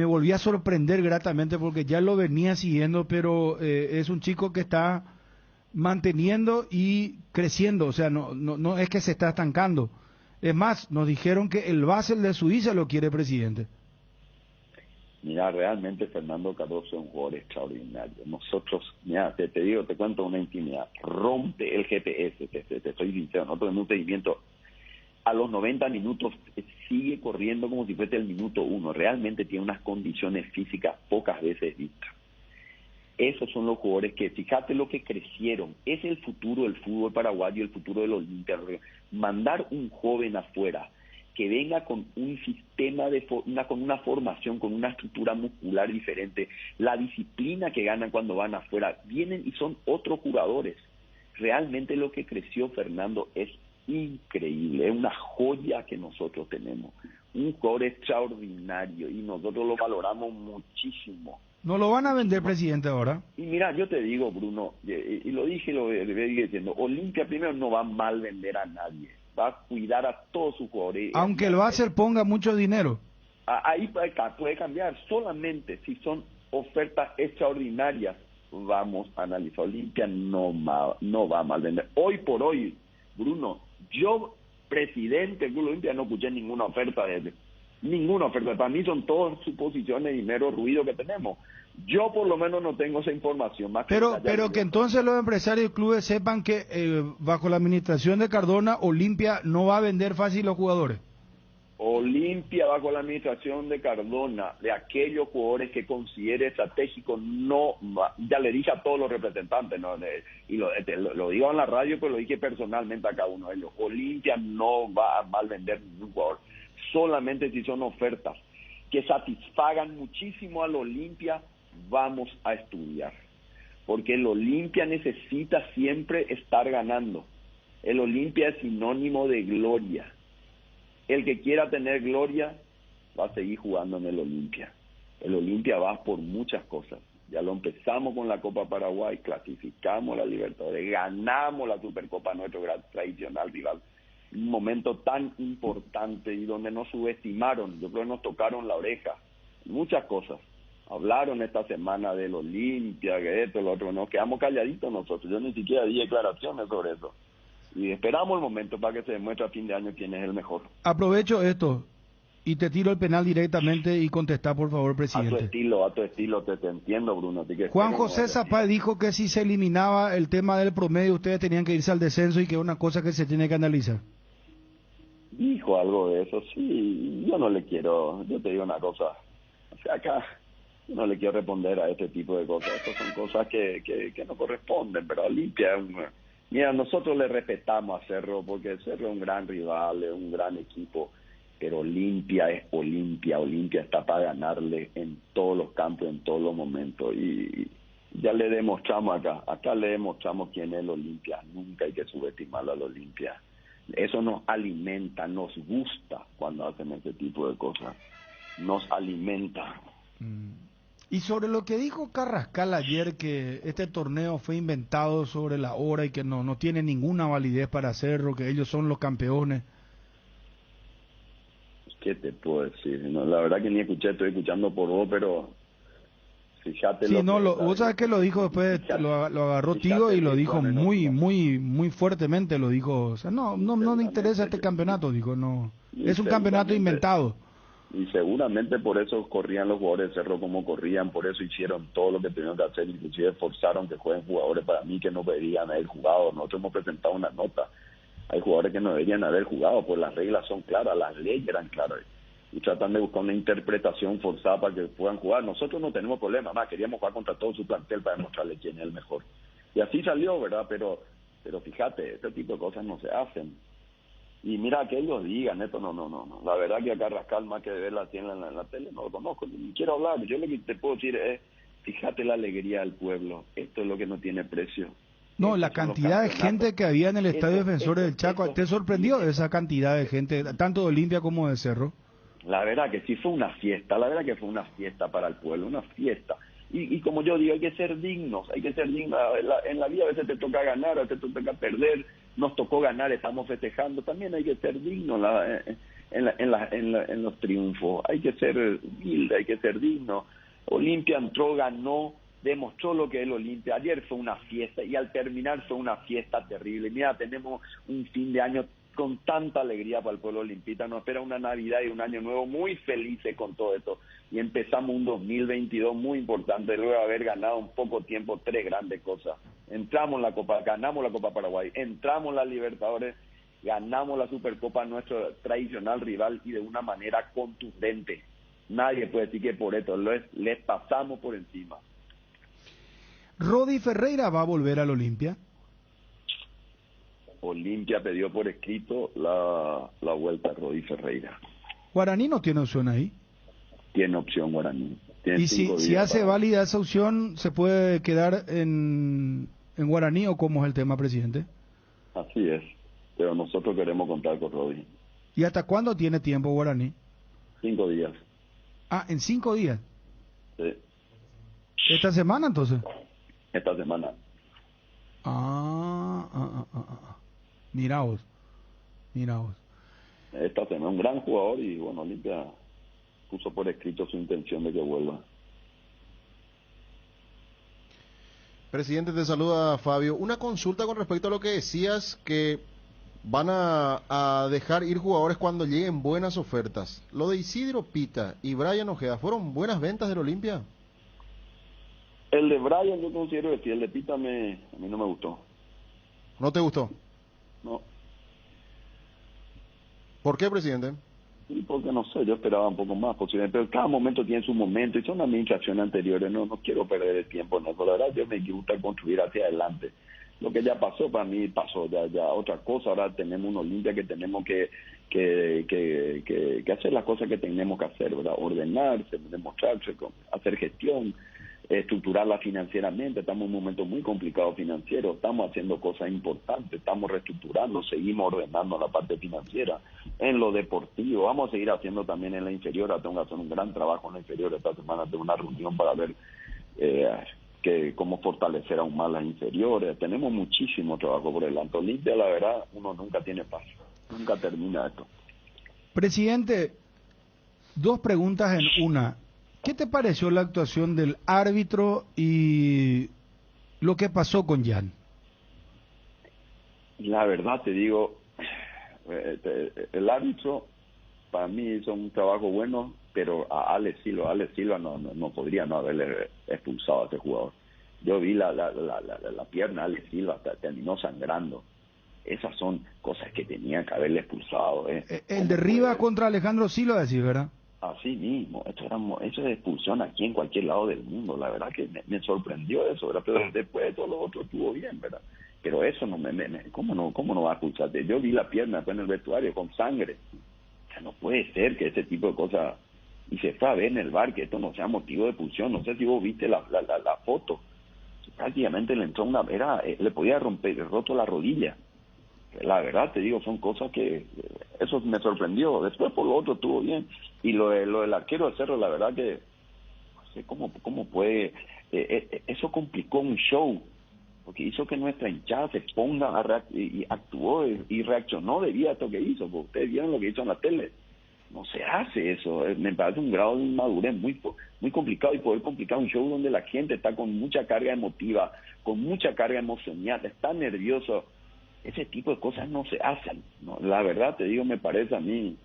volví a sorprender gratamente porque ya lo venía siguiendo, pero es un chico que está manteniendo y creciendo, o sea, no es que se está estancando. Es más, nos dijeron que el Basel de Suiza lo quiere, presidente. Mira, realmente Fernando Cardoso es un jugador extraordinario. Nosotros, mira, te cuento una intimidad. Rompe el GPS, te estoy sincero. Nosotros en un seguimiento a los 90 minutos sigue corriendo como si fuese el minuto 1. Realmente tiene unas condiciones físicas pocas veces vistas. Esos son los jugadores que, fíjate lo que crecieron. Es el futuro del fútbol paraguayo, el futuro del Olimpia. Mandar un joven afuera que venga con un sistema con una formación, con una estructura muscular diferente, la disciplina que ganan cuando van afuera, vienen y son otros jugadores. Realmente lo que creció Fernando es increíble, es una joya que nosotros tenemos, un jugador extraordinario y nosotros lo valoramos muchísimo. ¿No lo van a vender, presidente, ahora? Y mira, yo te digo, Bruno, y lo dije, lo voy diciendo, Olimpia primero no va a mal vender a nadie, va a cuidar a todos sus jugadores. Aunque el Basel ponga mucho dinero. Ahí puede cambiar, solamente si son ofertas extraordinarias, vamos a analizar. Olimpia no va a mal vender. Hoy por hoy, Bruno, yo, presidente del Club Olimpia, no escuché ninguna oferta de él. Ninguna oferta. Para mí son todas suposiciones y mero ruido que tenemos. Yo por lo menos no tengo esa información. Más pero que entonces los empresarios y clubes sepan que bajo la administración de Cardona, Olimpia no va a vender fácil los jugadores. Olimpia bajo la administración de Cardona, de aquellos jugadores que considere estratégico, no va. Ya le dije a todos los representantes, ¿no? Y lo digo en la radio, pero lo dije personalmente a cada uno de ellos. Olimpia no va a mal vender ningún jugador. Solamente si son ofertas que satisfagan muchísimo al Olimpia, vamos a estudiar. Porque el Olimpia necesita siempre estar ganando. El Olimpia es sinónimo de gloria. El que quiera tener gloria va a seguir jugando en el Olimpia. El Olimpia va por muchas cosas. Ya lo empezamos con la Copa Paraguay, clasificamos la Libertadores, ganamos la Supercopa, nuestro gran tradicional rival. Un momento tan importante y donde nos subestimaron, yo creo que nos tocaron la oreja, muchas cosas. Hablaron esta semana del Olimpia, que esto, lo otro, nos quedamos calladitos nosotros, yo ni siquiera di declaraciones sobre eso. Y esperamos el momento para que se demuestre a fin de año quién es el mejor. Aprovecho esto y te tiro el penal directamente y contestá, por favor, presidente. A tu estilo, te entiendo, Bruno. Así que Juan José Zapá dijo que si se eliminaba el tema del promedio, ustedes tenían que irse al descenso y que es una cosa que se tiene que analizar. Dijo algo de eso, sí. Yo no le quiero, yo te digo una cosa. O sea, acá no le quiero responder a este tipo de cosas. Estas son cosas que no corresponden, pero Olimpia es mira, nosotros le respetamos a Cerro porque Cerro es un gran rival, es un gran equipo, pero Olimpia es Olimpia. Olimpia está para ganarle en todos los campos, en todos los momentos, y ya le demostramos acá le demostramos quién es el Olimpia. Nunca hay que subestimar al Olimpia. Eso nos alimenta, nos gusta cuando hacen ese tipo de cosas, nos alimenta. Y sobre lo que dijo Carrascal ayer, que este torneo fue inventado sobre la hora y que no tiene ninguna validez para hacerlo, que ellos son los campeones. ¿Qué te puedo decir? No, la verdad que ni escuché, estoy escuchando por vos, pero fíjate. Sí, vos sabés que lo dijo después, lo agarró Tigo y lo dijo muy fuertemente, lo dijo. O sea, no me interesa este campeonato, dijo, no. Es un campeonato inventado. Y seguramente por eso corrían los jugadores de Cerro como corrían, por eso hicieron todo lo que tenían que hacer, inclusive forzaron que jueguen jugadores para mí que no deberían haber jugado. Nosotros hemos presentado una nota, hay jugadores que no deberían haber jugado, pues las reglas son claras, las leyes eran claras, y tratan de buscar una interpretación forzada para que puedan jugar. Nosotros no tenemos problema, más queríamos jugar contra todo su plantel para demostrarle quién es el mejor. Y así salió, ¿verdad? Pero fíjate, este tipo de cosas no se hacen. Y mira, que ellos digan esto, no. La verdad que a Carrascal, más que de verla en la tele, no lo conozco, ni quiero hablar. Yo lo que te puedo decir es, fíjate la alegría del pueblo. Esto es lo que no tiene precio. No, la cantidad de gente que había en el Estadio Defensores del Chaco, ¿te sorprendió esa cantidad de gente, tanto de Olimpia como de Cerro? La verdad que sí fue una fiesta, la verdad que fue una fiesta para el pueblo, una fiesta. Y como yo digo, hay que ser dignos. En la vida a veces te toca ganar, a veces te toca perder. Nos tocó ganar, estamos festejando. También hay que ser dignos en los triunfos. Hay que ser humilde, hay que ser digno. Olimpia entró, ganó, demostró lo que es el Olimpia. Ayer fue una fiesta y al terminar fue una fiesta terrible. Mira, tenemos un fin de año con tanta alegría para el pueblo olimpita. Nos espera una Navidad y un año nuevo muy felices con todo esto. Y empezamos un 2022 muy importante, luego de haber ganado en poco tiempo 3 grandes cosas. Entramos en la Copa, ganamos la Copa Paraguay, entramos en la Libertadores, ganamos la Supercopa, nuestro tradicional rival, y de una manera contundente. Nadie puede decir que por esto les pasamos por encima. ¿Rodi Ferreira va a volver al Olimpia? Olimpia pidió por escrito la vuelta a Rodi Ferreira. ¿Guaraní no tiene opción ahí? Tiene opción Guaraní. Y si hace válida esa opción, ¿se puede quedar en Guaraní o cómo es el tema, presidente? Así es, pero nosotros queremos contar con Rodi. ¿Y hasta cuándo tiene tiempo Guaraní? 5 días. Ah, ¿en 5 días? Sí. ¿Esta semana entonces? Esta semana. Mira vos. Esta semana, un gran jugador, y bueno, Olimpia puso por escrito su intención de que vuelva. Presidente, te saluda Fabio. Una consulta con respecto a lo que decías, que van a dejar ir jugadores cuando lleguen buenas ofertas. Lo de Isidro Pita y Brian Ojeda, ¿fueron buenas ventas del Olimpia? El de Brian yo considero que sí, el de Pita a mí no me gustó. ¿No te gustó? No. ¿Por qué, presidente? Sí, porque no sé, yo esperaba un poco más posible, pero cada momento tiene su momento y son administraciones anteriores, no quiero perder el tiempo en eso. La verdad, yo me gusta construir hacia adelante. Lo que ya pasó para mí pasó, ya otra cosa. Ahora tenemos un Olimpia que tenemos que hacer las cosas que tenemos que hacer, ¿verdad? Ordenarse, demostrarse, hacer gestión, estructurarla financieramente. Estamos en un momento muy complicado financiero, estamos haciendo cosas importantes, estamos reestructurando, seguimos ordenando la parte financiera, en lo deportivo, vamos a seguir haciendo también en la inferior. Tengo que hacer un gran trabajo en la inferior. Esta semana tengo una reunión para ver cómo fortalecer aún más las inferiores. Tenemos muchísimo trabajo por delante. Olimpia, la verdad, uno nunca tiene paz, nunca termina esto. Presidente, 2 preguntas en una. ¿Qué te pareció la actuación del árbitro y lo que pasó con Jan? La verdad te digo, el árbitro para mí hizo un trabajo bueno, pero a Alex Silva no podría no haberle expulsado a ese jugador. Yo vi la pierna de Alex Silva, terminó sangrando. Esas son cosas que tenía que haberle expulsado. El derriba contra Alejandro Silva, decís, ¿verdad? Así mismo, eso es expulsión aquí en cualquier lado del mundo, la verdad que me sorprendió eso, ¿verdad? Pero después todo lo otro estuvo bien, ¿verdad? Pero eso ¿cómo no va a expulsarte? Yo vi la pierna después en el vestuario con sangre, o sea, no puede ser que ese tipo de cosas, y se fue a ver en el bar que esto no sea motivo de expulsión, no sé si vos viste la foto, prácticamente le entró le podía romper roto la rodilla. La verdad te digo, son cosas que eso me sorprendió. Después por lo otro estuvo bien, y lo del arquero de Cerro, la verdad que no sé cómo puede, eso complicó un show, porque hizo que nuestra hinchada se ponga y actuó y reaccionó debido a esto que hizo, porque ustedes vieron lo que hizo en la tele. No se hace eso, me parece un grado de inmadurez muy complicado, y poder complicar un show donde la gente está con mucha carga emotiva, con mucha carga emocional, está nervioso. Ese tipo de cosas no se hacen, ¿no? La verdad te digo, me parece a mí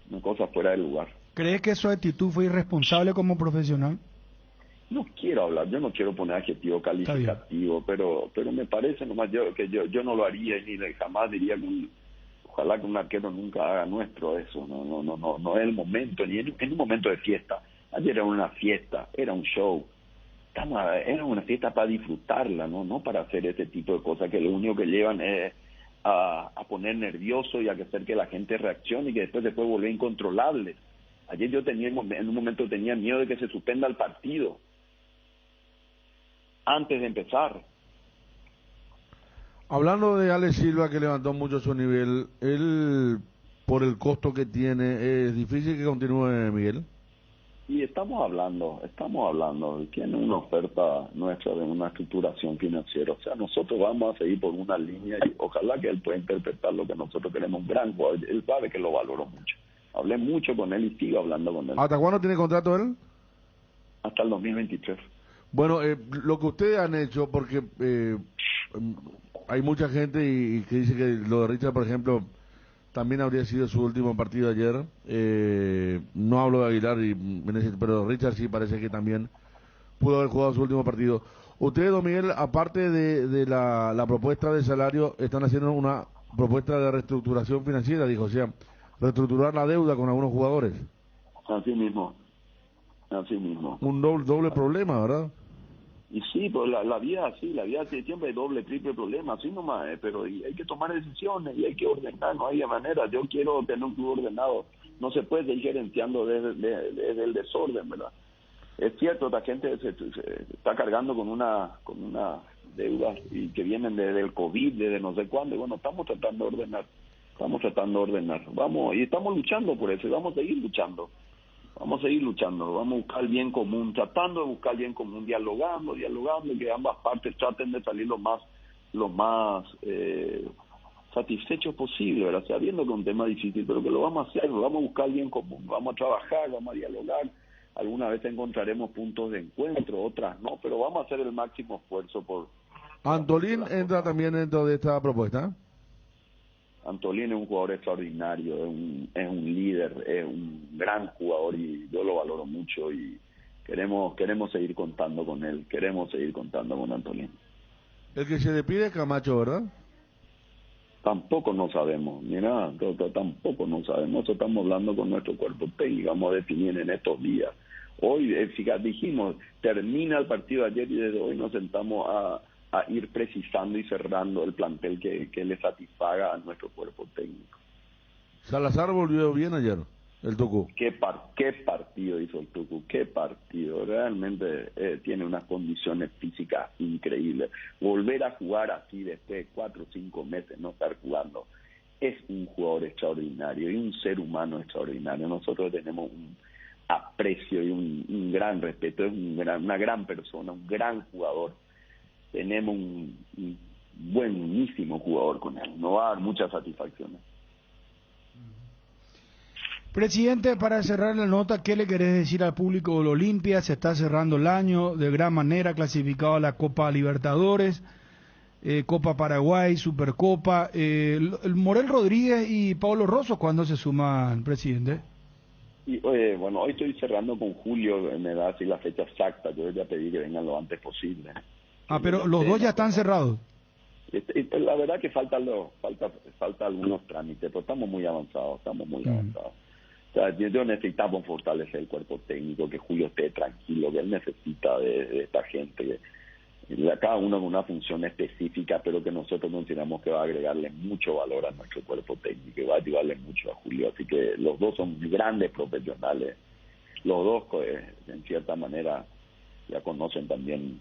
una cosa fuera de lugar. ¿Crees que su actitud fue irresponsable como profesional? No quiero hablar, yo no quiero poner adjetivo calificativo, pero me parece nomás que yo no lo haría, ni jamás diría que ojalá que un arquero nunca haga nuestro eso, no es el momento, ni en un momento de fiesta. Ayer era una fiesta, era un show. Era una fiesta para disfrutarla, no para hacer ese tipo de cosas que lo único que llevan es a poner nervioso y a hacer que la gente reaccione y que después se puede volver incontrolable. Ayer yo en un momento tenía miedo de que se suspenda el partido antes de empezar. Hablando de Alex Silva, que levantó mucho su nivel, él, por el costo que tiene, ¿es difícil que continúe, Miguel? Y estamos hablando, tiene una oferta nuestra de una estructuración financiera, o sea, nosotros vamos a seguir por una línea y ojalá que él pueda interpretar lo que nosotros queremos, un gran jugador, él sabe que lo valoro mucho, hablé mucho con él y sigo hablando con él. ¿Hasta cuándo tiene contrato él? Hasta el 2023. Bueno, lo que ustedes han hecho, porque hay mucha gente y que dice que lo de Richard, por ejemplo, también habría sido su último partido ayer. No hablo de Aguilar, pero Richard sí parece que también pudo haber jugado su último partido. Ustedes, don Miguel, aparte de la propuesta de salario, están haciendo una propuesta de reestructuración financiera, dijo, o sea, reestructurar la deuda con algunos jugadores. Así mismo. Un doble problema, ¿verdad? Y sí, pues la vida tiene siempre doble, triple problema, así nomás, pero hay que tomar decisiones y hay que ordenar, no hay manera. Yo quiero tener un club ordenado, no se puede seguir gerenciando desde el desorden, ¿verdad? Es cierto, la gente se está cargando con una deuda y que vienen desde el COVID, desde no sé cuándo, y bueno, estamos tratando de ordenar, vamos, y estamos luchando por eso, y vamos a seguir luchando, vamos a buscar el bien común, tratando de buscar el bien común, dialogando, que ambas partes traten de salir lo más satisfechos posible, ¿verdad? Sabiendo que es un tema difícil, pero que lo vamos a hacer, vamos a buscar el bien común, vamos a trabajar, vamos a dialogar, algunas veces encontraremos puntos de encuentro, otras no, pero vamos a hacer el máximo esfuerzo por... ¿Antolín entra también dentro de esta propuesta? Antolín es un jugador extraordinario, es un líder, es un gran jugador y yo lo valoro mucho y queremos seguir contando con él, queremos seguir contando con Antolín. El que se le pide es Camacho, ¿verdad? Tampoco no sabemos, mira, tampoco no sabemos, nosotros estamos hablando con nuestro cuerpo técnico, vamos a definir en estos días. Hoy, fíjate, dijimos, termina el partido de ayer y desde hoy nos sentamos a ir precisando y cerrando el plantel que le satisfaga a nuestro cuerpo técnico. Salazar volvió bien ayer, el Tucu. ¿Qué partido hizo el Tucu? ¿Qué partido? Realmente tiene unas condiciones físicas increíbles. Volver a jugar así después de 4 o 5 meses, no estar jugando, es un jugador extraordinario y un ser humano extraordinario. Nosotros tenemos un aprecio y un gran respeto, es una gran persona, un gran jugador. Tenemos un buenísimo jugador con él, nos va a dar muchas satisfacciones. Presidente, para cerrar la nota, ¿qué le querés decir al público del Olimpia? Se está cerrando el año de gran manera, clasificado a la Copa Libertadores, Copa Paraguay, Supercopa. El Morel Rodríguez y Pablo Rosso, ¿cuándo se suman, presidente? Y, bueno, hoy estoy cerrando con Julio, me da así la fecha exacta, yo ya pedí que vengan lo antes posible. Pero los dos ya están cerrados. La verdad que falta algunos trámites, pero estamos muy avanzados, O sea, yo necesitamos fortalecer el cuerpo técnico, que Julio esté tranquilo, que él necesita de esta gente, cada uno con una función específica, pero que nosotros consideramos que va a agregarle mucho valor a nuestro cuerpo técnico y va a ayudarle mucho a Julio. Así que los dos son grandes profesionales, los dos en cierta manera ya conocen también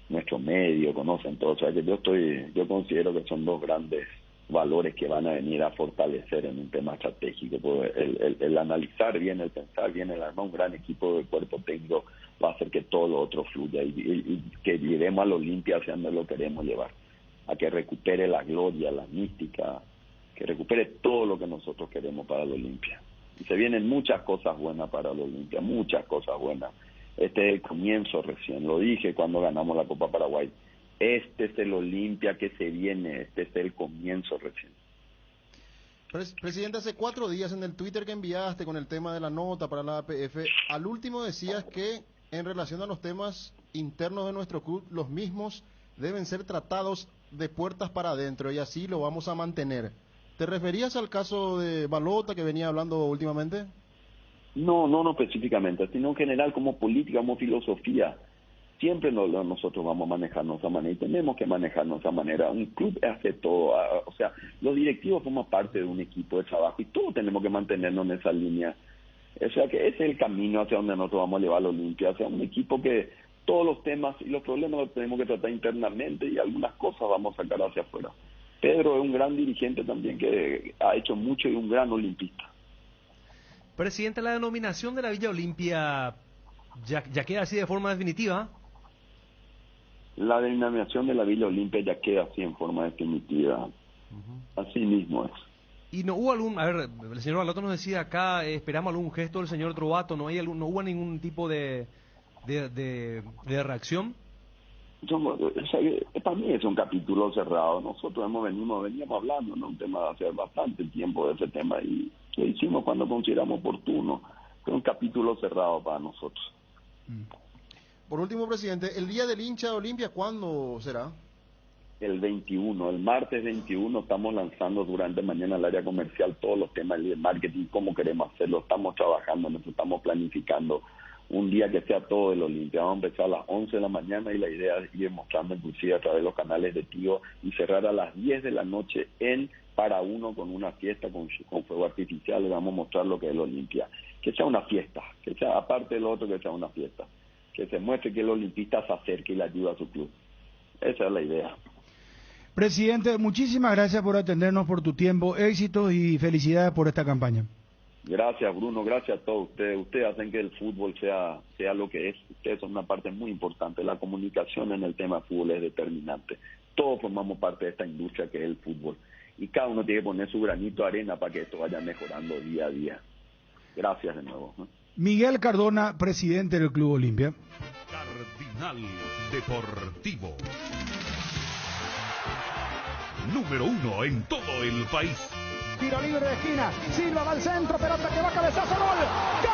nuestro medio, conocen todo. O sea que yo considero que son dos grandes valores que van a venir a fortalecer en un tema estratégico. El analizar bien, el pensar bien, el armar un gran equipo de cuerpo técnico va a hacer que todo lo otro fluya y que llevemos al Olimpia hacia donde lo queremos llevar, a que recupere la gloria, la mística, que recupere todo lo que nosotros queremos para el Olimpia. Y se vienen muchas cosas buenas para el Olimpia, muchas cosas buenas. Este es el comienzo recién, lo dije cuando ganamos la Copa Paraguay. Este es el Olimpia que se viene, este es el comienzo recién. Presidente, hace 4 días en el Twitter que enviaste con el tema de la nota para la APF, al último decías que en relación a los temas internos de nuestro club, los mismos deben ser tratados de puertas para adentro y así lo vamos a mantener. ¿Te referías al caso de Balota que venía hablando últimamente? No específicamente, sino en general como política, como filosofía. Siempre nosotros vamos a manejarnos de esa manera y tenemos que manejarnos de esa manera. Un club hace todo, o sea, los directivos forman parte de un equipo de trabajo y todos tenemos que mantenernos en esa línea. O sea que ese es el camino hacia donde nosotros vamos a llevar a Olimpia, hacia un equipo que todos los temas y los problemas los tenemos que tratar internamente y algunas cosas vamos a sacar hacia afuera. Pedro es un gran dirigente también que ha hecho mucho y un gran olimpista. Presidente, la denominación de la Villa Olimpia ya queda así de forma definitiva. La denominación de la Villa Olimpia ya queda así en forma definitiva. Así mismo es. Y no hubo el señor Baloto nos decía acá, esperamos algún gesto del señor Trovato, no hubo ningún tipo de reacción. Para mí es un capítulo cerrado. Nosotros veníamos hablando, ¿no? Un tema de hace bastante tiempo de ese tema y lo hicimos cuando consideramos oportuno. Es un capítulo cerrado para nosotros. Por último, presidente, el día del hincha de Olimpia, ¿cuándo será? El 21, el martes 21 estamos lanzando durante mañana al área comercial todos los temas de marketing, cómo queremos hacerlo, estamos trabajando, nosotros estamos planificando un día que sea todo el Olimpia. Vamos a empezar a las 11 de la mañana y la idea es ir mostrando inclusive a través de los canales de Tío y cerrar a las 10 de la noche en Para Uno con una fiesta con fuego artificial. Le vamos a mostrar lo que es el Olimpia, que sea una fiesta, que sea aparte de lo otro, que sea una fiesta, que se muestre que el olimpista se acerque y le ayuda a su club. Esa es la idea. Presidente, muchísimas gracias por atendernos, por tu tiempo, éxitos y felicidades por esta campaña. Gracias, Bruno, gracias a todos ustedes. Ustedes hacen que el fútbol sea lo que es. Ustedes son una parte muy importante. La comunicación en el tema fútbol es determinante. Todos formamos parte de esta industria que es el fútbol. Y cada uno tiene que poner su granito de arena para que esto vaya mejorando día a día. Gracias de nuevo. Miguel Cardona, presidente del Club Olimpia. Cardinal Deportivo. Número 1 en todo el país. Tiro libre de esquina, Silva va al centro, pelota que va, cabezazo, gol. ¡Gol!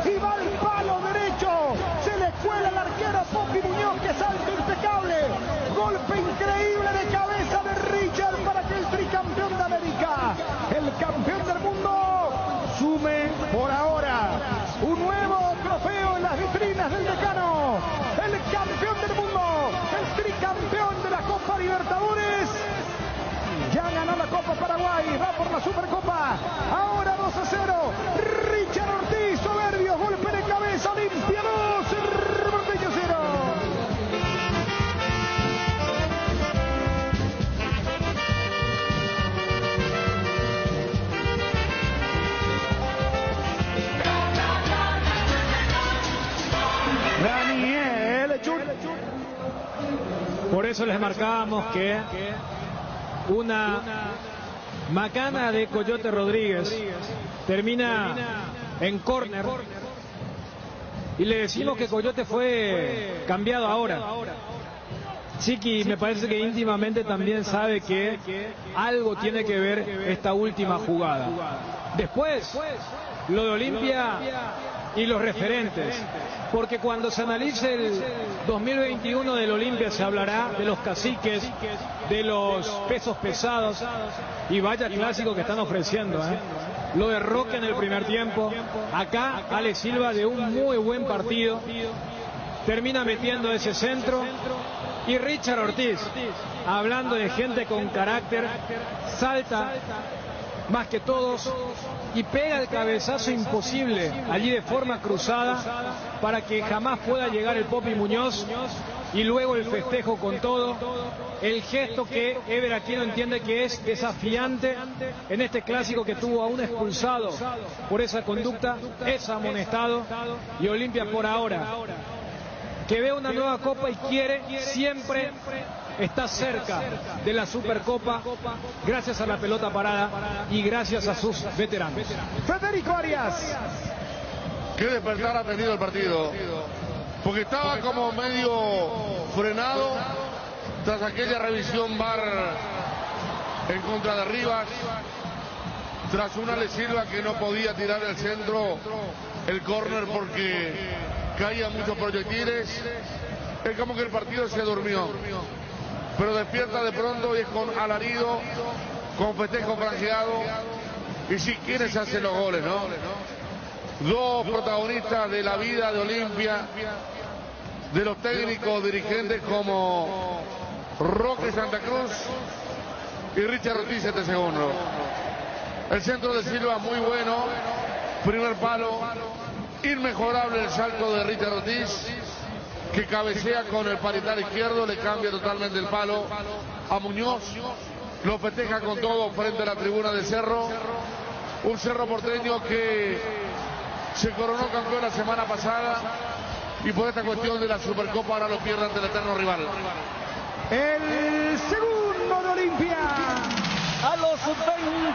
Y va al palo derecho, se le cuela el arquero Popi Muñoz, que salta impecable, golpe increíble de cabeza de Richard para que el tricampeón de América, el campeón del mundo, sume por ahora un nuevo trofeo en las vitrinas del decano, el campeón del mundo, el tricampeón de la Copa Libertadores, ya ganó la Copa Paraguay, va por la Supercopa, ahora 2-0, Richard Ortiz, soberbio, golpe de cabeza, Olimpia 2, Porteño 0. Por eso les marcábamos que una macana de Coyote Rodríguez termina en córner. Y le decimos que Coyote fue cambiado ahora. Chiqui me parece que íntimamente también sabe que algo tiene que ver esta última jugada. Después, lo de Olimpia y los referentes. Porque cuando se analice el 2021 del Olimpia se hablará de los caciques, de los pesos pesados. Y vaya clásico que están ofreciendo, ¿eh? Lo de Roque en el primer tiempo. Acá Alex Silva de un muy buen partido. Termina metiendo ese centro. Y Richard Ortiz, hablando de gente con carácter, salta más que todos y pega el cabezazo imposible allí de forma cruzada para que jamás pueda llegar el Popi Muñoz. Y luego el festejo con todo, el gesto que Ever Aquino entiende que es desafiante en este clásico, que tuvo a un expulsado por esa conducta, es amonestado. Y Olimpia por ahora, que ve una nueva copa y quiere, siempre está cerca de la Supercopa, gracias a la pelota parada y gracias a sus veteranos. Federico Arias. Qué despertar ha tenido el partido, porque estaba como medio frenado tras aquella revisión VAR en contra de Rivas, tras una Alex Silva que no podía tirar el centro, el córner, porque caían muchos proyectiles. Es como que el partido se durmió, pero despierta de pronto y es con alarido, con festejo franjeado, y si quiere se hacen los goles, ¿no? Dos protagonistas de la vida de Olimpia, de los técnicos dirigentes como Roque Santa Cruz y Richard Ortiz, este segundo. El centro de Silva muy bueno, primer palo, inmejorable el salto de Richard Ortiz, que cabecea con el parital izquierdo, le cambia totalmente el palo a Muñoz, lo festeja con todo frente a la tribuna de Cerro, un Cerro Porteño que se coronó campeón la semana pasada y por esta cuestión de la Supercopa ahora lo pierde ante el eterno rival. El segundo de Olimpia. A los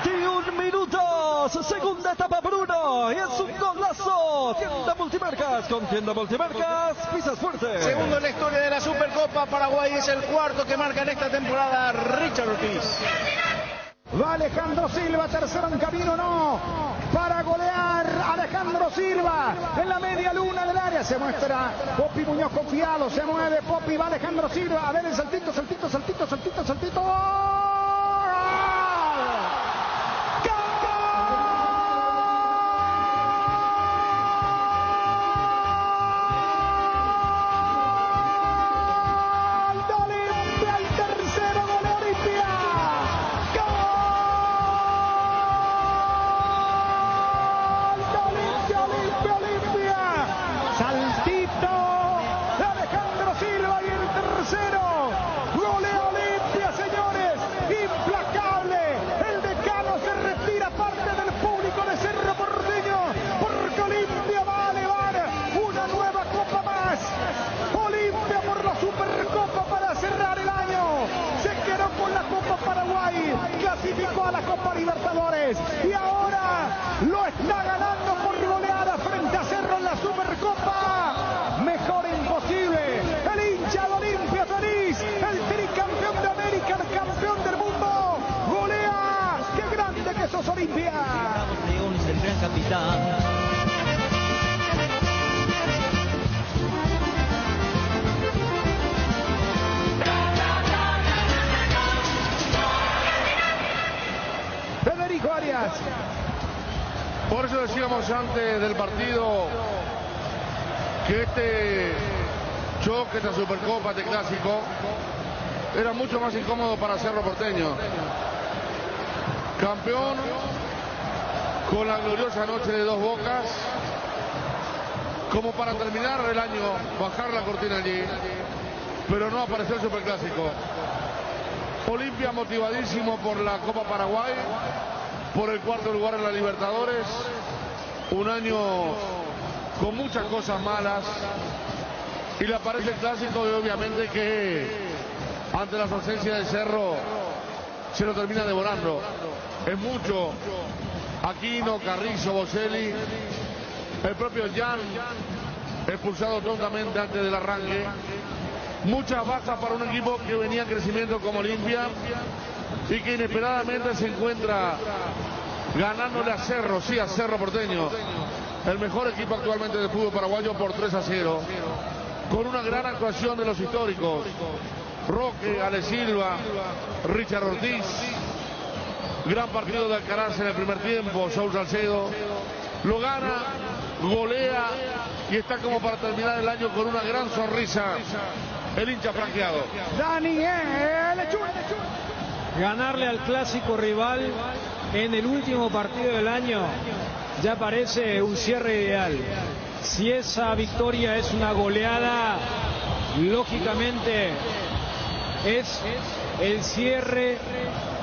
21 minutos, segunda etapa por uno, y es un golazo. Tienda Multimarcas, con Tienda Multimarcas, pisas fuerte. Segundo en la historia de la Supercopa, Paraguay es el cuarto que marca en esta temporada Richard Ortiz. Va Alejandro Silva, tercero en camino, no, para golear Alejandro Silva en la media luna del área. Se muestra Popi Muñoz confiado, se mueve Popi, va Alejandro Silva, a ver el saltito. Clasificó a la Copa Libertadores y ahora lo está ganando por goleada frente a Cerro en la Supercopa. Mejor imposible. El hincha de Olimpia feliz, el tricampeón de América, el campeón del mundo, golea. ¡Qué grande que sos, Olimpia! Leones, el gran capitán. Federico Arias. Por eso decíamos antes del partido que este choque, esta Supercopa, este clásico, era mucho más incómodo para Cerro Porteño. Campeón con la gloriosa noche de Dos Bocas, como para terminar el año, bajar la cortina allí, pero no apareció el Superclásico. Olimpia motivadísimo por la Copa Paraguay, por el cuarto lugar en la Libertadores. Un año con muchas cosas malas, Y le aparece el clásico y obviamente que ante las ausencias de Cerro se lo termina devorando. Es mucho. Aquino, Carrizo, Boselli, el propio Jan expulsado tontamente antes del arranque. Muchas bajas para un equipo que venía en crecimiento como Olimpia y que inesperadamente se encuentra ganándole a Cerro, sí, a Cerro Porteño, el mejor equipo actualmente del fútbol paraguayo, por 3-0, con una gran actuación de los históricos, Roque, Ale Silva, Richard Ortiz, gran partido de Alcaraz en el primer tiempo, Saúl Salcedo, lo gana, golea y está como para terminar el año con una gran sonrisa el hincha franqueado. Daniel Lechún. Ganarle al clásico rival en el último partido del año ya parece un cierre ideal. Si esa victoria es una goleada, lógicamente es el cierre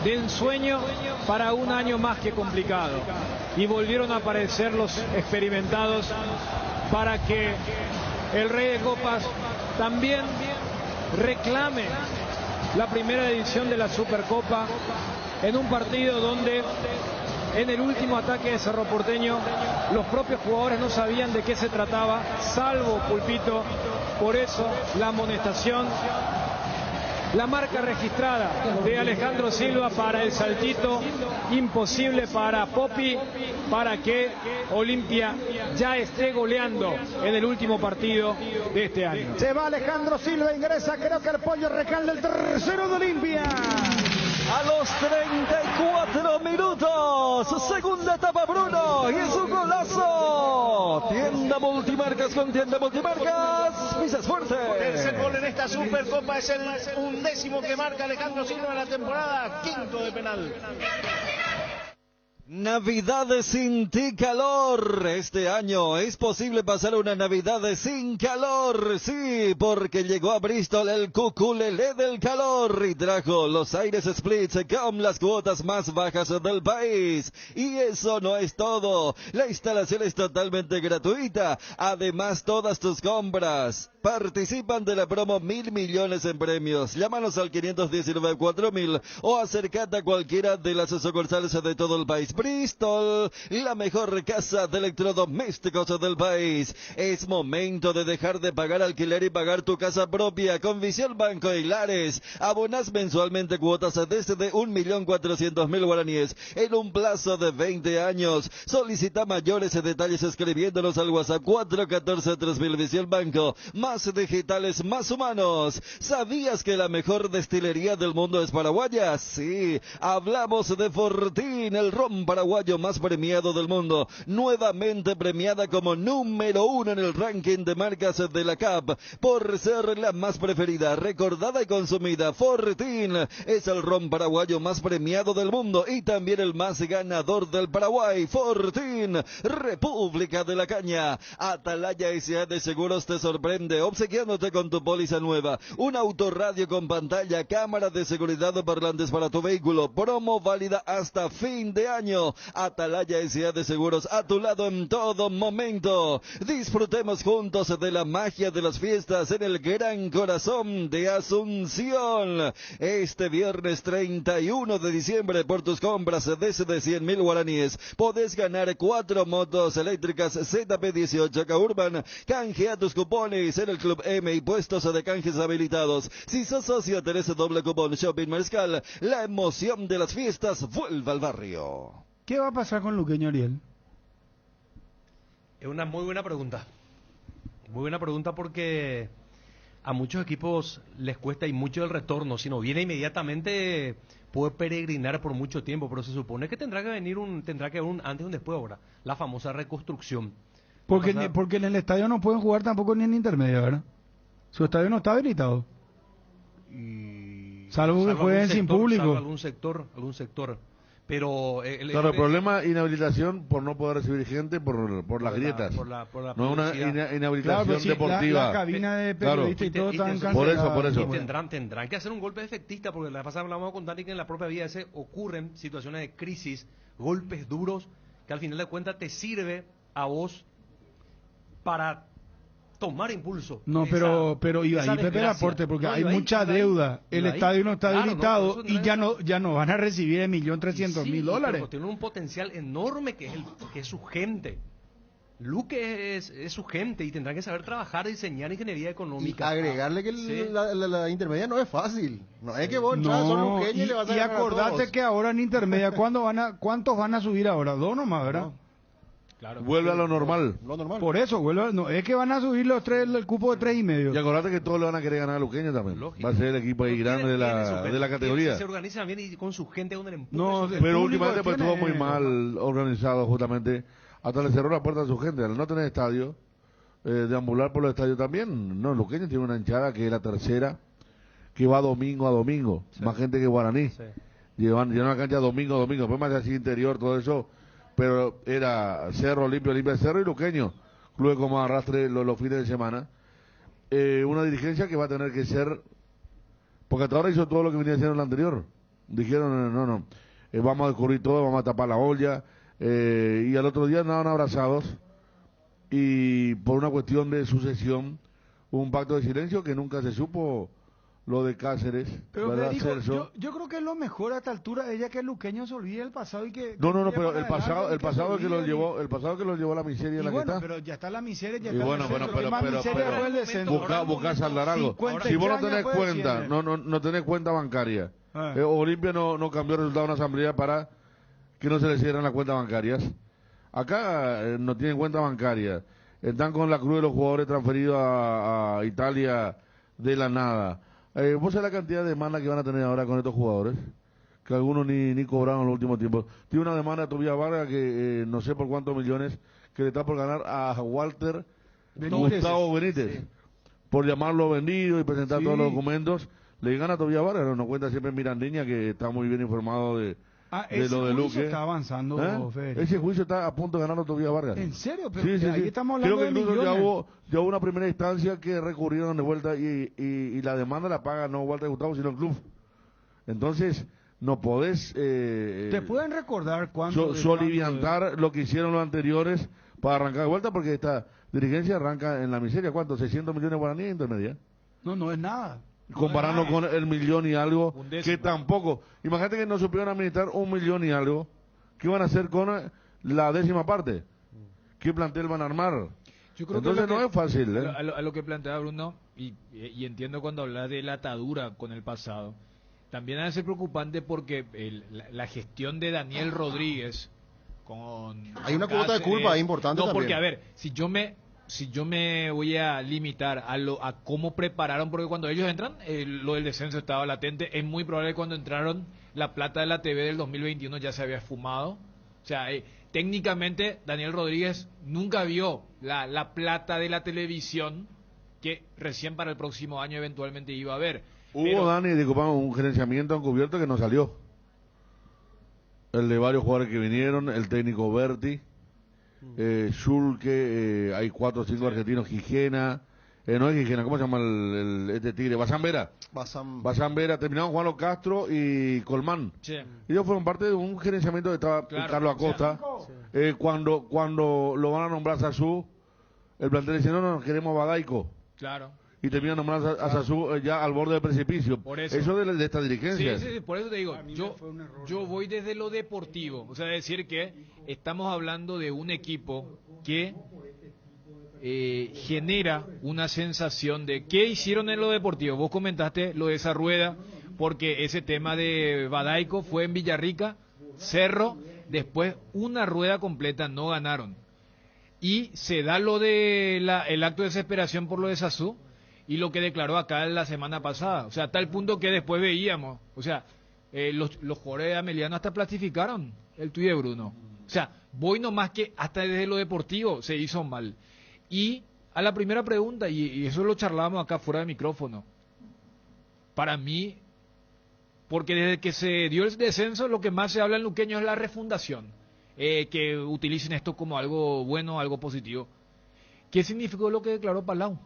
de ensueño para un año más que complicado. Y volvieron a aparecer los experimentados para que el Rey de Copas también reclame la primera edición de la Supercopa en un partido donde en el último ataque de Cerro Porteño los propios jugadores no sabían de qué se trataba, salvo Pulpito. Por eso la amonestación, la marca registrada de Alejandro Silva para el saltito imposible para Popi, para que Olimpia ya esté goleando en el último partido de este año. Se va Alejandro Silva, ingresa, creo que el Pollo Recalde, el tercero de Olimpia. A los 34 minutos, segunda etapa Bruno, y es un golazo. Tienda Multimarcas con Tienda Multimarcas, pisas fuerte. Tercer gol en esta Supercopa, es el 11º que marca Alejandro Silva en la temporada, 5º de penal. Navidad sin ti calor. Este año es posible pasar una Navidad sin calor. Sí, porque llegó a Bristol el Cuculelé del calor y trajo los Aires Splits con las cuotas más bajas del país. Y eso no es todo. La instalación es totalmente gratuita. Además, todas tus compras participan de la promo 1.000 millones en premios. Llámanos al 519-4000 o acércate a cualquiera de las sucursales de todo el país. Bristol, la mejor casa de electrodomésticos del país. Es momento de dejar de pagar alquiler y pagar tu casa propia con Visión Banco y Lares. Abonas mensualmente cuotas desde 1.400.000 guaraníes en un plazo de 20 años. Solicita mayores detalles escribiéndonos al WhatsApp 414-3000. Visión Banco. Más digitales, más humanos. ¿Sabías que la mejor destilería del mundo es paraguaya? Sí, hablamos de Fortín, el ron paraguayo más premiado del mundo, nuevamente premiada como número 1 en el ranking de marcas de la CAP, por ser la más preferida, recordada y consumida. Fortín es el ron paraguayo más premiado del mundo y también el más ganador del Paraguay. Fortín, República de la Caña. Atalaya S.A. de Seguros te sorprende, obsequiándote con tu póliza nueva, un autorradio con pantalla, cámara de seguridad o parlantes para tu vehículo, promo válida hasta fin de año. Atalaya S.A. de Seguros, a tu lado en todo momento. Disfrutemos juntos de la magia de las fiestas en el gran corazón de Asunción. Este viernes 31 de diciembre, por tus compras desde 100.000 guaraníes, podés ganar 4 motos eléctricas ZP18 K-Urban. Canjea tus cupones en el Club M y puestos de canjes habilitados. Si sos socio, tenés doble cupón. Shopping Mariscal, la emoción de las fiestas vuelve al barrio. ¿Qué va a pasar con Luqueño, Ariel? Es una muy buena pregunta. Muy buena pregunta porque a muchos equipos les cuesta y mucho el retorno. Si no viene inmediatamente, puede peregrinar por mucho tiempo, pero se supone que tendrá que haber un antes y un después ahora. La famosa reconstrucción. Porque en el estadio no pueden jugar tampoco ni en intermedio, ¿verdad? Su estadio no está habilitado. Salvo que jueguen sin público. Salvo algún sector. Pero el problema es inhabilitación por no poder recibir gente por las grietas. No una inhabilitación deportiva. La cabina de periodistas y todo están cancelados. Por eso. Y tendrán que hacer un golpe efectista, porque la pasada hablamos con Dani que en la propia vida ocurren situaciones de crisis, golpes duros, que al final de cuentas te sirve a vos para tomar impulso. No, pero iba ahí Pepe Laporte, porque hay mucha deuda. El estadio no está habilitado y ya no van a recibir el $1.300.000. Pero tienen un potencial enorme que es su gente. Luque es su gente y tendrán que saber trabajar, diseñar ingeniería económica. Y agregarle que la intermedia no es fácil. No es que vos entras solo luqueño y le vas a y acordate que ahora en intermedia, ¿cuántos van a subir ahora? 2 nomás, ¿verdad? No. Claro, vuelve a lo normal. Por eso, no es que van a subir los 3, el cupo de 3,5. Y acordate que todos le van a querer ganar a Luqueño también. Lógico. Va a ser el equipo ahí grande de la categoría. Se organizan bien y con su gente donde le empujan. No, pero últimamente pues estuvo muy mal organizado justamente. Hasta le cerró la puerta a su gente. Al no tener estadio, deambular por los estadios también. No, Luqueño tiene una hinchada que es la tercera, que va domingo a domingo. Sí. Más gente que Guaraní. Sí. Llevan la cancha domingo a domingo. Después más así interior, todo eso. Pero era Cerro, Olimpia Cerro y Luqueño. Clubes como arrastre los fines de semana. Una dirigencia que va a tener que ser, porque hasta ahora hizo todo lo que venía haciendo el anterior. Dijeron, no, vamos a descubrir todo, vamos a tapar la olla. Y al otro día andaban abrazados. Y por una cuestión de sucesión, un pacto de silencio que nunca se supo. Lo de Cáceres, pero Federico, yo creo que es lo mejor a esta altura ella que el luqueño se olvide el pasado y que no, pero el pasado que lo llevó a la miseria en la bueno, que está. pero ya está la miseria, ya y está bueno, pero buscar saldar algo. Si vos no tenés cuenta, no tenés cuenta bancaria. Olimpia no cambió el resultado de una asamblea para que no se le cierren las cuentas bancarias. Acá no tienen cuenta bancaria. Están con la cruz de los jugadores transferidos a Italia de la nada. ¿Vos sabés la cantidad de demanda que van a tener ahora con estos jugadores? Que algunos ni cobraron en los últimos tiempos. Tiene una demanda de Tobías Vargas que no sé por cuántos millones, que le está por ganar a Walter Gustavo Benítez. Sí. Por llamarlo vendido y presentar todos los documentos. Le gana a Tobías Vargas, nos cuenta siempre Mirandiña, que está muy bien informado de lo de Luque. Está avanzando, ese juicio está a punto de ganar a Tobías Vargas. ¿En serio? Pero sí. Ahí estamos hablando Creo que de incluso ya hubo una primera instancia que recurrieron de vuelta y la demanda la paga no Walter Gustavo, sino el club. Entonces, no podés... ¿Te pueden recordar cuánto? Soliviantar lo que hicieron los anteriores para arrancar de vuelta, porque esta dirigencia arranca en la miseria. ¿Cuánto? ¿600 millones de guaraníes intermedia? No es nada. Comparando con el millón y algo, que tampoco. Imagínate que no supieron administrar 1 millón y algo. ¿Qué van a hacer con la 10ª parte? ¿Qué plantel van a armar? Yo creo Entonces que no es fácil. A lo que plantea Bruno, y entiendo cuando habla de la atadura con el pasado, también ha de ser preocupante porque la gestión de Daniel Rodríguez con... Hay una cuota de culpa importante no, también. Porque a ver, si yo me voy a limitar a cómo prepararon, porque cuando ellos entran, lo del descenso estaba latente, es muy probable que cuando entraron la plata de la TV del 2021 ya se había esfumado. O sea, técnicamente Daniel Rodríguez nunca vio la plata de la televisión que recién para el próximo año eventualmente iba a haber. Dani, disculpame, un gerenciamiento encubierto que no salió. El de varios jugadores que vinieron, el técnico Berti. Schulke, hay 4 o 5 argentinos, Gijena, no es Gijena, ¿cómo se llama este tigre? Bazán Vera, terminaron Juan Los Castro y Colmán. Sí. Ellos fueron parte de un gerenciamiento que estaba Carlos Acosta. Sí. Cuando lo van a nombrar Sasú, el plantel dice, no, queremos a Badaico. Claro. Y terminan nombrando a Sasú ya al borde del precipicio. Por eso de esta dirigencia. Sí, por eso te digo, yo voy desde lo deportivo. O sea, decir que estamos hablando de un equipo que genera una sensación de ¿qué hicieron en lo deportivo? Vos comentaste lo de esa rueda, porque ese tema de Badaico fue en Villarrica, Cerro, después una rueda completa no ganaron. Y se da lo de el acto de desesperación por lo de Sasú, y lo que declaró acá la semana pasada, o sea, a tal punto que después veíamos, o sea, los jugadores de Ameliano hasta plastificaron el tuit de Bruno. O sea, voy nomás que hasta desde lo deportivo se hizo mal. Y a la primera pregunta, y eso lo charlábamos acá fuera de micrófono, para mí, porque desde que se dio el descenso, lo que más se habla en Luqueño es la refundación, que utilicen esto como algo bueno, algo positivo. ¿Qué significó lo que declaró Palau?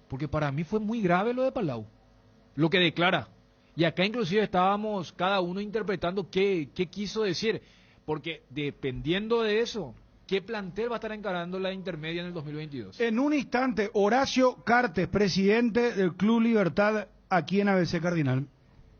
Porque para mí fue muy grave lo de Palau, lo que declara. Y acá inclusive estábamos cada uno interpretando qué quiso decir, porque dependiendo de eso, ¿qué plantel va a estar encarando la intermedia en el 2022? En un instante, Horacio Cartes, presidente del Club Libertad, aquí en ABC Cardinal.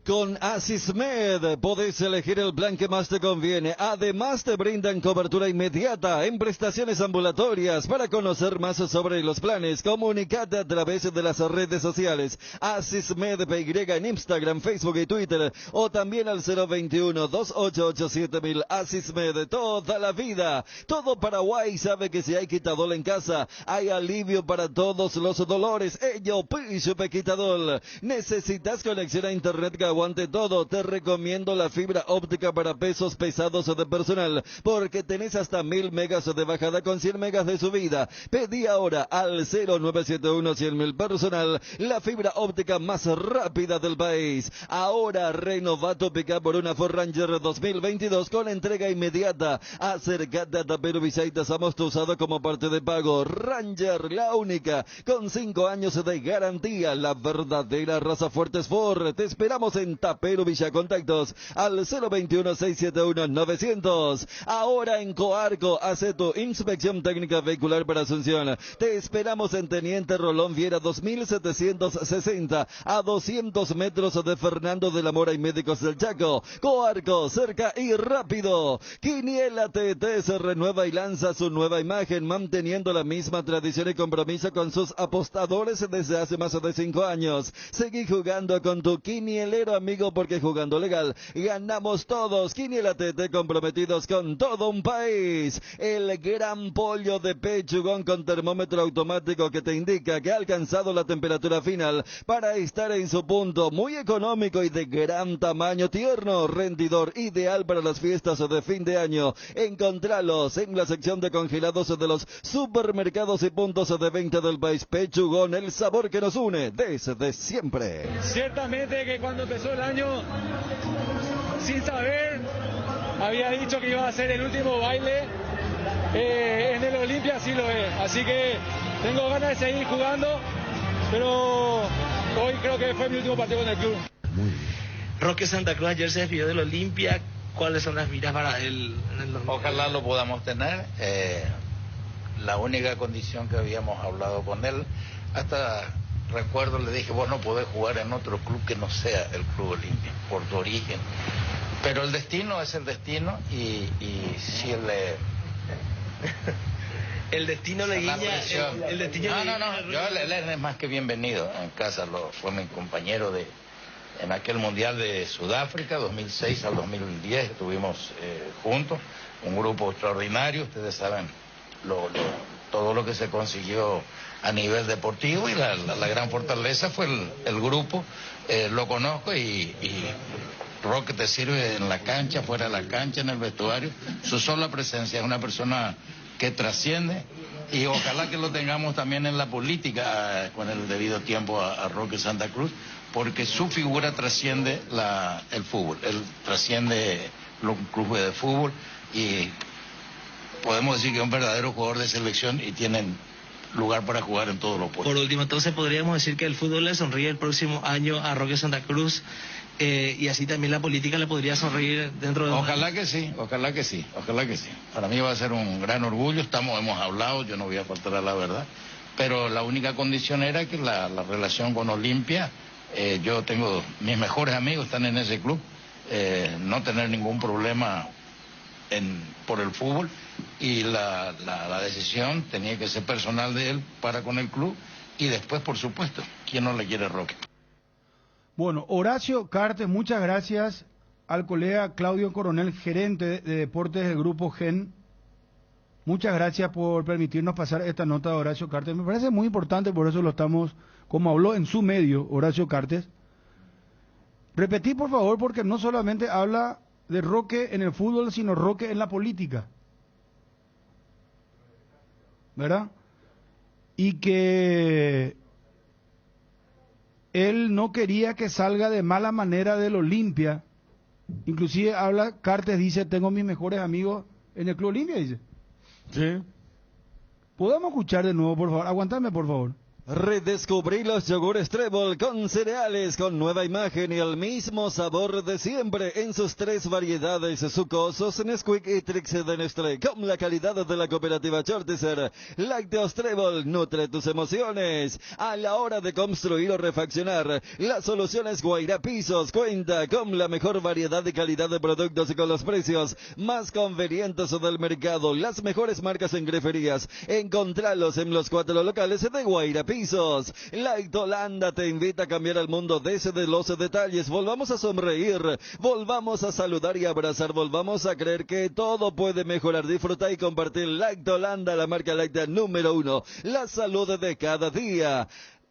Con Asismed podés elegir el plan que más te conviene. Además te brindan cobertura inmediata en prestaciones ambulatorias. Para conocer más sobre los planes, comunicate a través de las redes sociales. Asismed PY en Instagram, Facebook y Twitter. O también al 021-2887.000. Asismed, toda la vida. Todo Paraguay sabe que si hay quitadol en casa, hay alivio para todos los dolores. Ello, Pishupe Quitadol. ¿Necesitas conexión a internet que aguante todo? Te recomiendo la fibra óptica para pesos pesados de personal, porque tenés hasta 1000 megas de bajada con 100 megas de subida. Pedí ahora al 0971-100.000 personal, la fibra óptica más rápida del país. Ahora renová tu pick-up por una Ford Ranger 2022 con entrega inmediata. Acércate a Tapero Villa y te damos tu usado como parte de pago. Ranger, la única, con 5 años de garantía, la verdadera raza fuerte Ford. Te esperamos en Tapero Villa. Contactos al 021-671-900. Ahora en Coarco, hace tu inspección técnica vehicular para Asunción. Te esperamos en Teniente Rolón Viera 2760, a 200 metros de Fernando de la Mora y Médicos del Chaco. Coarco, cerca y rápido. Quiniela TT se renueva y lanza su nueva imagen, manteniendo la misma tradición y compromiso con sus apostadores desde hace más de 5 años. Seguí jugando con tu quinielero amigo, porque jugando legal ganamos todos. Quiniela TT, comprometidos con todo un país. El gran pollo de pechugón con termómetro automático que te indica que ha alcanzado la temperatura final para estar en su punto. Muy económico y de gran tamaño, tierno, rendidor, ideal para las fiestas de fin de año. Encontralos en la sección de congelados de los supermercados y puntos de venta del país. Pechugón, el sabor que nos une desde siempre. Ciertamente que cuando empezó el año, sin saber, había dicho que iba a ser el último baile en el Olimpia, así lo es. Así que tengo ganas de seguir jugando, pero hoy creo que fue mi último partido con el club. Roque Santa Cruz ayer se despidió del Olimpia. ¿Cuáles son las miras para él en el 2020? Ojalá lo podamos tener. La única condición que habíamos hablado con él, hasta recuerdo le dije, vos no podés jugar en otro club que no sea el Club Olimpia, por tu origen. Pero el destino es el destino y si él le... El destino le guiña... El destino él es más que bienvenido en casa. Fue mi compañero en aquel Mundial de Sudáfrica, 2006 al 2010, estuvimos juntos, un grupo extraordinario, ustedes saben todo lo que se consiguió a nivel deportivo, y la gran fortaleza fue el grupo. Lo conozco y Roque te sirve en la cancha, fuera de la cancha, en el vestuario. Su sola presencia es una persona que trasciende, y ojalá que lo tengamos también en la política con el debido tiempo a Roque Santa Cruz, porque su figura trasciende el fútbol, él trasciende los clubes de fútbol, y podemos decir que es un verdadero jugador de selección y tienen lugar para jugar en todos los puestos. Por último, entonces podríamos decir que el fútbol le sonríe el próximo año a Roque Santa Cruz, y así también la política le podría sonreír dentro de... Ojalá que sí. Para mí va a ser un gran orgullo, hemos hablado, yo no voy a faltar a la verdad, pero la única condición era que la relación con Olimpia, yo tengo, mis mejores amigos están en ese club, no tener ningún problema por el fútbol, y la decisión tenía que ser personal de él para con el club, y después, por supuesto, ¿quién no le quiere Roque? Bueno, Horacio Cartes, muchas gracias al colega Claudio Coronel, gerente de deportes del Grupo GEN. Muchas gracias por permitirnos pasar esta nota de Horacio Cartes. Me parece muy importante, por eso lo estamos, como habló en su medio Horacio Cartes. Repetí, por favor, porque no solamente habla de Roque en el fútbol, sino Roque en la política, ¿verdad? Y que él no quería que salga de mala manera del Olimpia. Inclusive habla, Cartes dice, tengo mis mejores amigos en el Club Olimpia, dice. Sí. ¿Podemos escuchar de nuevo, por favor? Aguantame, por favor. Redescubrí los yogures Trébol con cereales, con nueva imagen y el mismo sabor de siempre en sus 3 variedades sucosos, Nesquik y Trix de Nestlé, con la calidad de la cooperativa Chortizer. Lácteos Trébol, nutre tus emociones. A la hora de construir o refaccionar, la solución es Guairá Pisos. Cuenta con la mejor variedad y calidad de productos y con los precios más convenientes del mercado. Las mejores marcas en griferías. Encontralos en los 4 locales de Guairá Pisos. Light Holanda te invita a cambiar el mundo desde los detalles. Volvamos a sonreír, volvamos a saludar y abrazar, volvamos a creer que todo puede mejorar. Disfruta y compartir Light Holanda, la marca láctea número 1, la salud de cada día.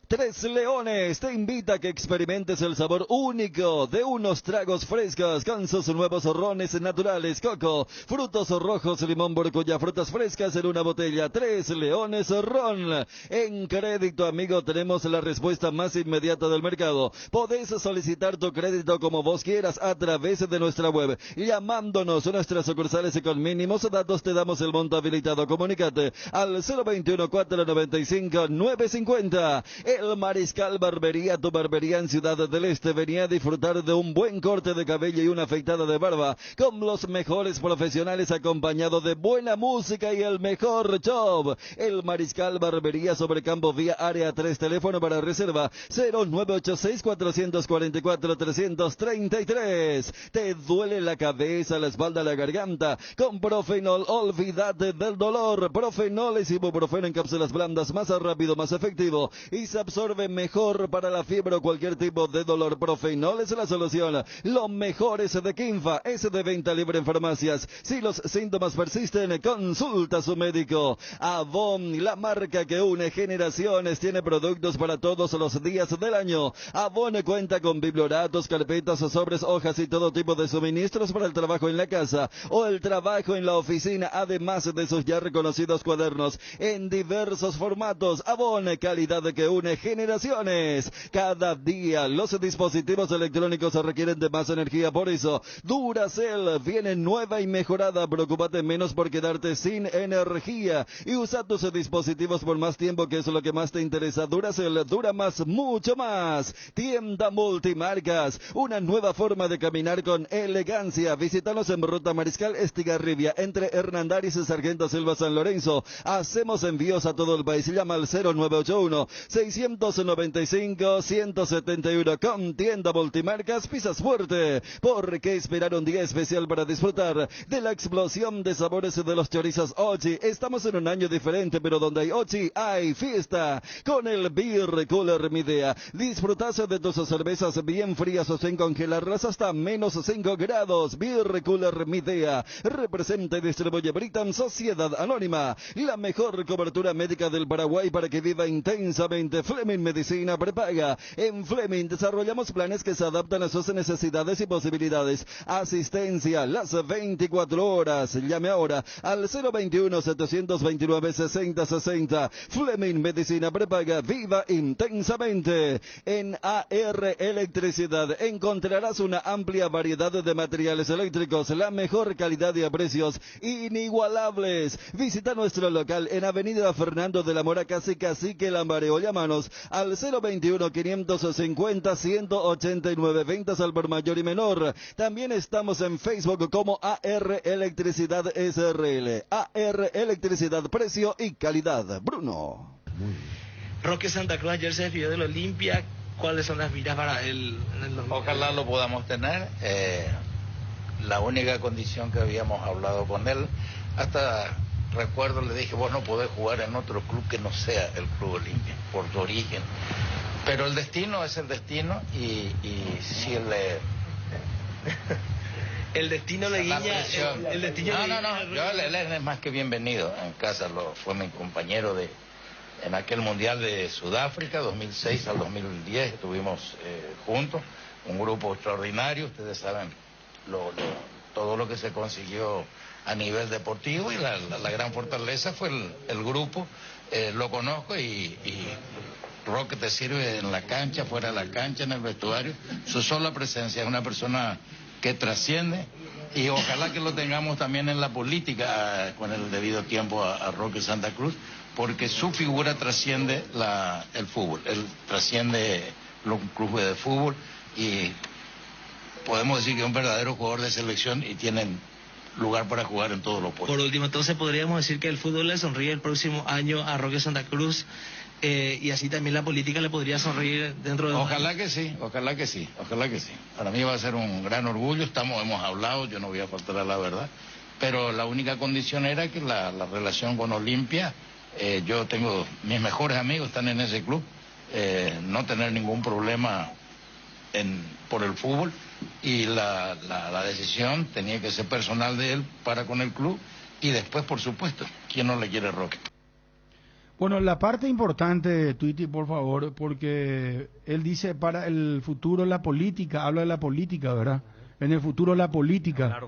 Tres Leones te invita a que experimentes el sabor único de unos tragos frescos con sus nuevos rones naturales, coco, frutos rojos, limón, borcoya, frutas frescas en una botella. Tres Leones Ron. En crédito, amigo, tenemos la respuesta más inmediata del mercado. Podés solicitar tu crédito como vos quieras a través de nuestra web, llamándonos a nuestras sucursales y con mínimos datos te damos el monto habilitado. Comunícate al 021-495-950. El Mariscal Barbería, tu barbería en Ciudad del Este. Venía a disfrutar de un buen corte de cabello y una afeitada de barba con los mejores profesionales, acompañado de buena música y el mejor show. El Mariscal Barbería sobre Campo Vía Área 3, teléfono para reserva 0986-444-333. ¿Te duele la cabeza, la espalda, la garganta? Con Profenol, olvídate del dolor. Profenol es ibuprofeno en cápsulas blandas, más rápido, más efectivo y se absorbe mejor para la fiebre o cualquier tipo de dolor. Profenol es la solución. Lo mejor es de Kinfa, es de venta libre en farmacias. Si los síntomas persisten, consulta a su médico. Avon, la marca que une generaciones, tiene productos para todos los días del año. Avon cuenta con biblioratos, carpetas, sobres, hojas y todo tipo de suministros para el trabajo en la casa o el trabajo en la oficina, además de sus ya reconocidos cuadernos en diversos formatos. Avon, calidad que une generaciones. Cada día los dispositivos electrónicos requieren de más energía, por eso Duracell viene nueva y mejorada. Preocúpate menos por quedarte sin energía y usa tus dispositivos por más tiempo, que es lo que más te interesa. Duracell dura más, mucho más. Tienda Multimarcas, una nueva forma de caminar con elegancia. Visítanos en Ruta Mariscal Estigarribia, entre Hernandariz y Sargento Silva, San Lorenzo. Hacemos envíos a todo el país. Llama al 0981-695-171. Con Tienda Multimarcas, pisas fuerte. ¿Por qué esperar un día especial para disfrutar de la explosión de sabores de los chorizos Ochi? Estamos en un año diferente, pero donde hay Ochi hay fiesta. Con el Beer Cooler Midea, disfrutas de tus cervezas bien frías o sin congelarlas hasta menos 5 grados. Beer Cooler Midea representa y distribuye Britam Sociedad Anónima, la mejor cobertura médica del Paraguay para que viva intensamente. Fleming Medicina Prepaga. En Fleming desarrollamos planes que se adaptan a sus necesidades y posibilidades. Asistencia las 24 horas. Llame ahora al 021-729-6060. Fleming Medicina Prepaga. Viva intensamente. En AR Electricidad encontrarás una amplia variedad de materiales eléctricos, la mejor calidad y a precios inigualables. Visita nuestro local en Avenida Fernando de la Mora, casi Cacique Lambareo. Llámanos al 021-550-189. Ventas al por mayor y menor. También estamos en Facebook como AR Electricidad SRL. AR Electricidad, precio y calidad. Bruno. Roque Santa Cruz ayer se despidió del Olimpia. ¿Cuáles son las miras para él en el 2020? Ojalá lo podamos tener. La única condición que habíamos hablado con él, hasta recuerdo le dije, vos no podés jugar en otro club que no sea el Club Olimpia, por tu origen. Pero el destino es el destino y si él le... El destino le guiña... El destino No, él es más que bienvenido en casa. Fue mi compañero en aquel Mundial de Sudáfrica, 2006 al 2010, estuvimos juntos, un grupo extraordinario. Ustedes saben todo lo que se consiguió a nivel deportivo, y la gran fortaleza fue el grupo. Lo conozco y Roque te sirve en la cancha, fuera de la cancha, en el vestuario. Su sola presencia es una persona que trasciende, y ojalá que lo tengamos también en la política con el debido tiempo a Roque Santa Cruz, porque su figura trasciende el fútbol, él trasciende los clubes de fútbol y podemos decir que es un verdadero jugador de selección y tienen lugar para jugar en todos los puestos. Por último, entonces podríamos decir que el fútbol le sonríe el próximo año a Roque Santa Cruz y así también la política le podría sonreír dentro de... Ojalá que sí, ojalá que sí, ojalá que sí. Para mí va a ser un gran orgullo, hemos hablado, yo no voy a faltar a la verdad, pero la única condición era que la relación con Olimpia, yo tengo, mis mejores amigos están en ese club, no tener ningún problema por el fútbol y la decisión tenía que ser personal de él para con el club y después, por supuesto, ¿quién no le quiere Roque? Bueno, la parte importante, Twitty, por favor, porque él dice para el futuro la política, habla de la política, ¿verdad? En el futuro la política,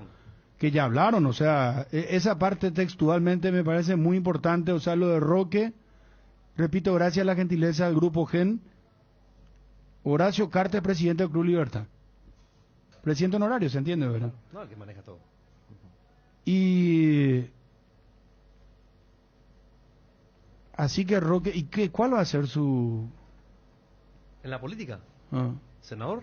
que ya hablaron, o sea, esa parte textualmente me parece muy importante, o sea, lo de Roque, repito, gracias a la gentileza del Grupo GEN, Horacio Cartes, presidente del Club Libertad. Presidente honorario, ¿se entiende, verdad? No, el que maneja todo. Y... Así que Roque, ¿y cuál va a ser su...? En la política, Ah. senador,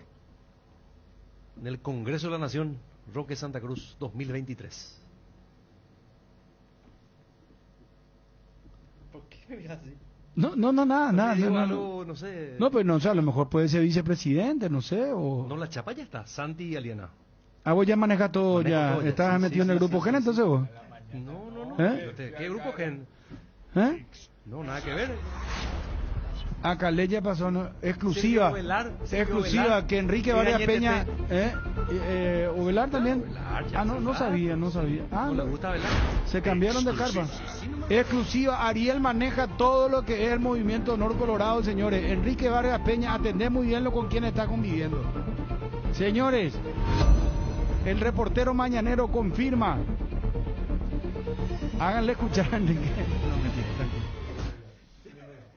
en el Congreso de la Nación, Roque Santa Cruz, 2023. ¿Por qué me miras así? No, nada. Digo No, algo, no sé. No, pues no sé, a lo mejor puede ser vicepresidente, no sé, o... No, la chapa ya está, Santi y Aliana. Ah, vos ya manejas todo, Manejo ya, todo ya, estás sí, metido sí, en el sí, Grupo sí, GEN, sí, entonces vos. No. ¿Eh? ¿Qué grupo GEN? ¿Eh? No, nada que ver. Acá ya pasó, ¿no? Exclusiva. Exclusiva, que Enrique Vargas Peña... ¿Ovelar también? No sabía. Ah, ¿No le gusta Velar? se cambiaron de carpa. Exclusiva, Ariel maneja todo lo que es el movimiento Honor Colorado, señores. Enrique Vargas Peña, atendé muy bien lo con quien está conviviendo. Señores, el reportero mañanero confirma. Háganle escuchar a Enrique. No, mentira, tranquilo.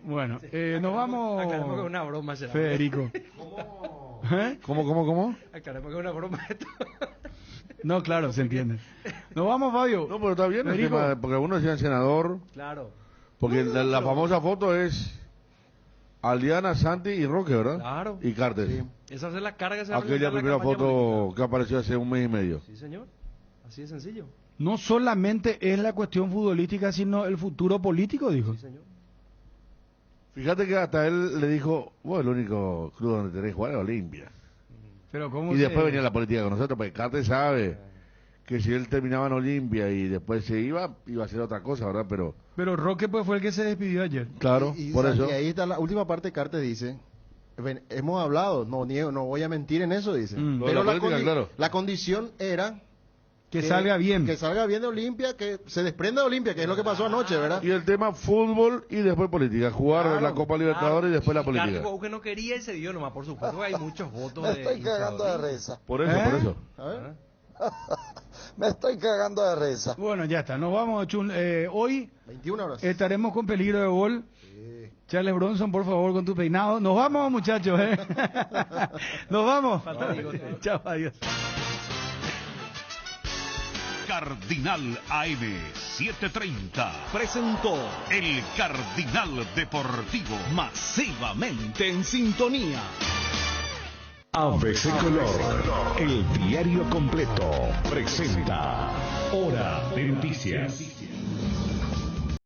Bueno, nos vamos... Aclaramos que es una broma, será. Federico. ¿Cómo? Aclaramos que es una broma esto. No, claro, se entiende. Nos vamos, Fabio. No, pero está bien el Federico. tema, porque algunos decían senador, Claro. porque la famosa foto es Aliana, Santi y Roque, ¿verdad? Claro. Y Cartes. Esa es la carga que se va a Aquella realizar primera la campaña foto política. que apareció hace un mes y medio. Sí, señor. Así de sencillo. No solamente es la cuestión futbolística, sino el futuro político, dijo. Sí, señor. Fíjate que hasta él le dijo, bueno, el único club donde tenés que jugar es Olimpia. Pero ¿cómo Y se- después venía la política con nosotros, porque Cartes sabe que si él terminaba en Olimpia y después se iba a hacer otra cosa, ¿verdad? Pero Roque pues fue el que se despidió ayer. Claro, por eso. Y ahí está la última parte. Cartes dice: hemos hablado, no niego, no voy a mentir en eso, dice. Lo de Pero la política, claro. la condición era Que salga bien. Que salga bien de Olimpia, que se desprenda de Olimpia, que es lo que pasó anoche, ¿verdad? Y el tema fútbol y después política. Jugar Claro, la Copa Libertadores y después la política. Carlos que no quería y se dio nomás, por supuesto. Hay muchos votos Me de estoy cagando de hinchadores. risa. Por eso. A ver. Me estoy cagando de risa. Bueno, ya está. Nos vamos, Chun. Hoy 21 horas. estaremos con peligro de gol. Charles Bronson, por favor, con tu peinado. Nos vamos, muchachos. Nos vamos. Chao, adiós. Cardinal AM 730 presentó el Cardinal Deportivo, masivamente en sintonía. ABC Color, el diario completo, presenta Hora de Noticias.